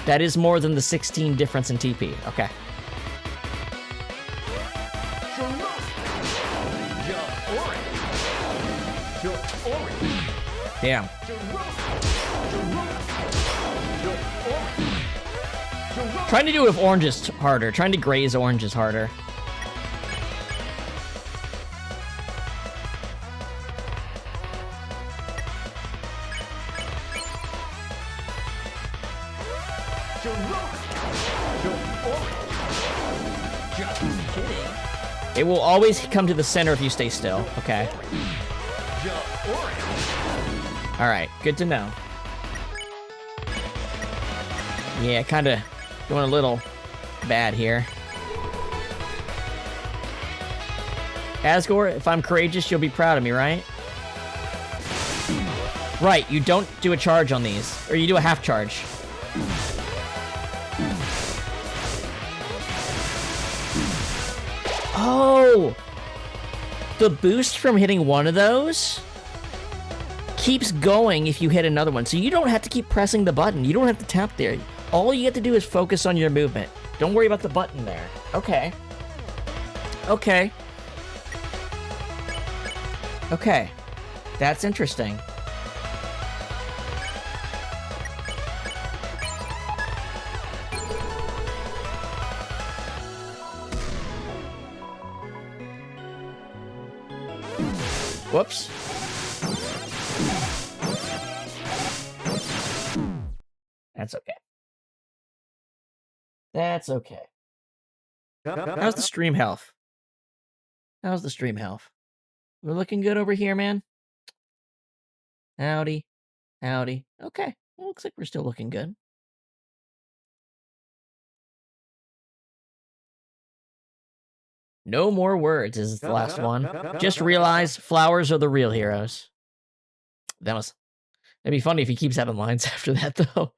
That is more than the 16 difference in TP. Okay. Damn. Trying to do it with orange is harder. Trying to graze orange is harder. It will always come to the center if you stay still. Okay. Alright, good to know. Yeah, kinda going a little bad here. Asgore, if I'm courageous, you'll be proud of me, right? Right, you don't do a charge on these. Or you do a half charge. Oh! The boost from hitting one of those keeps going if you hit another one. So you don't have to keep pressing the button. You don't have to tap there. All you have to do is focus on your movement. Don't worry about the button there. Okay. Okay. Okay. That's interesting. Whoops. That's okay. That's okay. How's the stream health? How's the stream health? We're looking good over here, man. Howdy. Howdy. Okay. Well, looks like we're still looking good. No more words is the last one. Just realize flowers are the real heroes. That'd be funny if he keeps having lines after that, though.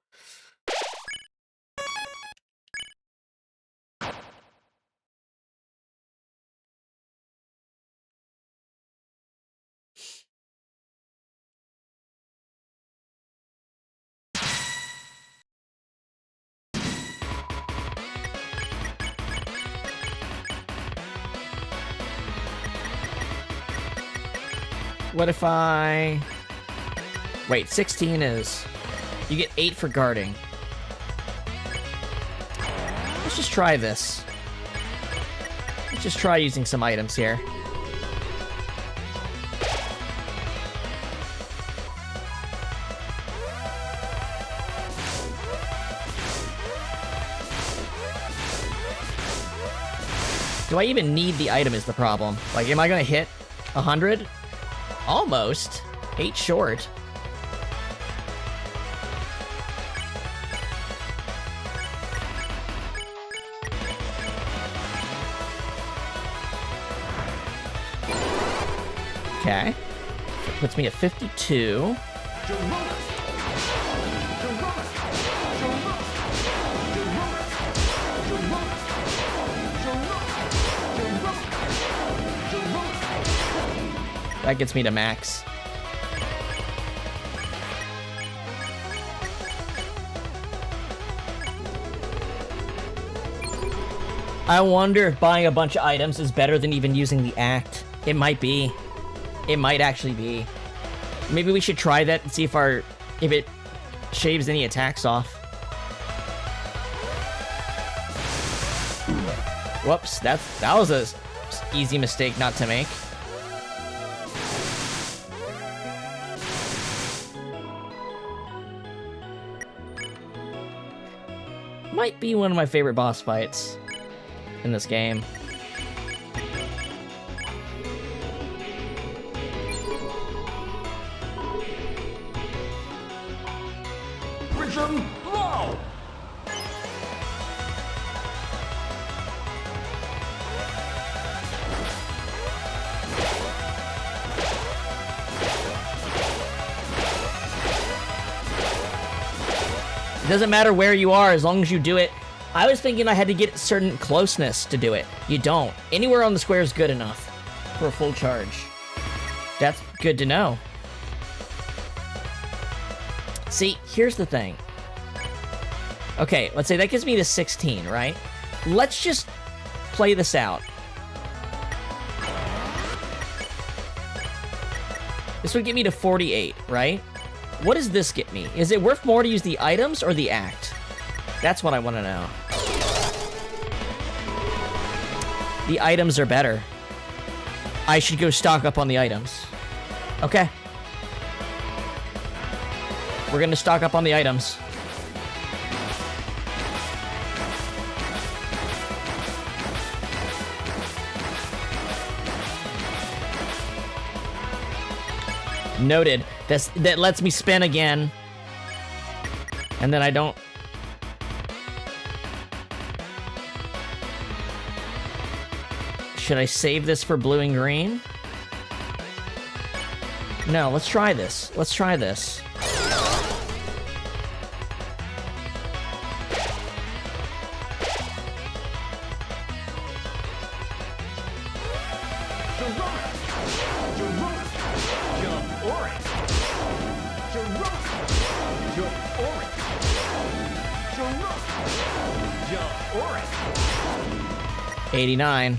What if I... Wait, 16 is... You get 8 for guarding. Let's just try this. Let's just try using some items here. Do I even need the item is the problem. Like, am I gonna hit 100? Almost. 8 short. Okay. Puts me at 52. That gets me to max. I wonder if buying a bunch of items is better than even using the act. It might be. It might actually be. Maybe we should try that and see if it shaves any attacks off. Whoops, that was a easy mistake not to make. Might be one of my favorite boss fights in this game. Vision low. It doesn't matter where you are as long as you do it. I was thinking I had to get certain closeness to do it. You don't. Anywhere on the square is good enough for a full charge. That's good to know. See, here's the thing. Okay, let's say that gives me to 16, right? Let's just play this out. This would get me to 48, right? What does this get me? Is it worth more to use the items or the act? That's what I want to know. The items are better. I should go stock up on the items. Okay. We're gonna stock up on the items. Noted. That lets me spin again. And then I don't... Should I save this for blue and green? No, let's try this. Let's try this. Jump orange. 89.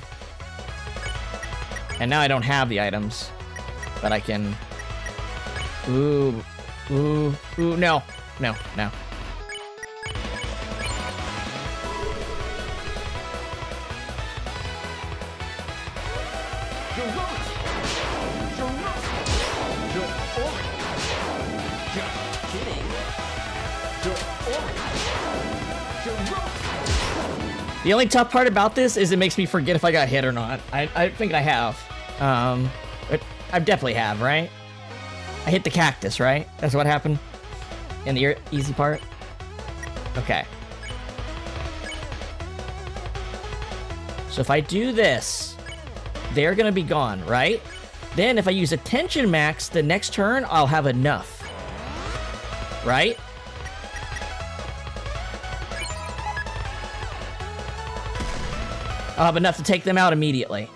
And now I don't have the items, but I can... Ooh, no, no, no. The only tough part about this is it makes me forget if I got hit or not. I think I have. I definitely have, right? I hit the cactus, right? That's what happened in the easy part? Okay. So if I do this, they're gonna be gone, right? Then if I use attention max, the next turn, I'll have enough. Right? I'll have enough to take them out immediately.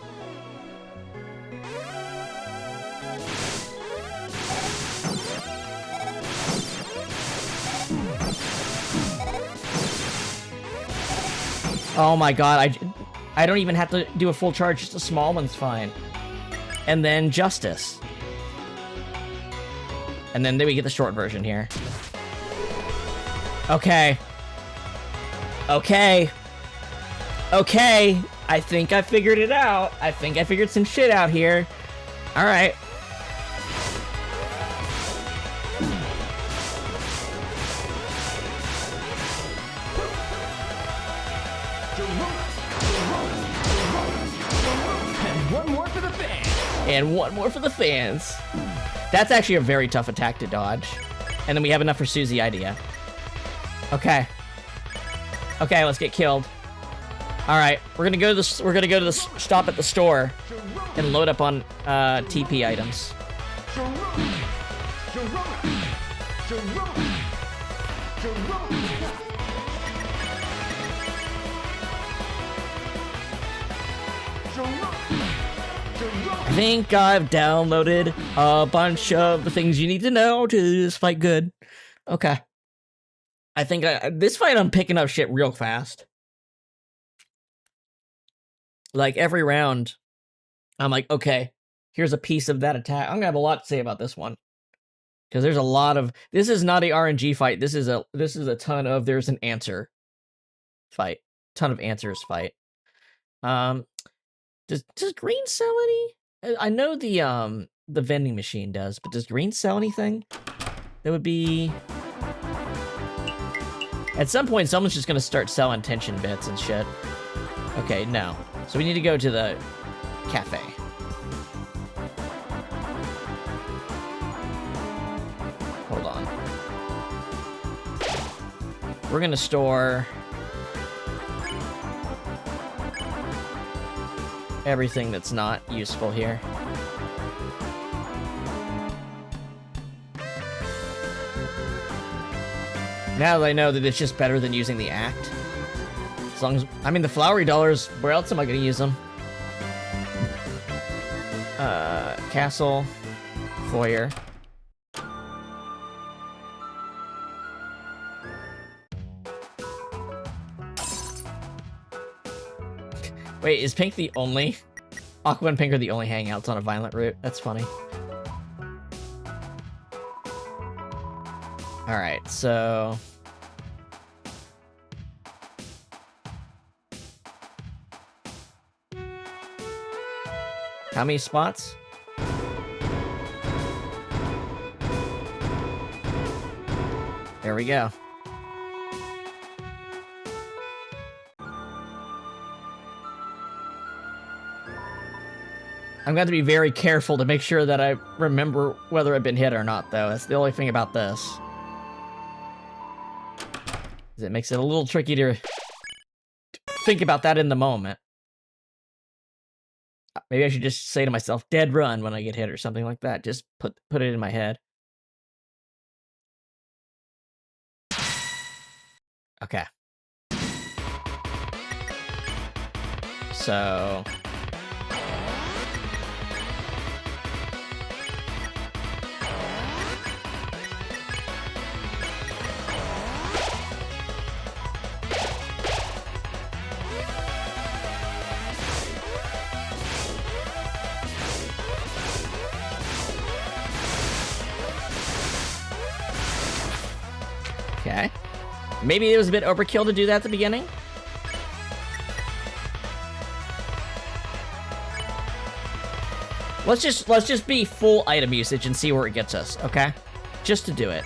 Oh my god, I don't even have to do a full charge, just a small one's fine. And then Justice. And then we get the short version here. Okay. Okay. Okay. I think I figured it out. I think I figured some shit out here. All right. And one more for the fans. And one more for the fans. That's actually a very tough attack to dodge. And then we have enough for Susie idea. Okay. Okay, let's get killed. All right, we're gonna go to the stop at the store and load up on TP items. I think I've downloaded a bunch of the things you need to know to do this fight good. Okay. I think this fight I'm picking up shit real fast. Like every round, I'm like, okay, here's a piece of that attack. I'm gonna have a lot to say about this one. Because there's a lot of, this is not a RNG fight. This is a ton of, there's an answer fight. Ton of answers fight. Does green sell any? I know the vending machine does, but does green sell anything? That would be... At some point, someone's just gonna start selling tension bits and shit. Okay, no. So we need to go to the cafe. Hold on. We're gonna store everything that's not useful here. Now that I know that it's just better than using the act. As long as, I mean, the flowery dollars, where else am I gonna use them? Castle, foyer. Wait, is Pink the only? Aqua and Pink are the only hangouts on a violent route? That's funny. Alright, so... How many spots? There we go. I'm going to be very careful to make sure that I remember whether I've been hit or not, though. That's the only thing about this. It makes it a little tricky to think about that in the moment. Maybe I should just say to myself, dead run when I get hit or something like that. Just put it in my head. Okay. So... Okay. Maybe it was a bit overkill to do that at the beginning. Let's just be full item usage and see where it gets us, okay? Just to do it.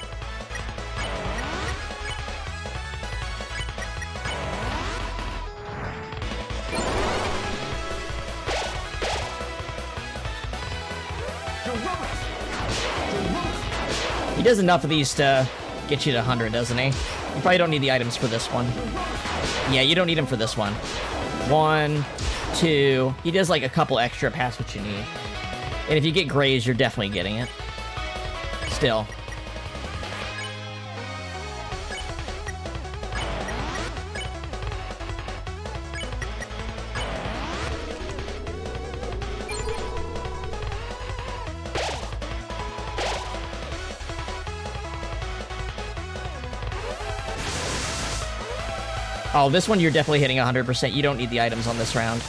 He does enough of these to get you to 100, doesn't he? You probably don't need the items for this one. Yeah, you don't need them for this one. 1, 2. He does like a couple extra past what you need. And if you get grays, you're definitely getting it. Still. Oh, this one you're definitely hitting 100%. You don't need the items on this round.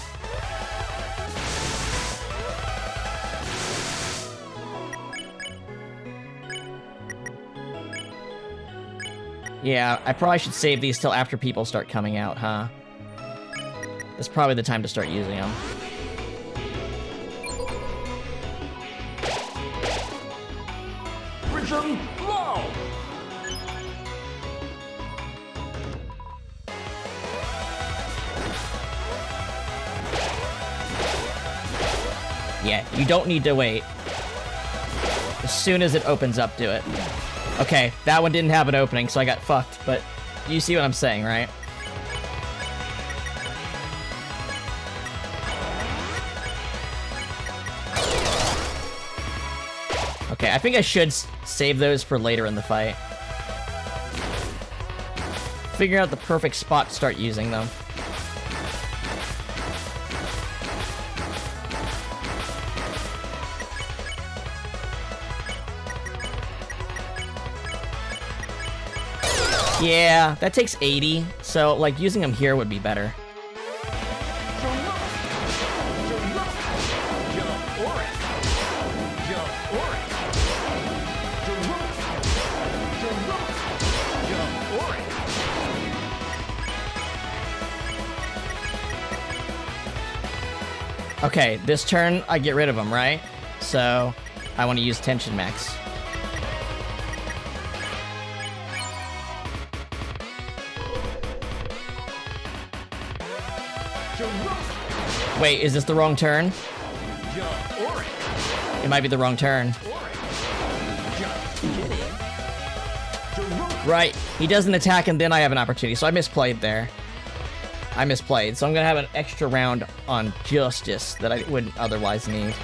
Yeah, I probably should save these till after people start coming out, huh? That's probably the time to start using them. Prism low. Yeah, you don't need to wait. As soon as it opens up, do it. Okay, that one didn't have an opening, so I got fucked, but you see what I'm saying, right? Okay, I think I should save those for later in the fight. Figure out the perfect spot to start using them. Yeah, that takes 80, so, like, using them here would be better. Okay, this turn, I get rid of them, right? So, I want to use Tension Max. Wait, is this the wrong turn? It might be the wrong turn. Right, he doesn't attack and then I have an opportunity, so I misplayed there. I misplayed, so I'm gonna have an extra round on Justice that I wouldn't otherwise need.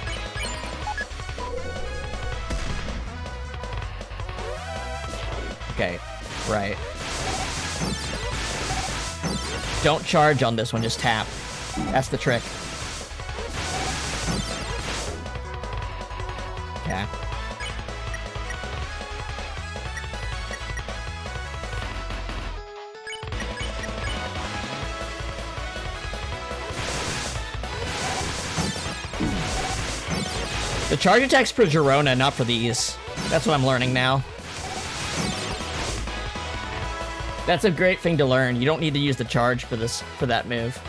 Okay, right. Don't charge on this one, just tap. That's the trick. Okay. The charge attack's for Girona, not for these. That's what I'm learning now. That's a great thing to learn. You don't need to use the charge for that move.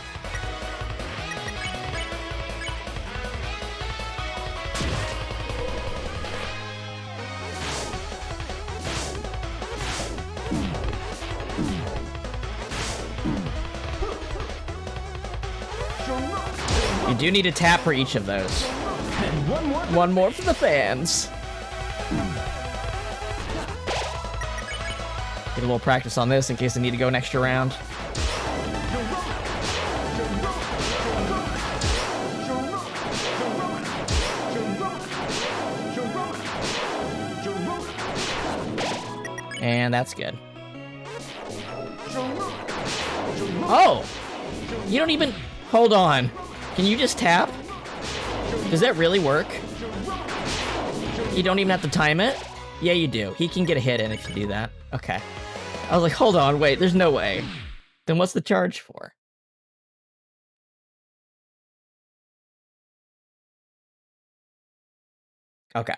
You do need to tap for each of those. One more for the fans. Get a little practice on this in case I need to go an extra round. And that's good. Oh! You don't even... Hold on. Can you just tap? Does that really work? You don't even have to time it? Yeah, you do. He can get a hit in if you do that. Okay. I was like, hold on, wait, there's no way. Then what's the charge for? Okay.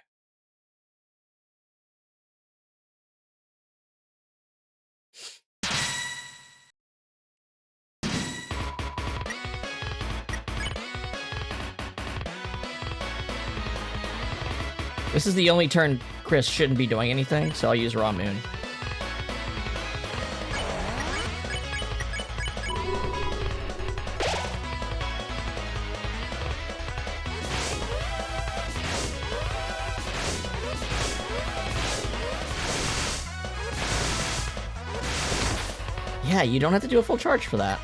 This is the only turn Chris shouldn't be doing anything, so I'll use Raw Moon. Yeah, you don't have to do a full charge for that.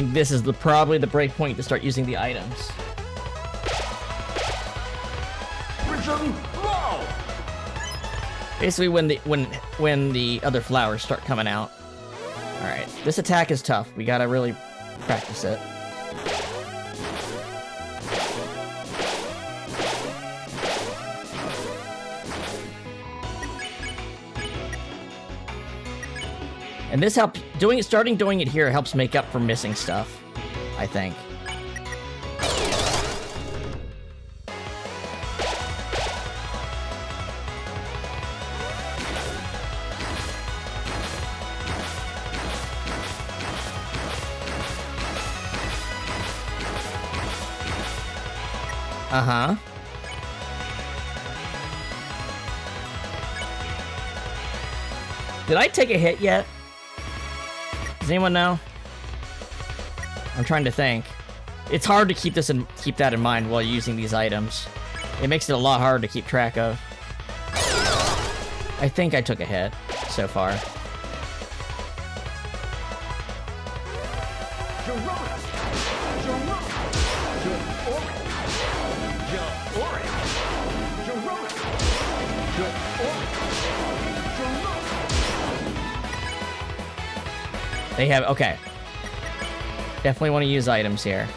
think this is probably the break point to start using the items. Prism blow. Basically, when the other flowers start coming out. All right, this attack is tough. We gotta really practice it. And this starting doing it here helps make up for missing stuff, I think. Uh-huh. Did I take a hit yet? Does anyone know? I'm trying to think. It's hard to keep that in mind while using these items. It makes it a lot harder to keep track of. I think I took a hit so far. They have, okay. Definitely want to use items here.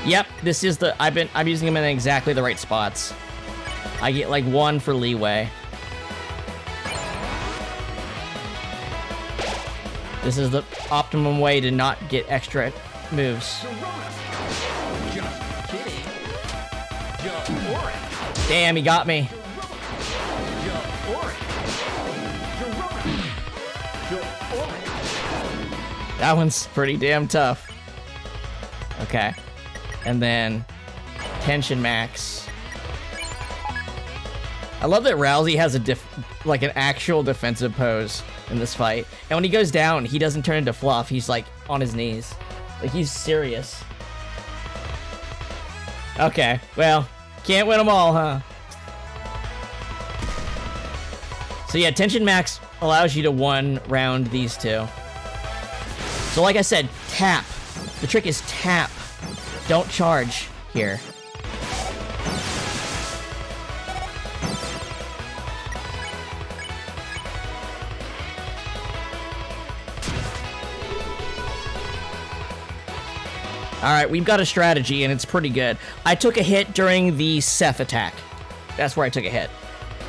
Yep, this is I'm using them in exactly the right spots. I get like 1 for leeway. This is the optimum way to not get extra moves. Damn, he got me. That one's pretty damn tough. Okay. And then tension max. I love that Rousey has like an actual defensive pose in this fight. And when he goes down, he doesn't turn into fluff. He's like on his knees. Like he's serious. Okay, well, can't win them all, huh? So yeah, tension max allows you to 1-round these two. So like I said, tap. The trick is tap. Don't charge here. Alright, we've got a strategy, and it's pretty good. I took a hit during the Seth attack. That's where I took a hit.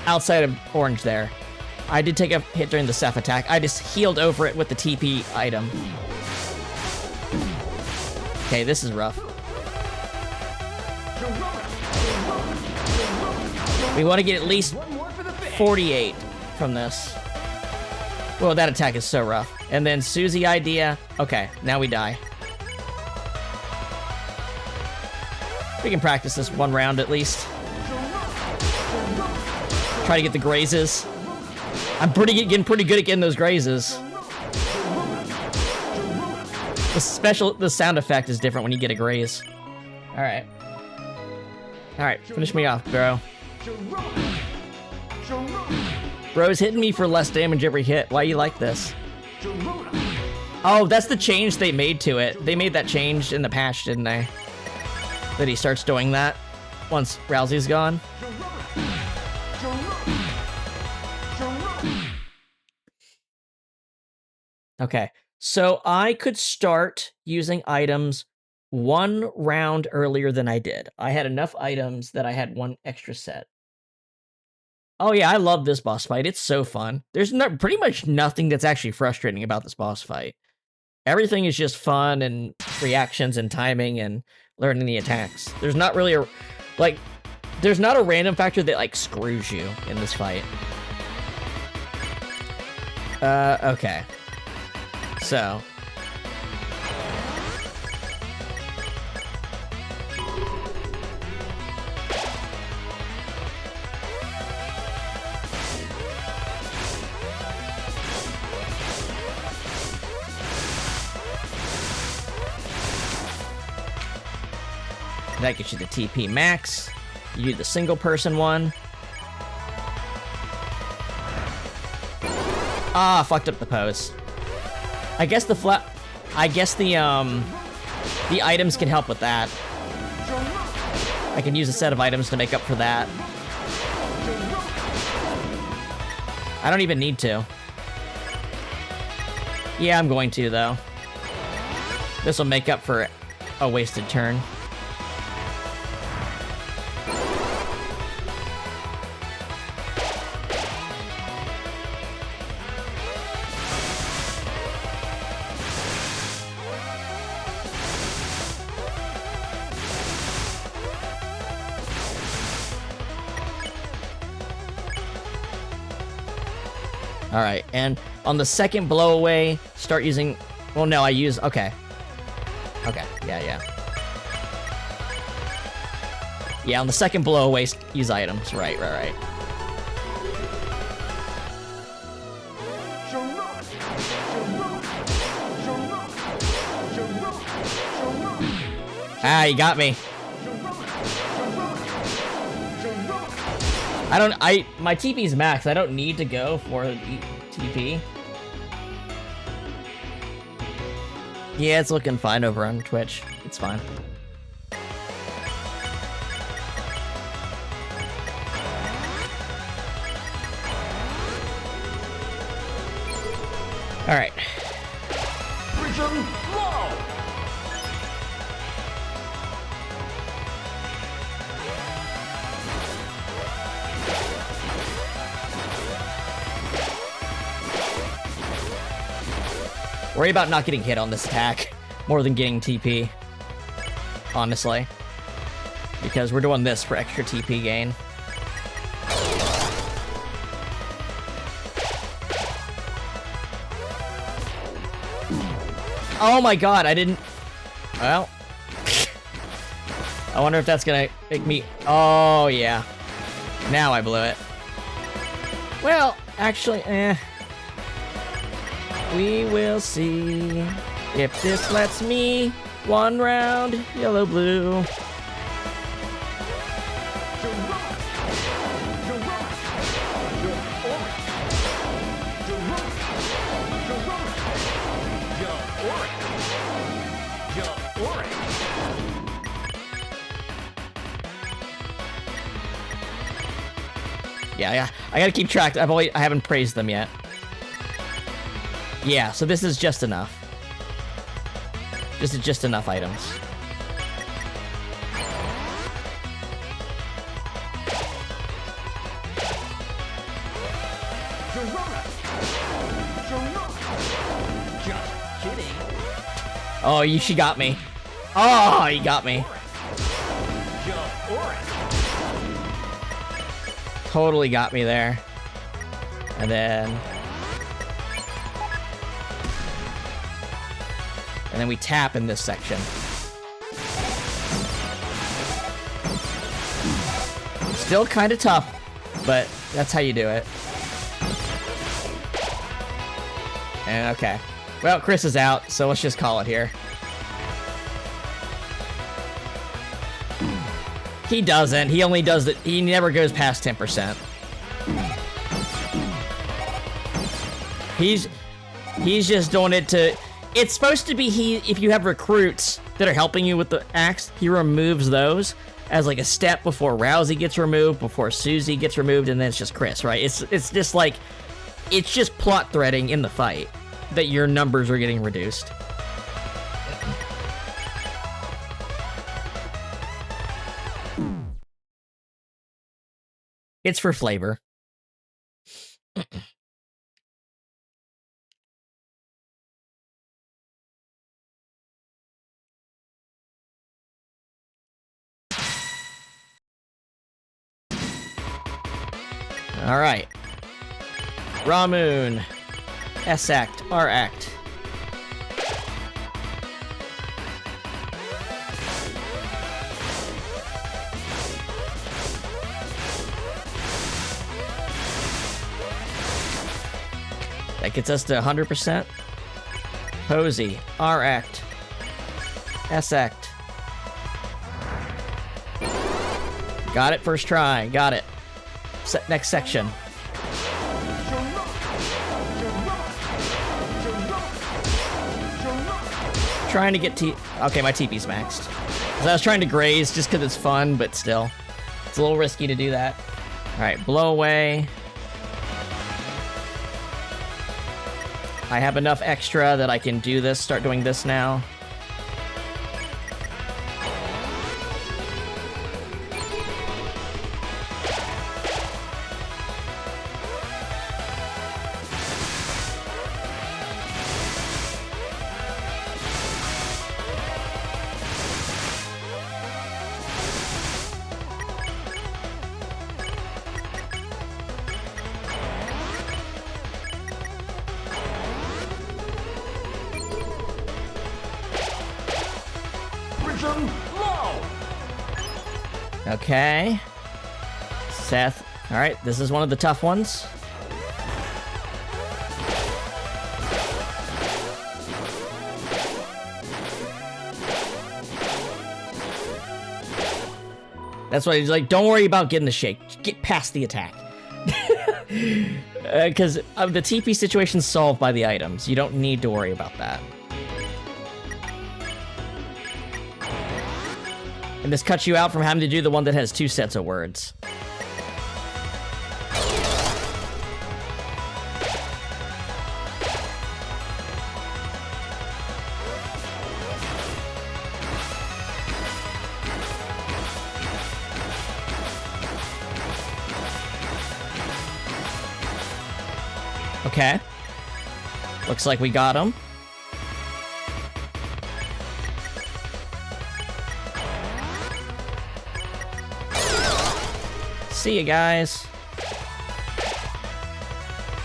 Outside of orange there. I did take a hit during the Seth attack. I just healed over it with the TP item. Okay, this is rough. We want to get at least 48 from this. Well, that attack is so rough. And then Susie idea. Okay, now we die. We can practice this 1 round at least. Try to get the grazes. I'm getting pretty good at getting those grazes. The sound effect is different when you get a graze. Alright. Alright, finish me off, bro. Bro's hitting me for less damage every hit. Why you like this? Oh, that's the change they made to it. They made that change in the patch, didn't they? That he starts doing that once Rousey's gone. Okay, so I could start using items 1 round earlier than I did. I had enough items that I had 1 extra set. Oh yeah, I love this boss fight. It's so fun. There's pretty much nothing that's actually frustrating about this boss fight. Everything is just fun and reactions and timing and learning the attacks. There's not really there's not a random factor that like screws you in this fight. Okay. So. That gets you the TP max. You do the single person one. Ah, fucked up the pose. I guess the I guess the items can help with that. I can use a set of items to make up for that. I don't even need to. Yeah, I'm going to, though. This will make up for a wasted turn. Alright, and on the second blow away, start using... Well, no, I use... Okay. Okay, yeah. Yeah, on the second blow away, use items. Right. Ah, you got me. My TP's max. I don't need to go for the TP. Yeah, it's looking fine over on Twitch. It's fine. All right. Rhythm low. Worry about not getting hit on this attack more than getting TP, honestly. Because we're doing this for extra TP gain. Oh my god, I didn't... Well... I wonder if that's gonna make me... Oh, yeah. Now I blew it. Well, actually, we will see if this lets me one round yellow blue. Yeah, I gotta keep track. I haven't praised them yet. Yeah, so this is just enough. This is just enough items. Just kidding. Oh, she got me. Oh, you got me. Totally got me there. And then we tap in this section. Still kind of tough, but that's how you do it. And okay. Well, Chris is out, so let's just call it here. He doesn't. He only does it. He never goes past 10%. He's just doing it to... It's supposed to be if you have recruits that are helping you with the axe, he removes those as like a step before Rousey gets removed, before Susie gets removed, and then it's just Chris, right? It's just like... It's just plot threading in the fight that your numbers are getting reduced. It's for flavor. All right. Ramoon. S act. R act. That gets us to 100%. Posey. R act. S act. Got it first try. Got it. Next section. trying to get T. Okay, my TP's maxed. 'Cause I was trying to graze just because it's fun, but still. It's a little risky to do that. Alright, blow away. I have enough extra that I can do this, start doing this now. Okay. Seth. Alright, this is one of the tough ones. That's why he's like, don't worry about getting the shake. Just get past the attack. Because the TP situation's solved by the items. You don't need to worry about that. And this cuts you out from having to do the one that has 2 sets of words. Okay. Looks like we got him. See you guys.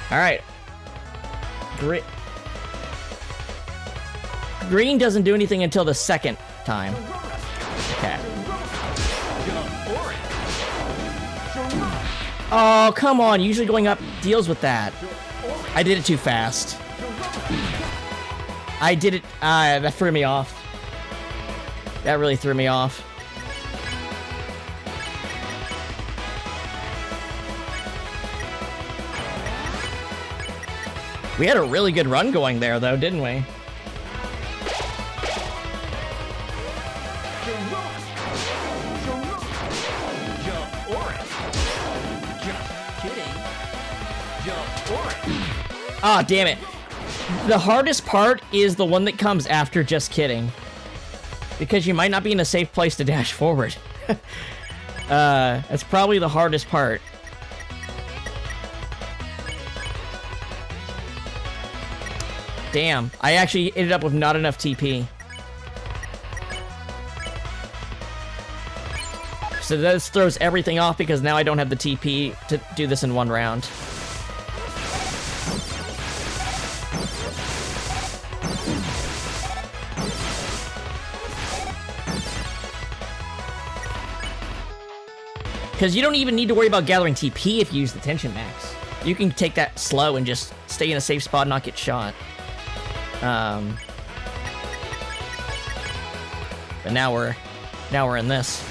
Alright. Green doesn't do anything until the second time. Okay. Oh, come on. Usually going up deals with that. I did it too fast. I did it. That threw me off. That really threw me off. We had a really good run going there, though, didn't we? Ah, damn it. The hardest part is the one that comes after just kidding. Because you might not be in a safe place to dash forward. That's probably the hardest part. Damn, I actually ended up with not enough TP. So this throws everything off because now I don't have the TP to do this in one round. Because you don't even need to worry about gathering TP if you use the tension max. You can take that slow and just stay in a safe spot and not get shot. But now we're in this.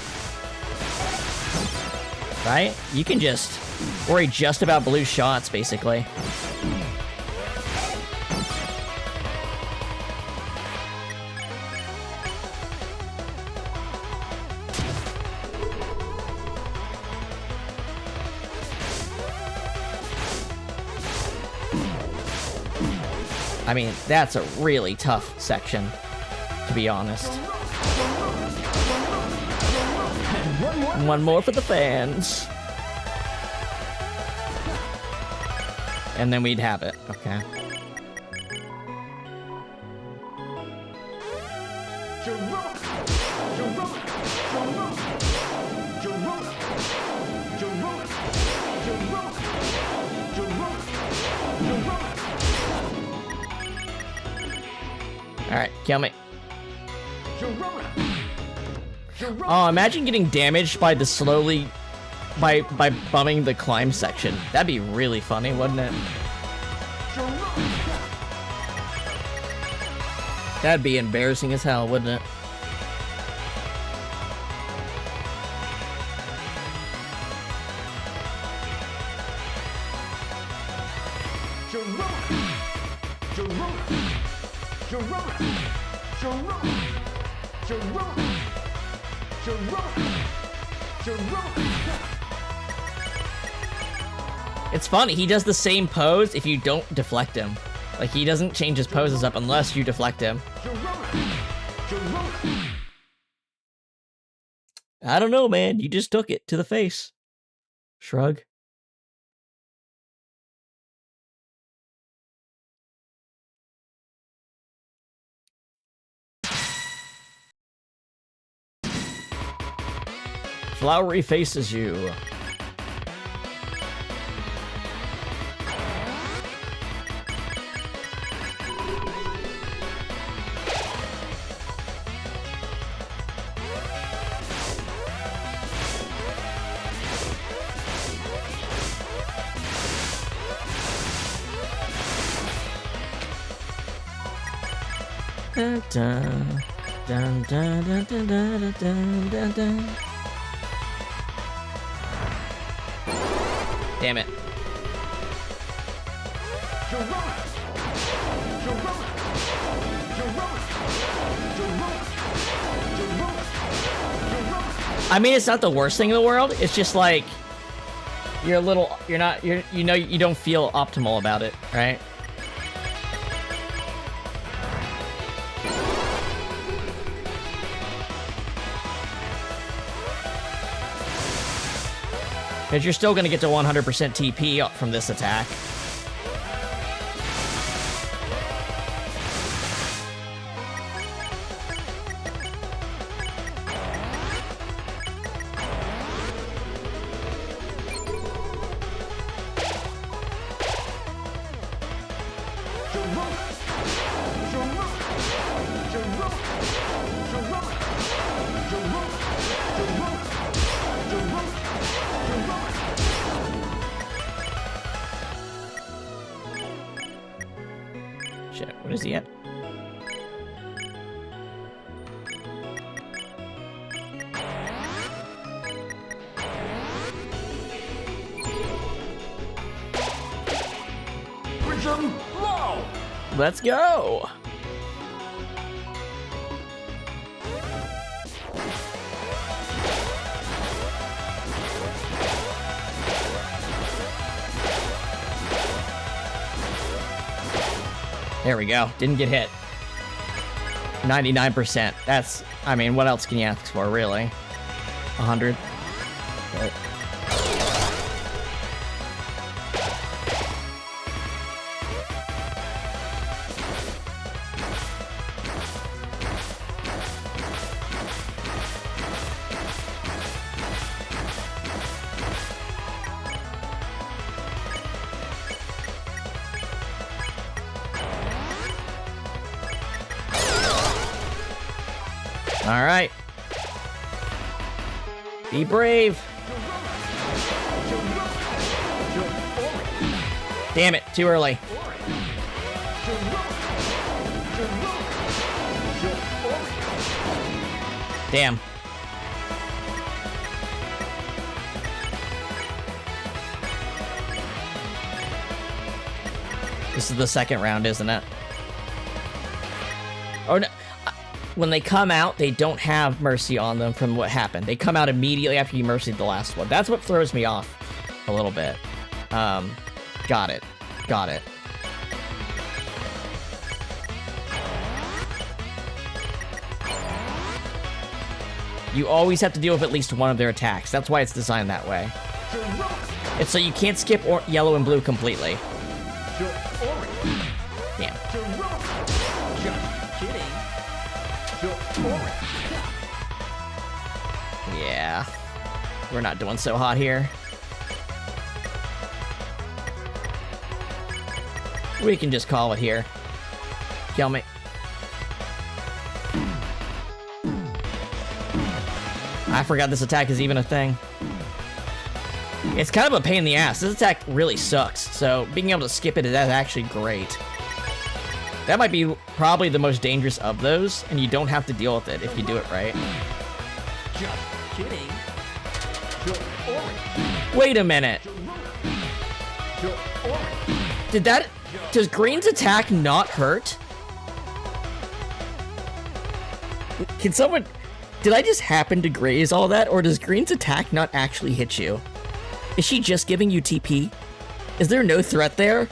Right? You can just worry just about blue shots, basically. I mean, that's a really tough section, to be honest. One more for the fans. And then we'd have it. Okay. Alright, kill me. Oh, imagine getting damaged by the slowly... by bumming the climb section. That'd be really funny, wouldn't it? That'd be embarrassing as hell, wouldn't it? It's funny, he does the same pose if you don't deflect him. Like, he doesn't change his poses up unless you deflect him. I don't know, man. You just took it to the face. Shrug. Flowery faces you. Dun, dun, dun, dun, dun, dun, dun, dun, dun, dun. Damn it. I mean, it's not the worst thing in the world. It's just like you don't feel optimal about it, right? Because you're still going to get to 100% TP from this attack. Shit, what is he at? Prism low! Let's go! There we go. Didn't get hit. 99%. That's, I mean, what else can you ask for, really? 100. But... All right. Be brave. Damn it, too early. Damn. This is the second round, isn't it? Oh, no. When they come out, they don't have mercy on them from what happened. They come out immediately after you mercied the last one. That's what throws me off a little bit. Got it. Got it. You always have to deal with at least one of their attacks. That's why it's designed that way. It's so you can't skip yellow and blue completely. Damn. Yeah. We're not doing so hot here. We can just call it here. Kill me. I forgot this attack is even a thing. It's kind of a pain in the ass. This attack really sucks, so being able to skip it is actually great. That might be probably the most dangerous of those, and you don't have to deal with it if you do it right. Just kidding. Wait a minute. Does Green's attack not hurt? Can someone... Did I just happen to graze all that, or does Green's attack not actually hit you? Is she just giving you TP? Is there no threat there?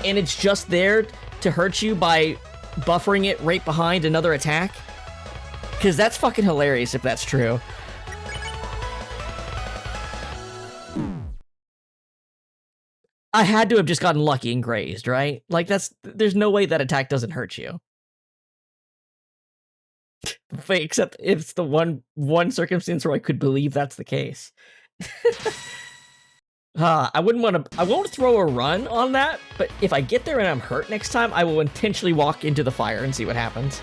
And it's just there to hurt you by buffering it right behind another attack? Because that's fucking hilarious if that's true. I had to have just gotten lucky and grazed, right? Like, there's no way that attack doesn't hurt you. Except it's the one circumstance where I could believe that's the case. I won't throw a run on that, but if I get there and I'm hurt next time, I will intentionally walk into the fire and see what happens.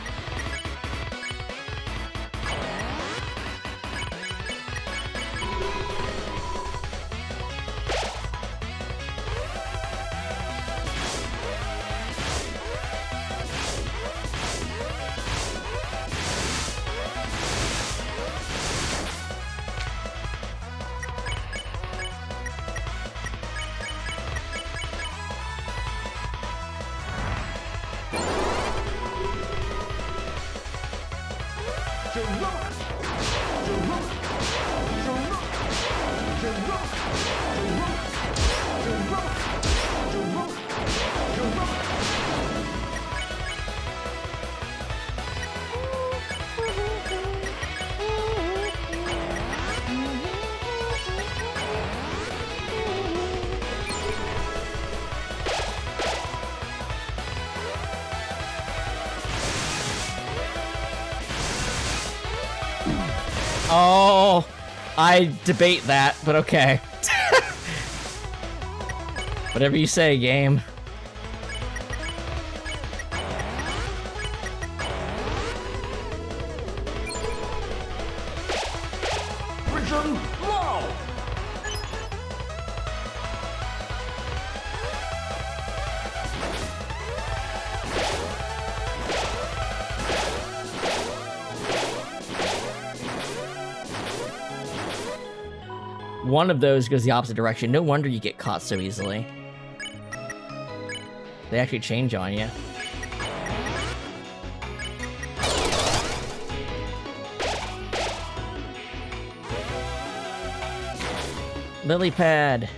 Oh, I debate that, but okay. Whatever you say, game. Vision low. One of those goes the opposite direction. No wonder you get caught so easily. They actually change on you. Lily pad.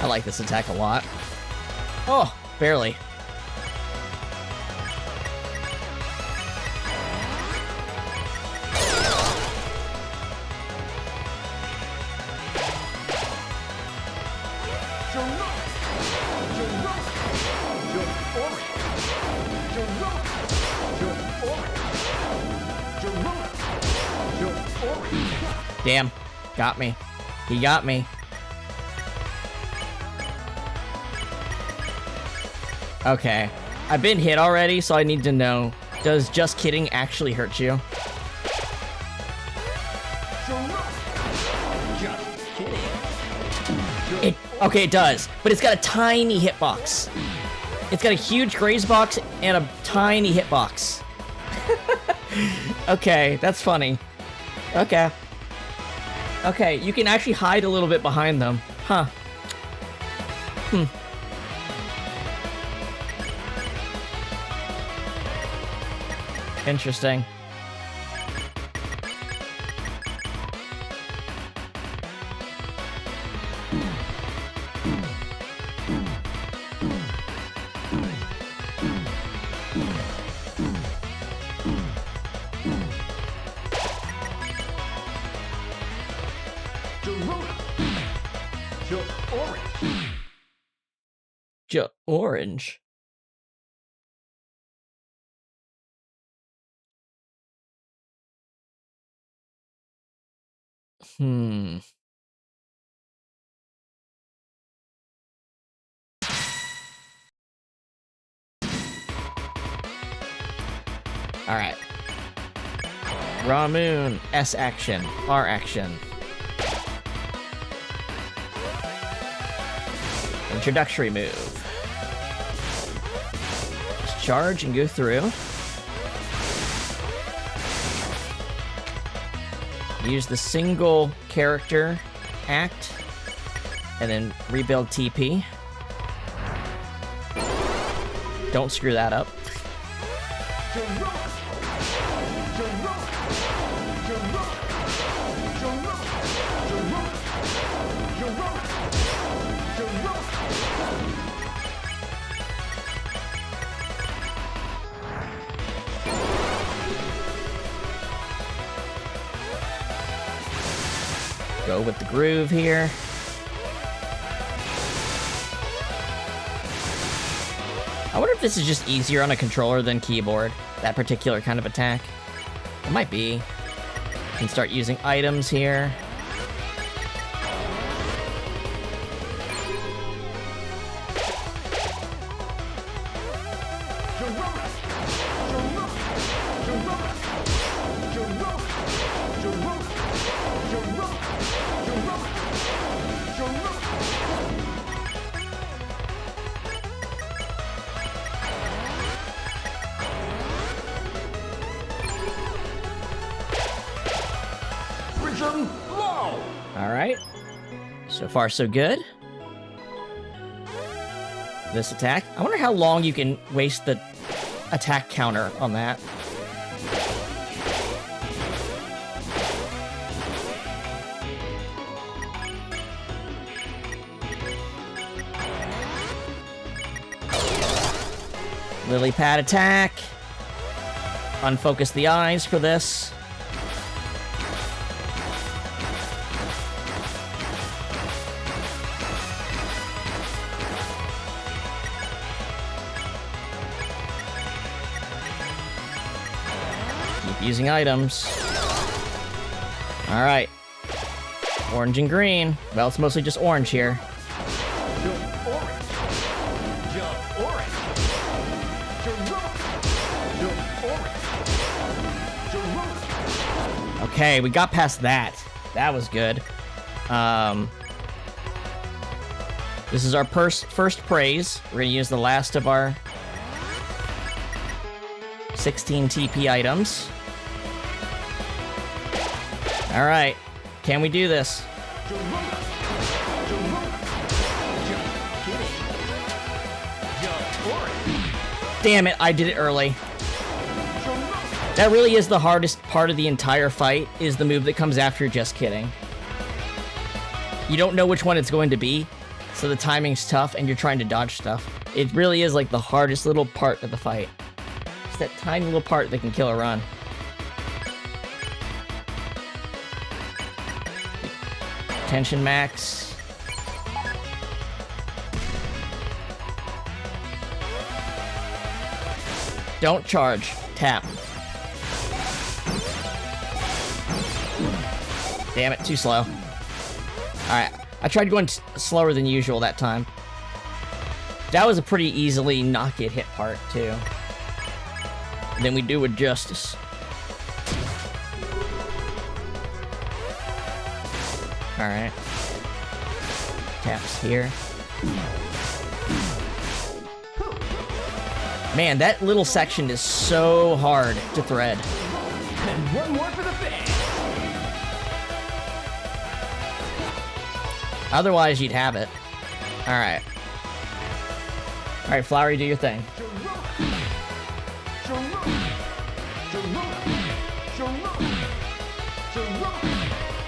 I like this attack a lot. Oh, barely. Damn. Got me. He got me. Okay. I've been hit already, so I need to know. Does just kidding actually hurt you? Just kidding. Okay, it does. But it's got a tiny hitbox. It's got a huge graze box and a tiny hitbox. Okay, that's funny. Okay. Okay, you can actually hide a little bit behind them. Huh. Interesting. Orange. Alright. Raw Moon, S action, R action. Introductory move. Just charge and go through. Use the single character act, and then rebuild TP. Don't screw that up. Go with the groove here. I wonder if this is just easier on a controller than keyboard, that particular kind of attack. It might be. You can start using items here. Alright. So far, so good. This attack. I wonder how long you can waste the attack counter on that. Lily pad attack. Unfocus the eyes for this. Keep using items. Alright. Orange and green. Well, it's mostly just orange here. Okay, we got past that. That was good. This is our first praise. We're gonna use the last of our 16 TP items. Alright, can we do this? Damn it, I did it early. That really is the hardest part of the entire fight, is the move that comes after just kidding. You don't know which one it's going to be, so the timing's tough and you're trying to dodge stuff. It really is like the hardest little part of the fight. It's that tiny little part that can kill a run. Tension max. Don't charge. Tap. Damn it, too slow. Alright, I tried going slower than usual that time. That was a pretty easily not get hit part, too. And then we do with justice. Alright. Taps here. Man, that little section is so hard to thread. And one more for the finish. Otherwise, you'd have it. Alright. Alright, Flowery, do your thing.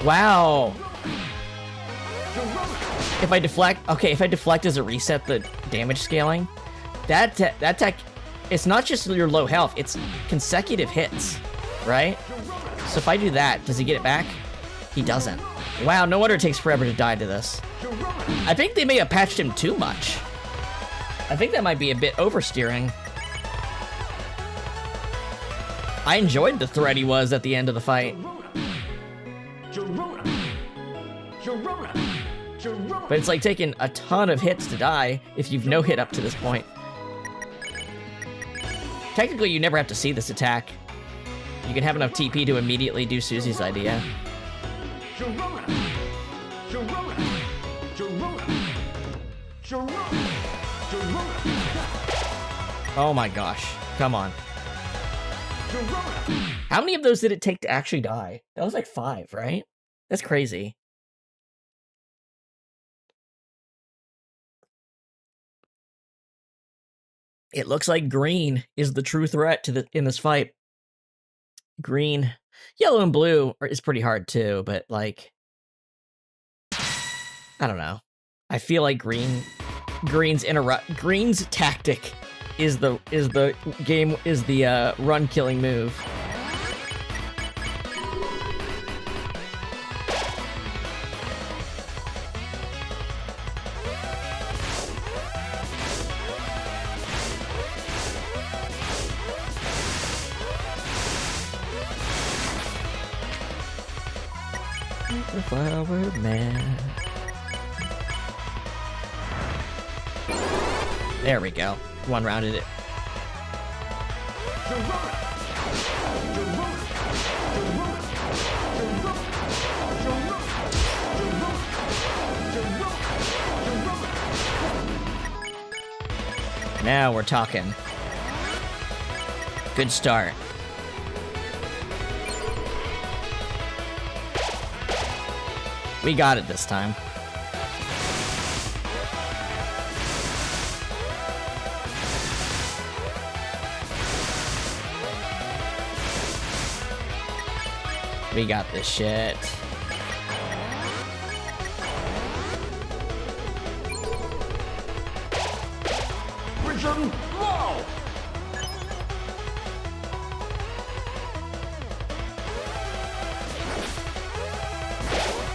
Wow. If I deflect... Okay, if I deflect as a reset the damage scaling, that tech... It's not just your low health, it's consecutive hits, right? So if I do that, does he get it back? He doesn't. Wow, no wonder it takes forever to die to this. I think they may have patched him too much. I think that might be a bit oversteering. I enjoyed the threat he was at the end of the fight. But it's like taking a ton of hits to die if you've no hit up to this point. Technically, you never have to see this attack. You can have enough TP to immediately do Susie's idea. Oh my gosh. Come on. How many of those did it take to actually die? That was like 5, right? That's crazy. It looks like green is the true threat to in this fight. Green, yellow, and blue is pretty hard too, but like, I don't know. I feel like Green's tactic is the run killing move. The Flower Man. There we go. One rounded it. Now we're talking. Good start. We got it this time. We got this shit. Vision low.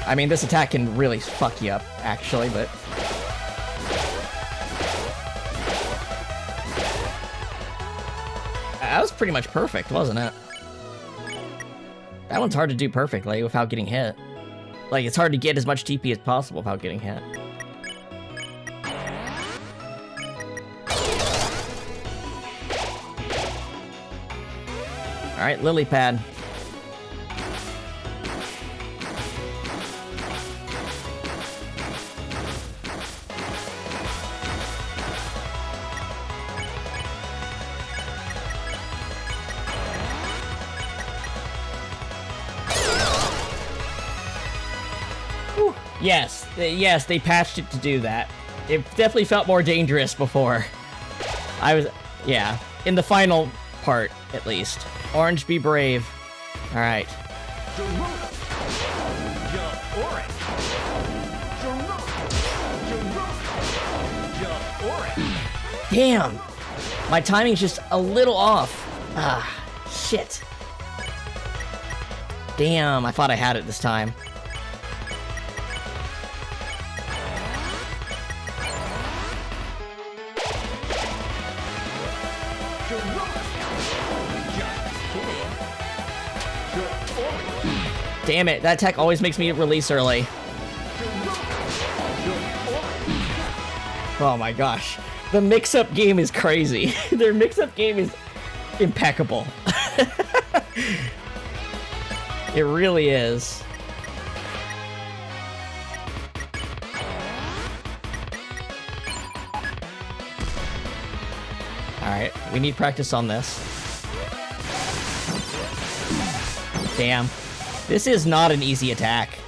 I mean, this attack can really fuck you up, actually, but... That was pretty much perfect, wasn't it? That one's hard to do perfectly without getting hit. Like, it's hard to get as much TP as possible without getting hit. Alright, lily pad. Yes, yes, they patched it to do that. It definitely felt more dangerous before. Yeah, in the final part, at least. Orange, be brave. Alright. Damn! My timing's just a little off. Ah, shit. Damn, I thought I had it this time. Damn it, that attack always makes me release early. Oh my gosh. The mix-up game is crazy. Their mix-up game is impeccable. It really is. Alright, we need practice on this. Damn. This is not an easy attack,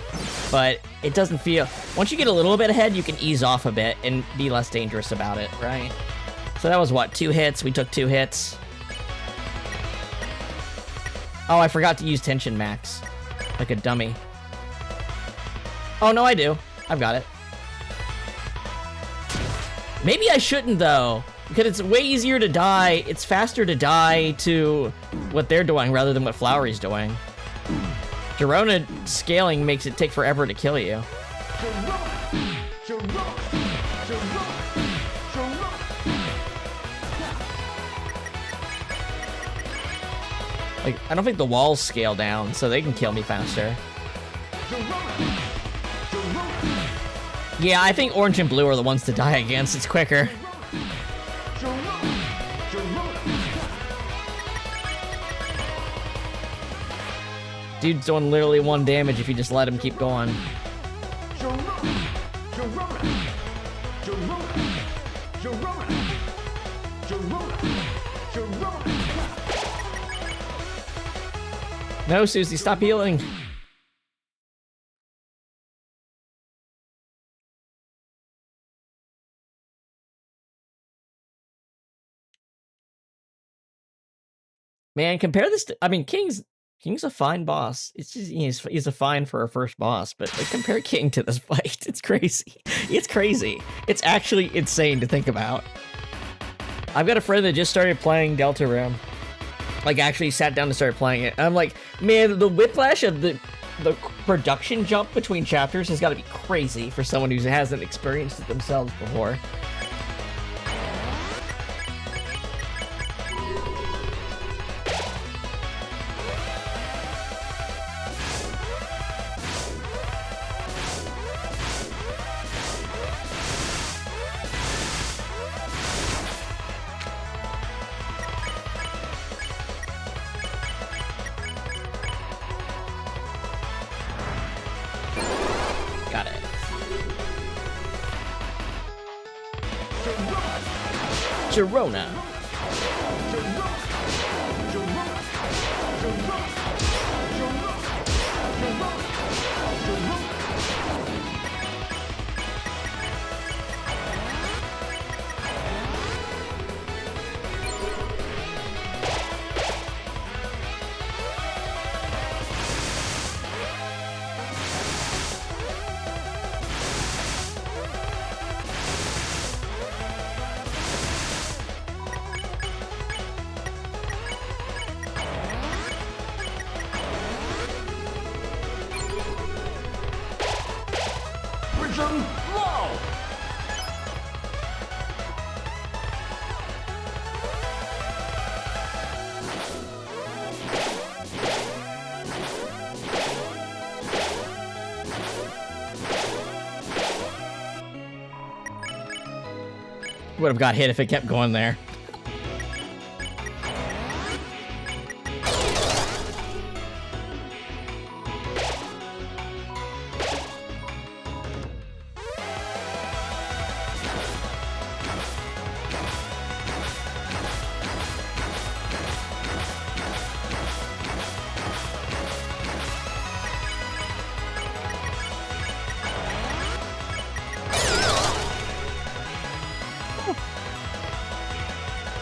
but it doesn't feel... Once you get a little bit ahead, you can ease off a bit and be less dangerous about it, right? So that was what, 2 hits? We took 2 hits. Oh, I forgot to use tension max. Like a dummy. Oh, no, I do. I've got it. Maybe I shouldn't, though, because it's way easier to die. It's faster to die to what they're doing rather than what Flowery's doing. Girona scaling makes it take forever to kill you. Like, I don't think the walls scale down, so they can kill me faster. Yeah, I think orange and blue are the ones to die against. It's quicker. Dude's doing literally 1 damage if you just let him keep going. No, Susie, stop healing. Man, compare this to, I mean, King's a fine boss. It's just, he's a fine for a first boss, but like, compare King to this fight. It's crazy. It's crazy. It's actually insane to think about. I've got a friend that just started playing Deltarune. Like, actually sat down and started playing it. And I'm like, man, the whiplash of the production jump between chapters has got to be crazy for someone who hasn't experienced it themselves before. Got it. Girona. Vision low. Would have got hit if it kept going there.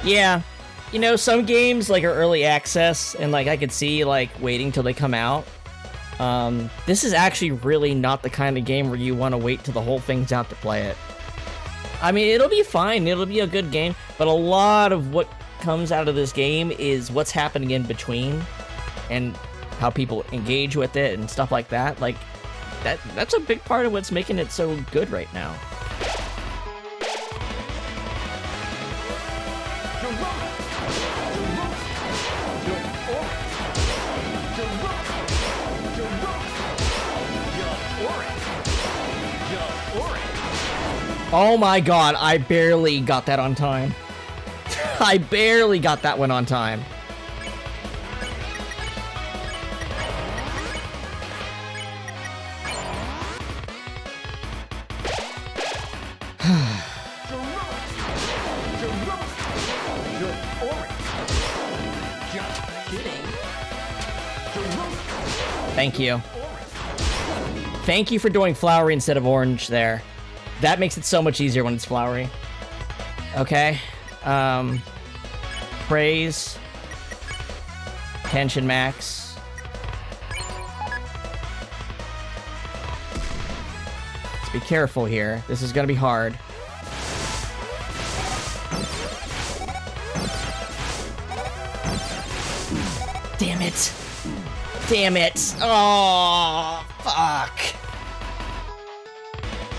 Yeah, you know, some games like are early access, and like I could see like waiting till they come out. This is actually really not the kind of game where you want to wait till the whole thing's out to play it. I mean, it'll be fine, it'll be a good game, but a lot of what comes out of this game is what's happening in between, and how people engage with it and stuff like that. Like that's a big part of what's making it so good right now. Oh my god, I barely got that on time. I barely got that one on time. Thank you. Thank you for doing Flowery instead of Orange there. That makes it so much easier when it's Flowery. Okay. Praise. Tension max. Let's be careful here. This is gonna be hard. Damn it. Damn it. Oh, fuck.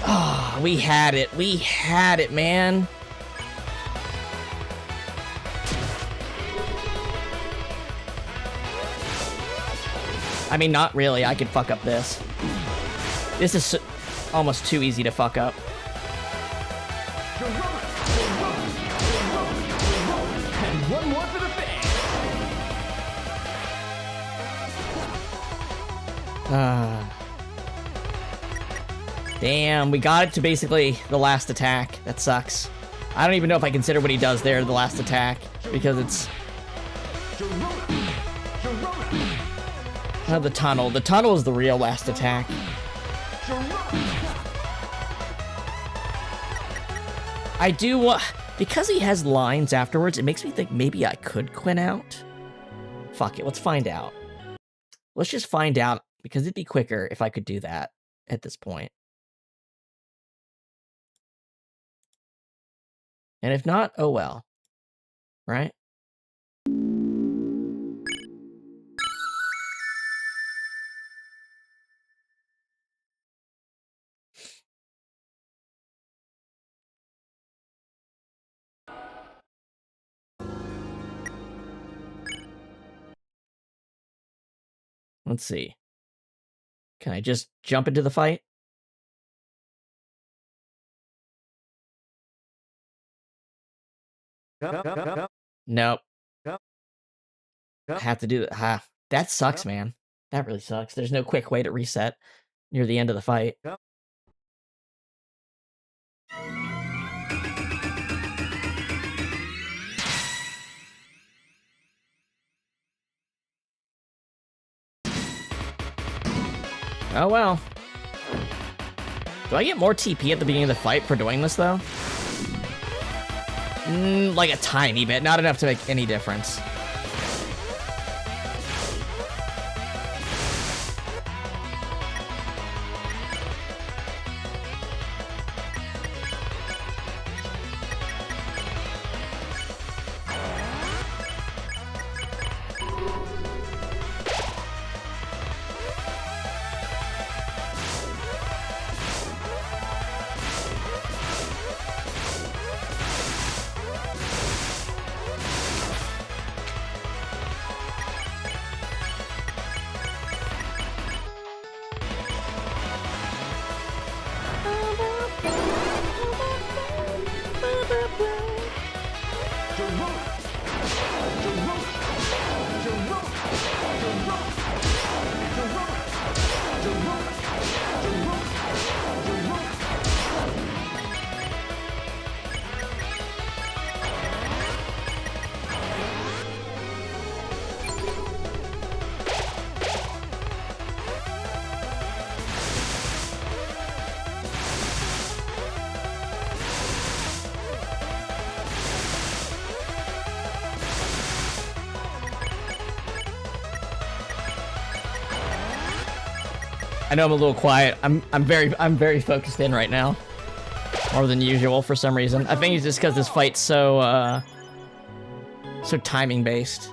Oh, we had it. We had it, man. I mean, not really. I could fuck up this. This is almost too easy to fuck up. And one more for the finish. Damn, we got it to basically the last attack. That sucks. I don't even know if I consider what he does there the last attack, because it's... Oh, the tunnel. The tunnel is the real last attack. I do want... Because he has lines afterwards, it makes me think maybe I could quit out. Fuck it, let's find out. Let's just find out, because it'd be quicker if I could do that at this point. And if not, oh well. Right? Let's see. Can I just jump into the fight? Nope. I have to do it. That sucks, man. That really sucks. There's no quick way to reset near the end of the fight. Oh well. Do I get more TP at the beginning of the fight for doing this, though? Like a tiny bit. Not enough to make any difference. I know I'm a little quiet. I'm very focused in right now. More than usual for some reason. I think it's just because this fight's so so timing based.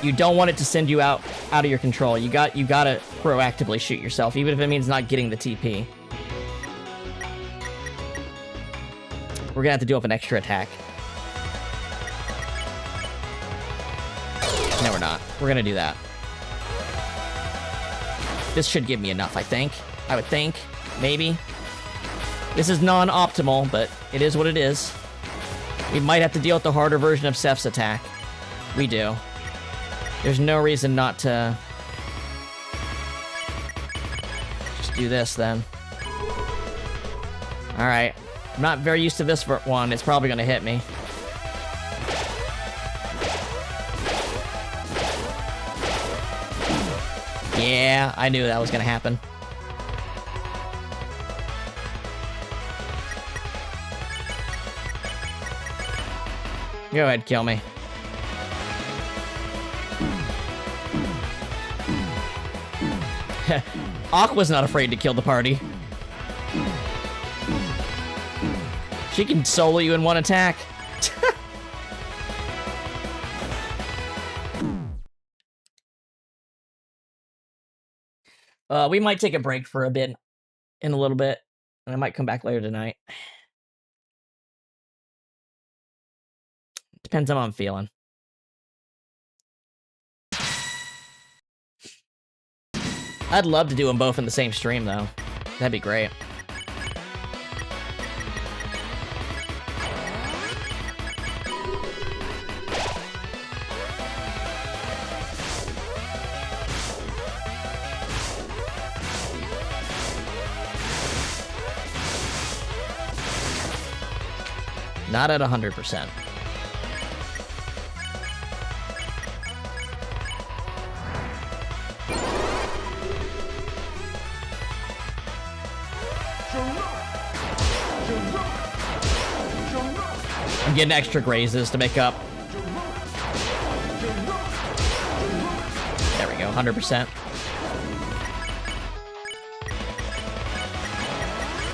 You don't want it to send you out of your control. You gotta proactively shoot yourself, even if it means not getting the TP. We're gonna have to deal with an extra attack. No, we're not. We're gonna do that. This should give me enough, I think. I would think. Maybe. This is non-optimal, but it is what it is. We might have to deal with the harder version of Seph's attack. We do. There's no reason not to... just do this, then. Alright. I'm not very used to this one. It's probably gonna hit me. Yeah, I knew that was gonna happen. Go ahead, kill me. Aqua's not afraid to kill the party. She can solo you in one attack. We might take a break for a bit in a little bit, and I might come back later tonight. Depends on how I'm feeling. I'd love to do them both in the same stream, though. That'd be great. Not at 100%. I'm getting extra grazes to make up. There we go, 100%.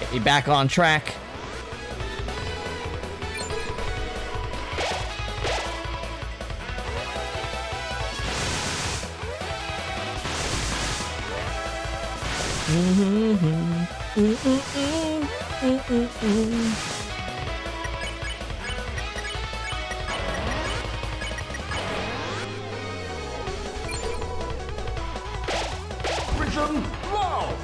Get me back on track. Vision low.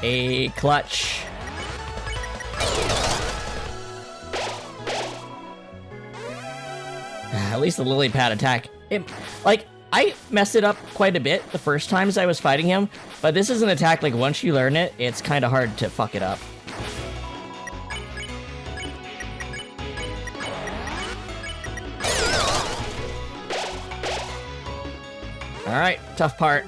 A clutch. At least the lily pad attack. I messed it up quite a bit the first times I was fighting him, but this is an attack, like, once you learn it, it's kind of hard to fuck it up. Alright, tough part.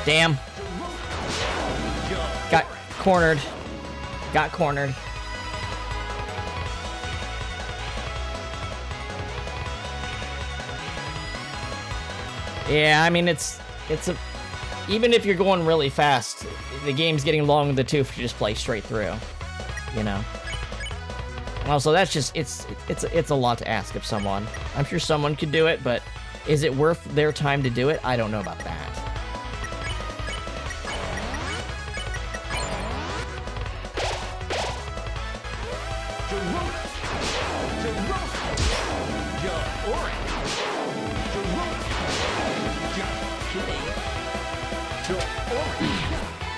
Damn. Got cornered. Got cornered. Yeah, I mean, it's a... Even if you're going really fast, the game's getting long in the tooth if you just play straight through. You know? Also, that's just... It's a lot to ask of someone. I'm sure someone could do it, but is it worth their time to do it? I don't know about that.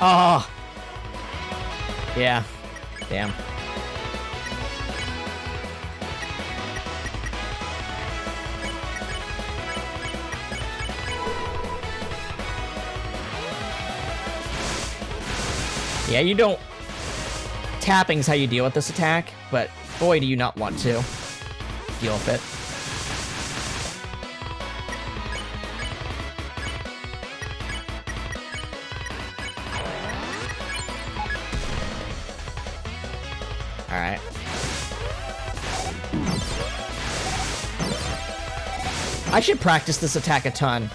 Oh. Yeah. Damn. Yeah, you don't... Tapping's how you deal with this attack, but boy, do you not want to deal with it. Alright. I should practice this attack a ton.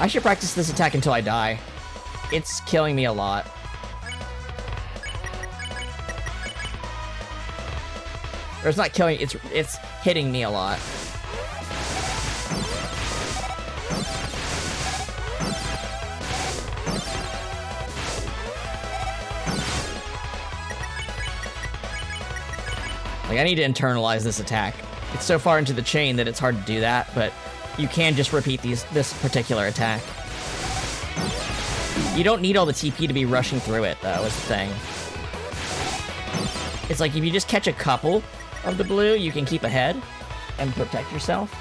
I should practice this attack until I die. It's killing me a lot. Or it's not killing, it's hitting me a lot. Like, I need to internalize this attack. It's so far into the chain that it's hard to do that, but you can just repeat this particular attack. You don't need all the TP to be rushing through it, though, is the thing. It's like, if you just catch a couple of the blue, you can keep ahead and protect yourself.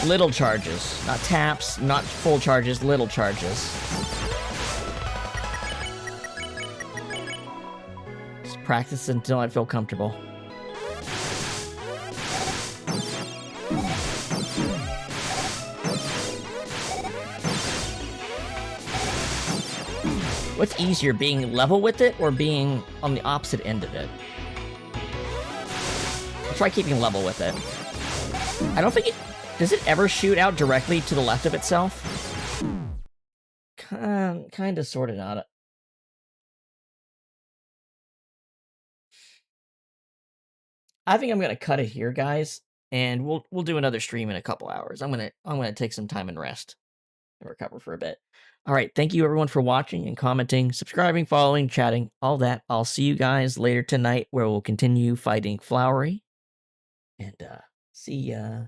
Little charges, not taps, not full charges, little charges. Just practice until I feel comfortable. What's easier, being level with it or being on the opposite end of it? I'll try keeping level with it. I don't think it... Does it ever shoot out directly to the left of itself? Kinda, sorta not. I think I'm gonna cut it here, guys, and we'll do another stream in a couple hours. I'm gonna take some time and rest. and recover for a bit. All right, thank you everyone for watching and commenting, subscribing, following, chatting, all that. I'll see you guys later tonight where we'll continue fighting Flowery. And see ya.